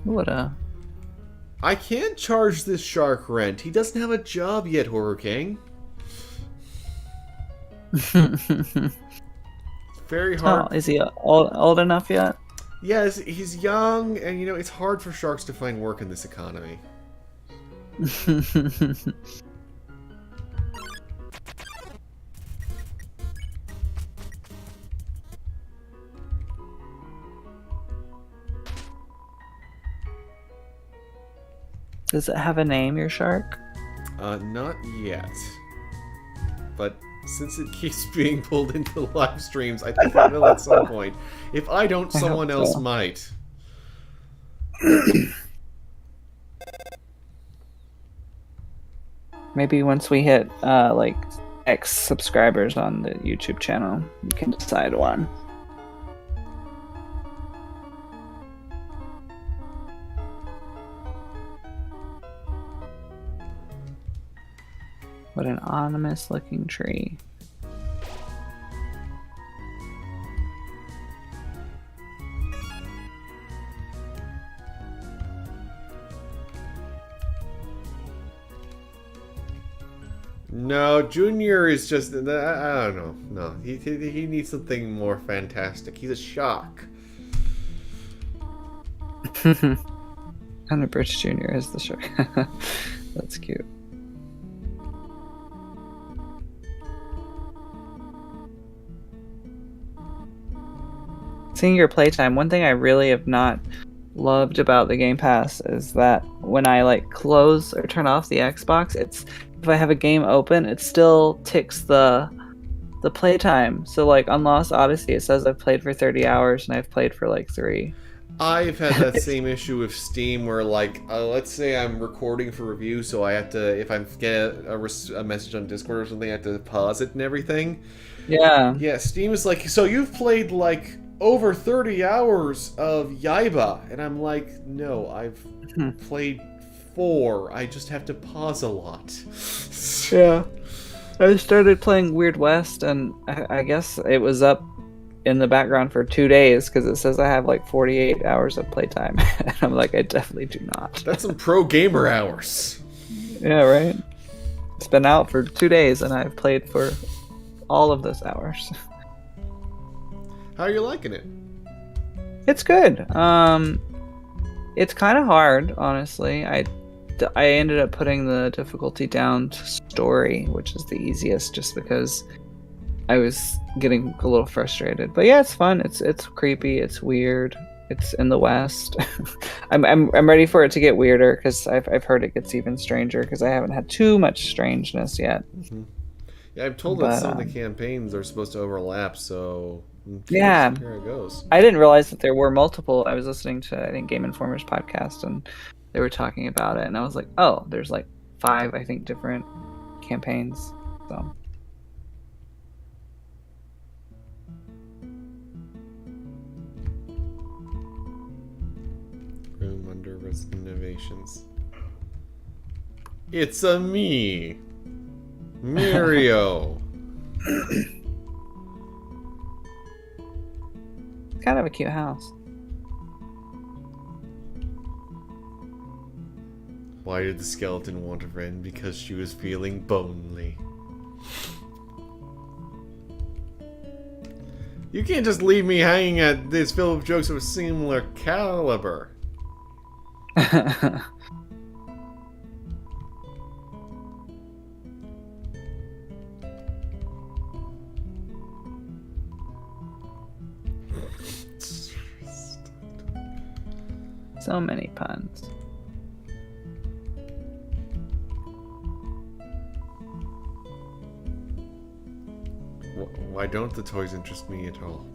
What a... I can't charge this shark rent. He doesn't have a job yet, Horror King. Very hard. Oh, is he old enough yet? Yes, he's young, and you know, it's hard for sharks to find work in this economy. Does it have a name, your shark? Not yet. But since it keeps being pulled into live streams, I think it will at some point. If I don't, I hope someone else so. might. Maybe once we hit like X subscribers on the YouTube channel, we can decide one. What an ominous looking tree. No, Junior is just... I don't know. No, he needs something more fantastic. He's a shark. Hunter Birch Jr. is the shark. That's cute. Seeing your playtime, one thing I really have not loved about the Game Pass is that when I like close or turn off the Xbox, it's if I have a game open, it still ticks the playtime. So like on Lost Odyssey, it says I've played for 30 hours and I've played for like 3. I've had that same issue with Steam where, like, let's say I'm recording for review, so I have to, if I get a message on Discord or something, I have to pause it and everything. Yeah. Yeah, Steam is like, so you've played, like, over 30 hours of Yaiba. And I'm like, no, I've played 4. I just have to pause a lot. Yeah. I started playing Weird West, and I guess it was up in the background for 2 days because it says I have like 48 hours of playtime. And I'm like, I definitely do not. That's some pro gamer hours. Yeah, right? It's been out for 2 days, and I've played for all of those hours. How are you liking it? It's good. It's kind of hard, honestly. I ended up putting the difficulty down to story, which is the easiest, just because I was getting a little frustrated. But yeah, it's fun. It's creepy. It's weird. It's in the West. I'm ready for it to get weirder because I've heard it gets even stranger because I haven't had too much strangeness yet. Mm-hmm. Yeah, I'm told that some of the campaigns are supposed to overlap, so yeah, here it goes. I didn't realize that there were multiple. I was listening to, I think, Game Informer's podcast, and they were talking about it, and I was like, oh, there's like 5, I think, different campaigns. So. Room under renovations. It's a me, Mario. It's kind of a cute house. Why did the skeleton want a friend? Because she was feeling bonely. You can't just leave me hanging at this filled with jokes of a similar caliber. So many puns. Why don't the toys interest me at all?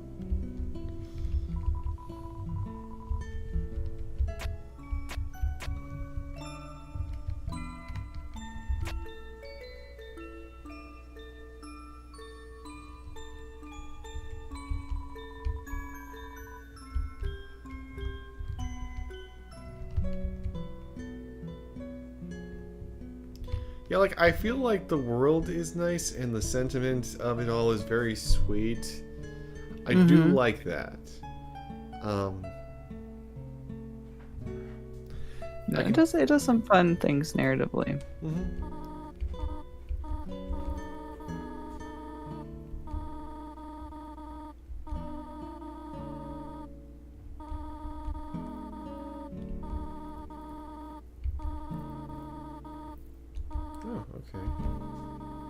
Yeah, like, I feel like the world is nice and the sentiment of it all is very sweet. I do like that. No, it does some fun things narratively. Oh, okay.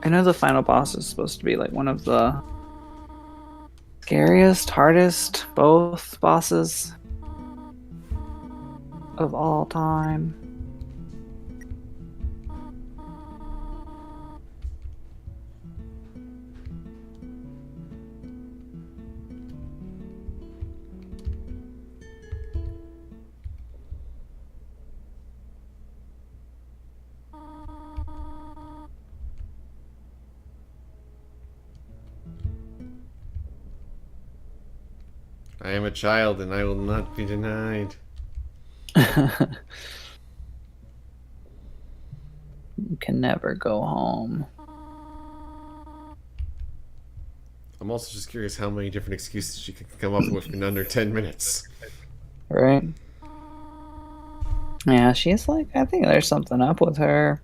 I know the final boss is supposed to be like one of the scariest, hardest, both bosses of all time. I am a child and I will not be denied. You can never go home. I'm also just curious how many different excuses she could come up with in under 10 minutes. Right? Yeah, she's like, I think there's something up with her.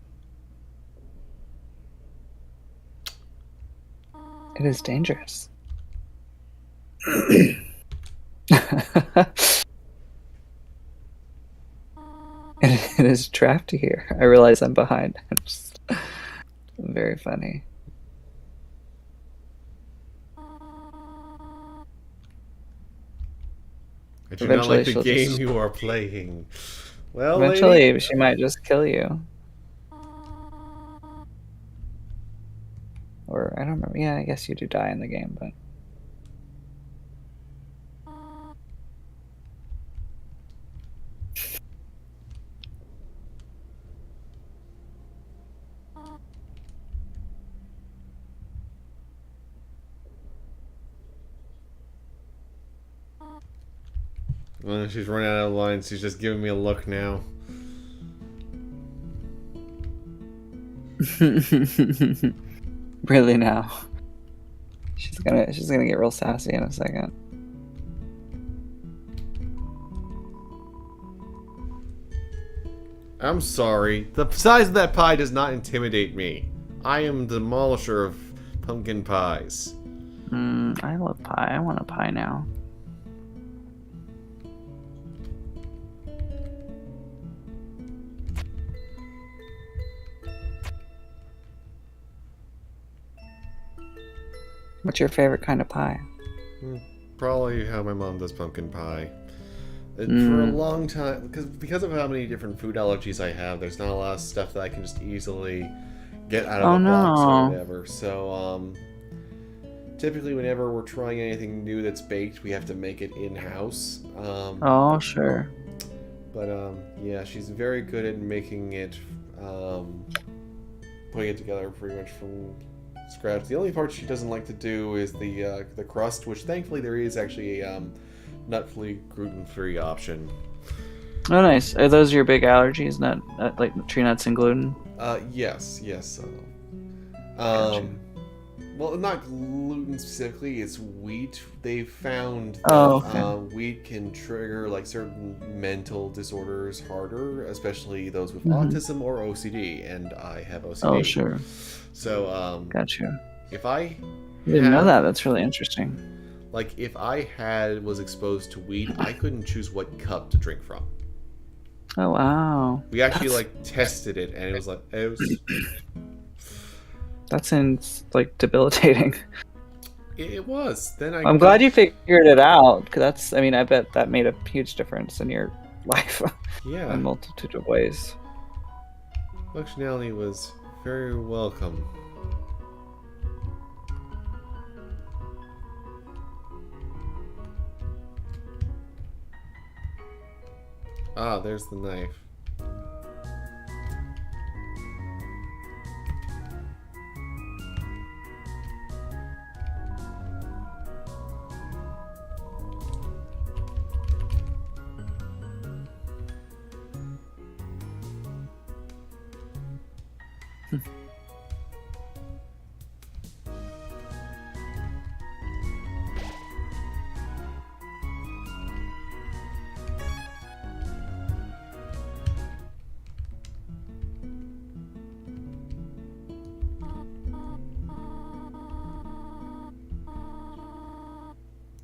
It is dangerous. It is trapped here. I realize I'm behind. Just very funny. I do not like the Eventually she'll game just- you are playing. Well, Eventually, lady, she might just kill you. Or, I don't remember. Yeah, I guess you do die in the game, but... well, she's running out of lines. She's just giving me a look now. Really now. She's gonna get real sassy in a second. I'm sorry. The size of that pie does not intimidate me. I am the demolisher of pumpkin pies. I love pie. I want a pie now. What's your favorite kind of pie? Probably how my mom does pumpkin pie. For a long time, because of how many different food allergies I have, there's not a lot of stuff that I can just easily get out of the box or whatever. So, typically whenever we're trying anything new that's baked, we have to make it in-house. Oh, sure. But, yeah, she's very good at making it, putting it together pretty much from scratch. The only part she doesn't like to do is the crust, which thankfully there is actually a, nut-free, gluten-free option. Oh, nice. Are those your big allergies? Like tree nuts and gluten? Yes. Gotcha. Well, not gluten specifically, it's wheat. They found that Oh, okay. wheat can trigger like certain mental disorders harder, especially those with autism or OCD, and I have OCD. Oh, sure. So, Gotcha. if I I didn't know had- that. That's really interesting. Like, if I was exposed to wheat, I couldn't choose what cup to drink from. Oh, wow. We actually tested it, and it was That sounds like debilitating. it was. Then I'm glad you figured it out, because I bet that made a huge difference in your life in a Yeah, multitude of ways. functionality was very welcome. Ah, there's the knife.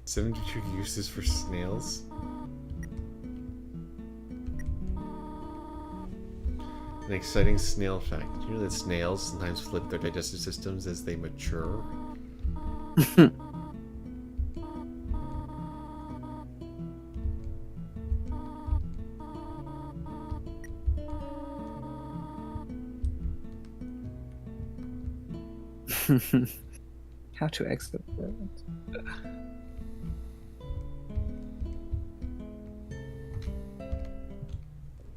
"72 uses for snails." An exciting snail fact. Did you know that snails sometimes flip their digestive systems as they mature? How to exit that.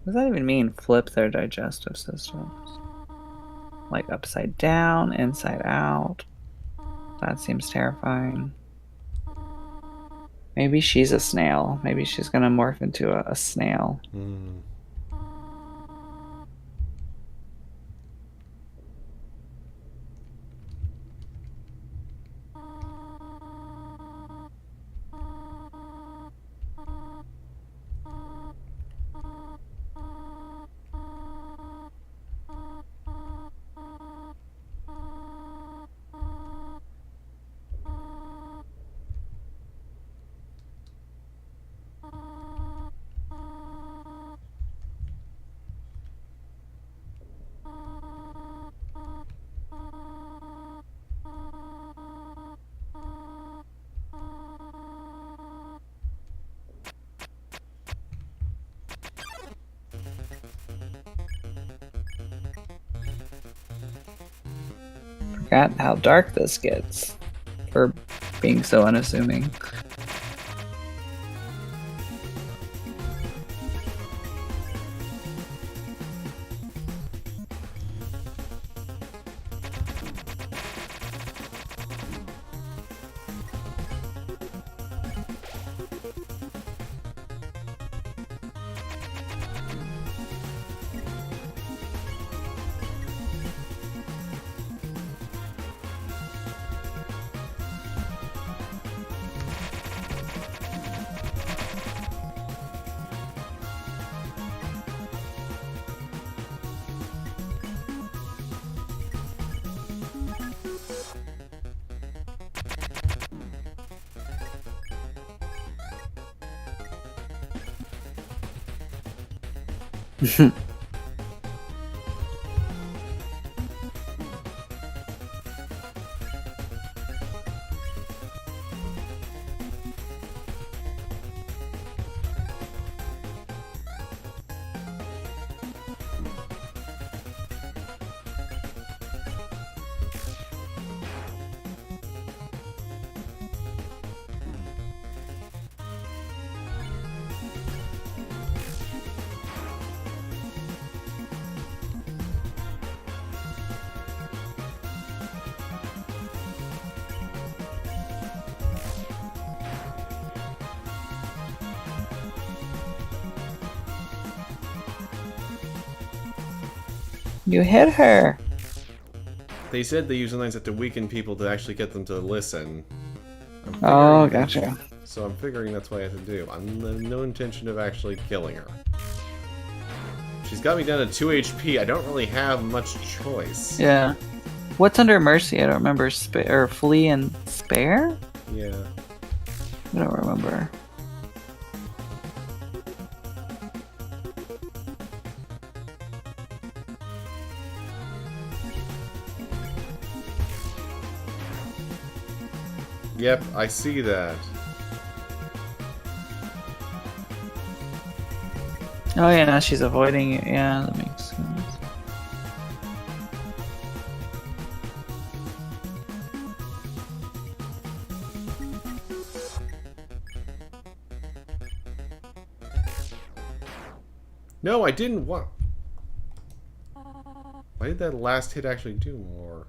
What does that even mean, flip their digestive systems? Like upside down, inside out? That seems terrifying. Maybe she's a snail. Maybe she's gonna morph into a snail. Hmm. Forgot how dark this gets for being so unassuming. You hit her. They said they usually have to weaken people to actually get them to listen. Oh, gotcha. So I'm figuring that's what I have to do. I'm no intention of actually killing her. She's got me down to 2 HP. I don't really have much choice. Yeah. What's under mercy? I don't remember. Or flee and spare? Yeah. I don't remember. Yep, I see that. Oh yeah, now she's avoiding it. Yeah, that makes sense. No, I didn't want... Why did that last hit actually do more?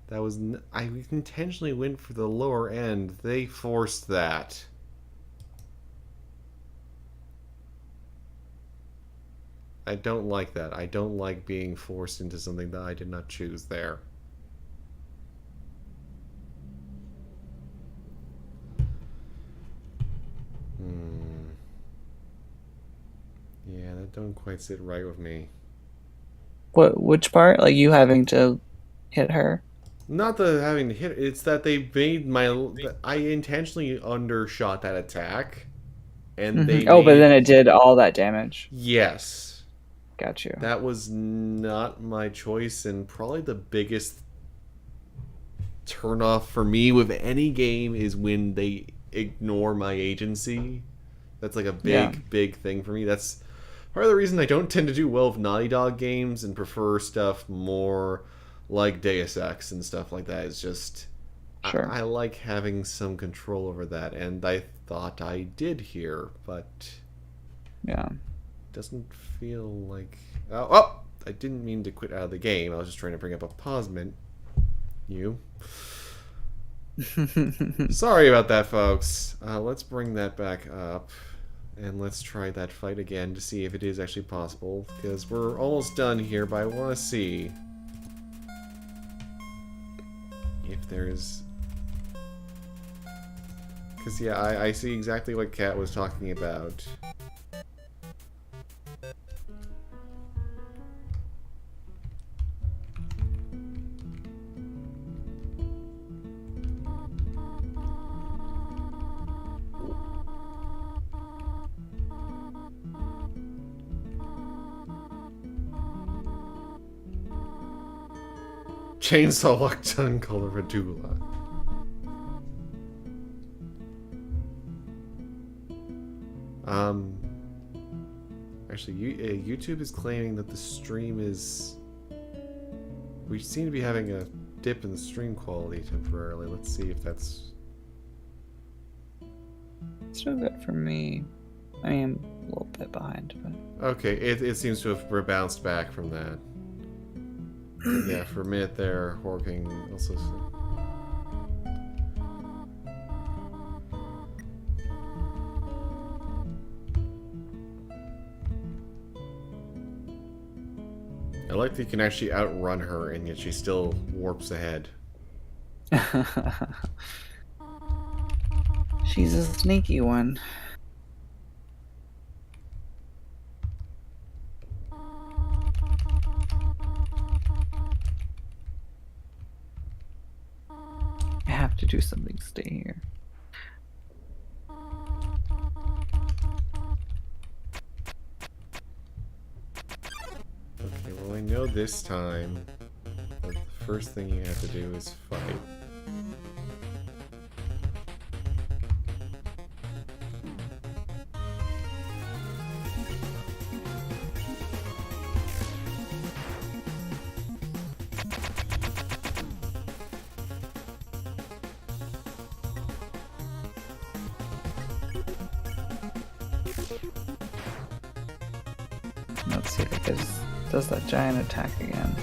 That was... I intentionally went for the lower end. They forced that. I don't like that. I don't like being forced into something that I did not choose there. Yeah, that don't quite sit right with me. Which part? Like you having to hit her? Not the having to hit, it's that they made my... I intentionally undershot that attack. And they Oh, but made... then it did all that damage. Yes. Got you. That was not my choice, and probably the biggest turnoff for me with any game is when they ignore my agency. That's like a big thing for me. That's part of the reason I don't tend to do well with Naughty Dog games and prefer stuff more like Deus Ex and stuff like that. It's just... Sure. I like having some control over that, and I thought I did here, but... Yeah. Doesn't feel like... Oh, I didn't mean to quit out of the game. I was just trying to bring up a pause mint. You. Sorry about that, folks. Let's bring that back up. And let's try that fight again to see if it is actually possible. Because we're almost done here, but I want to see if there's... Because, yeah, I see exactly what Kat was talking about. Chainsaw lock tongue color Radula. Actually, YouTube is claiming that the stream is... We seem to be having a dip in the stream quality temporarily. Let's see if that's... Still good for me. I mean, a little bit behind, but... Okay, it seems to have bounced back from that. Yeah, for a minute there, Horking also... I like that you can actually outrun her, and yet she still warps ahead. She's a sneaky one. I have to do something to stay here. Okay, well I know this time that the first thing you have to do is fight. Let's see if it does that giant attack again.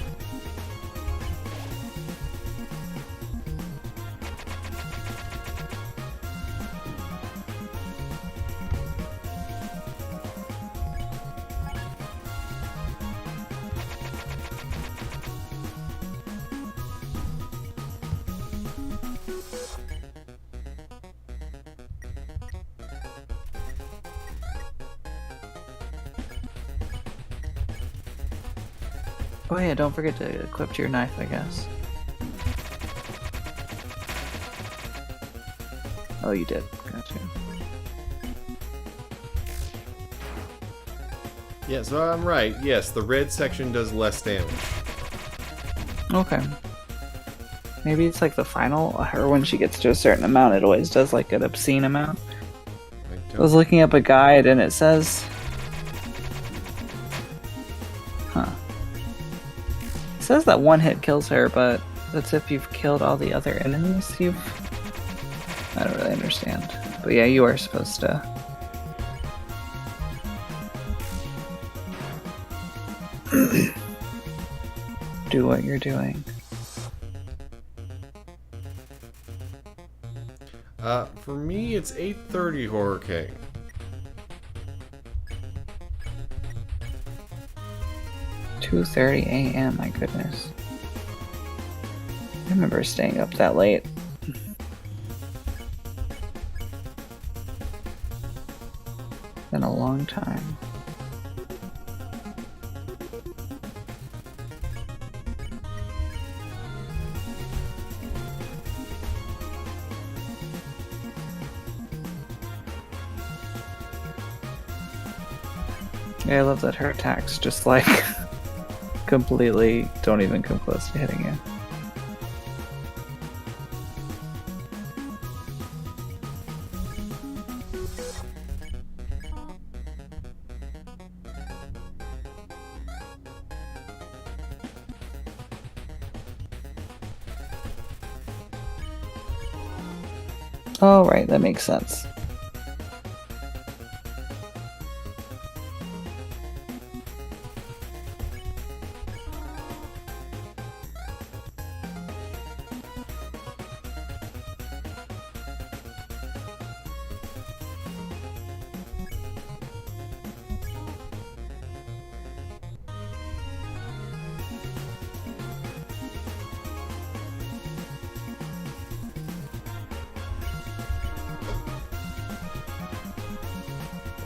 Oh yeah, don't forget to equip your knife, I guess. Oh, you did. Gotcha. Yeah, so I'm right. Yes, the red section does less damage. Okay. Maybe it's like the final, or when she gets to a certain amount, it always does like an obscene amount. I was looking up a guide and it says... Huh. It says that one hit kills her, but that's if you've killed all the other enemies you've... I don't really understand. But yeah, you are supposed to... do what you're doing. For me, it's 8:30 Horror King. $2:30 a.m. My goodness. I remember staying up that late. Been a long time. Yeah, I love that her attacks just like completely don't even come close to hitting you. Oh, right, that makes sense.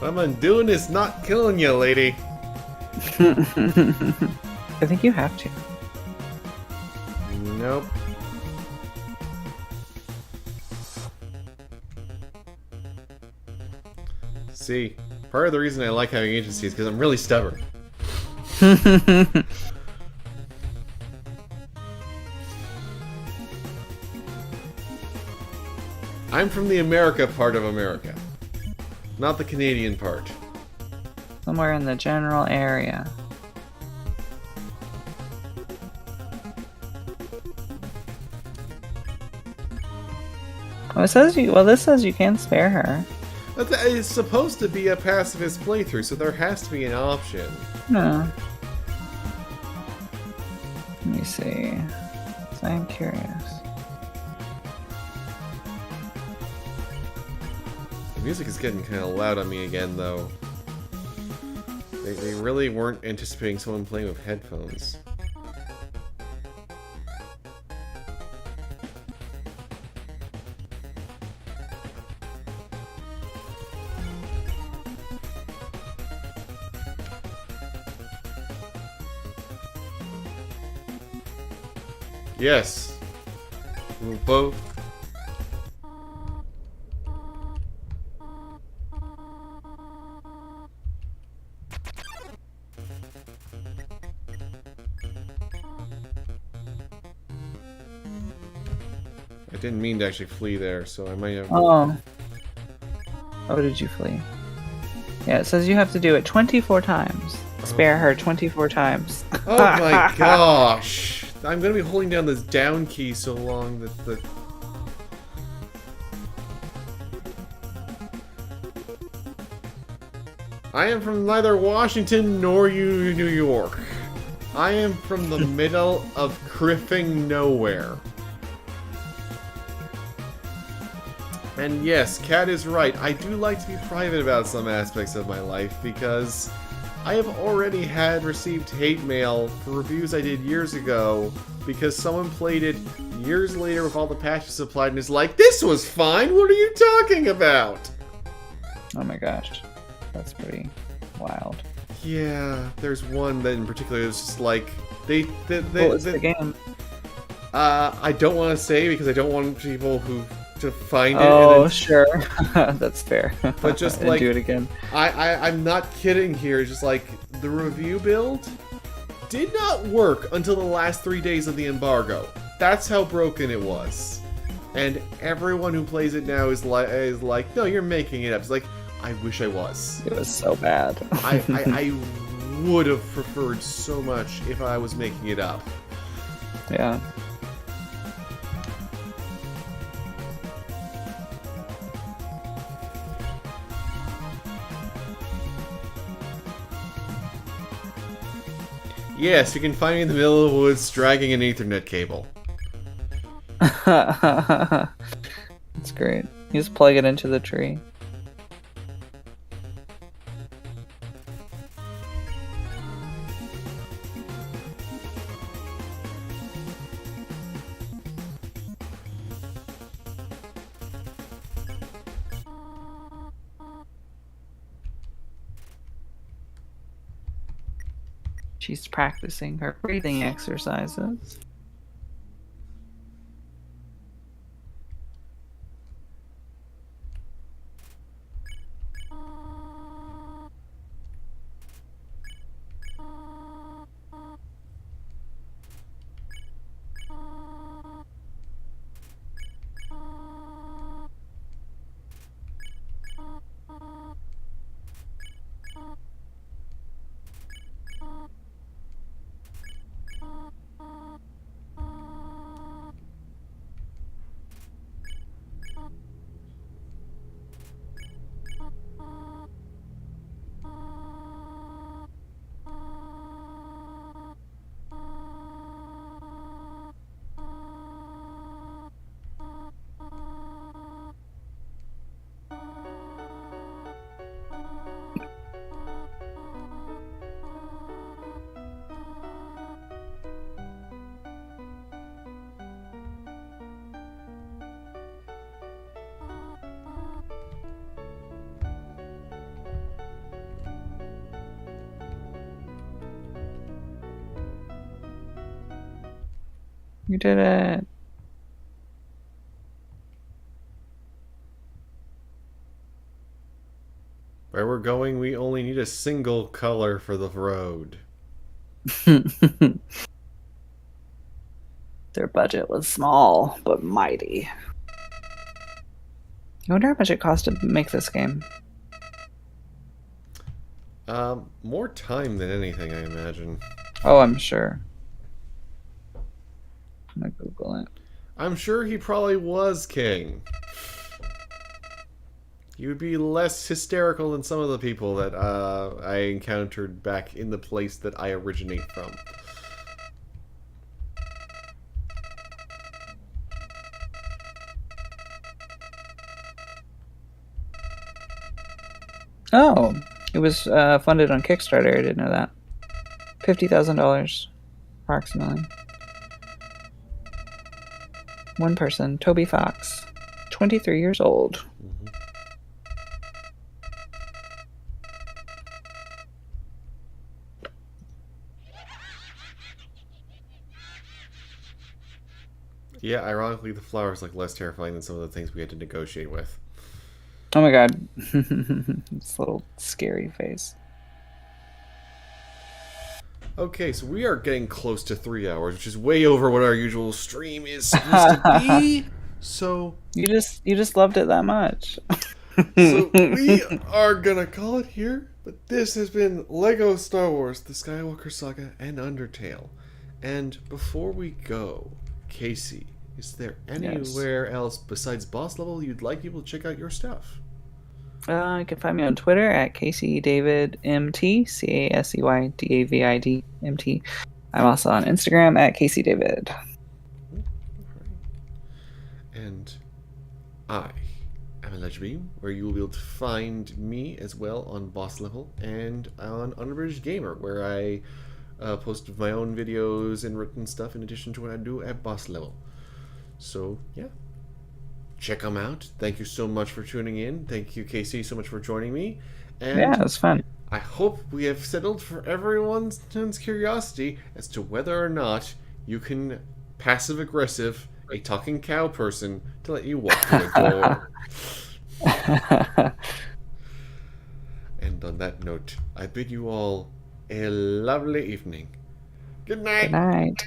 What I'm doing is not killing you, lady. I think you have to. Nope. See, part of the reason I like having agency is because I'm really stubborn. I'm from the America part of America, not the Canadian part. Somewhere in the general area. Oh, it says you. Well, this says you can spare her. It's supposed to be a pacifist playthrough, so there has to be an option. No. Let me see. So I'm curious. The music is getting kind of loud on me again, though. They really weren't anticipating someone playing with headphones. Yes. Both. I didn't mean to actually flee there, so I might have... Oh. Oh, did you flee? Yeah, it says you have to do it 24 times. Spare her 24 times. Oh my gosh! I'm gonna be holding down this down key so long that the... I am from neither Washington nor New York. I am from the middle of criffing nowhere. And yes, Kat is right. I do like to be private about some aspects of my life because I have already received hate mail for reviews I did years ago because someone played it years later with all the patches applied and is like, "This was fine, what are you talking about?" Oh my gosh. That's pretty wild. Yeah, there's one that in particular is just like, they What was the game? I don't want to say because I don't want people to find it. Oh, and then, sure. That's fair. But just And like, do it again. I'm not kidding here. It's just like the review build did not work until the last 3 days of the embargo. That's how broken it was. And everyone who plays it now is like, no, you're making it up. It's like, I wish I was. It was so bad. I would have preferred so much if I was making it up. Yeah. Yes, you can find me in the middle of the woods dragging an Ethernet cable. That's great. You just plug it into the tree. She's practicing her breathing exercises. You did it. Where we're going, we only need a single color for the road. Their budget was small, but mighty. I wonder how much it cost to make this game. More time than anything, I imagine. Oh, I'm sure. I'm gonna Google it. I'm sure he probably was king. He would be less hysterical than some of the people that I encountered back in the place that I originate from. Oh, it was funded on Kickstarter. I didn't know that. $50,000, approximately. One person, Toby Fox, 23 years old. Yeah, ironically, the flower's like less terrifying than some of the things we had to negotiate with. Oh my god. This little scary face. Okay, so we are getting close to 3 hours, which is way over what our usual stream is supposed to be. So You just loved it that much. So we are gonna call it here, but this has been Lego Star Wars, the Skywalker Saga, and Undertale. And before we go, Casey, is there anywhere else besides Boss Level you'd like people to check out your stuff? You can find me on Twitter at CaseyDavidMT, CaseyDavidMT. I'm also on Instagram at CaseyDavid. And I am Livestream, where you will be able to find me as well on Boss Level and on UndertaleGamer, where I post my own videos and written stuff in addition to what I do at Boss Level. So, yeah. Check them out. Thank you so much for tuning in. Thank you, Casey, so much for joining me. And Yeah, it was fun. I hope we have settled for everyone's curiosity as to whether or not you can passive-aggressive a talking cow person to let you walk through the door. And on that note, I bid you all a lovely evening. Good night. Good night.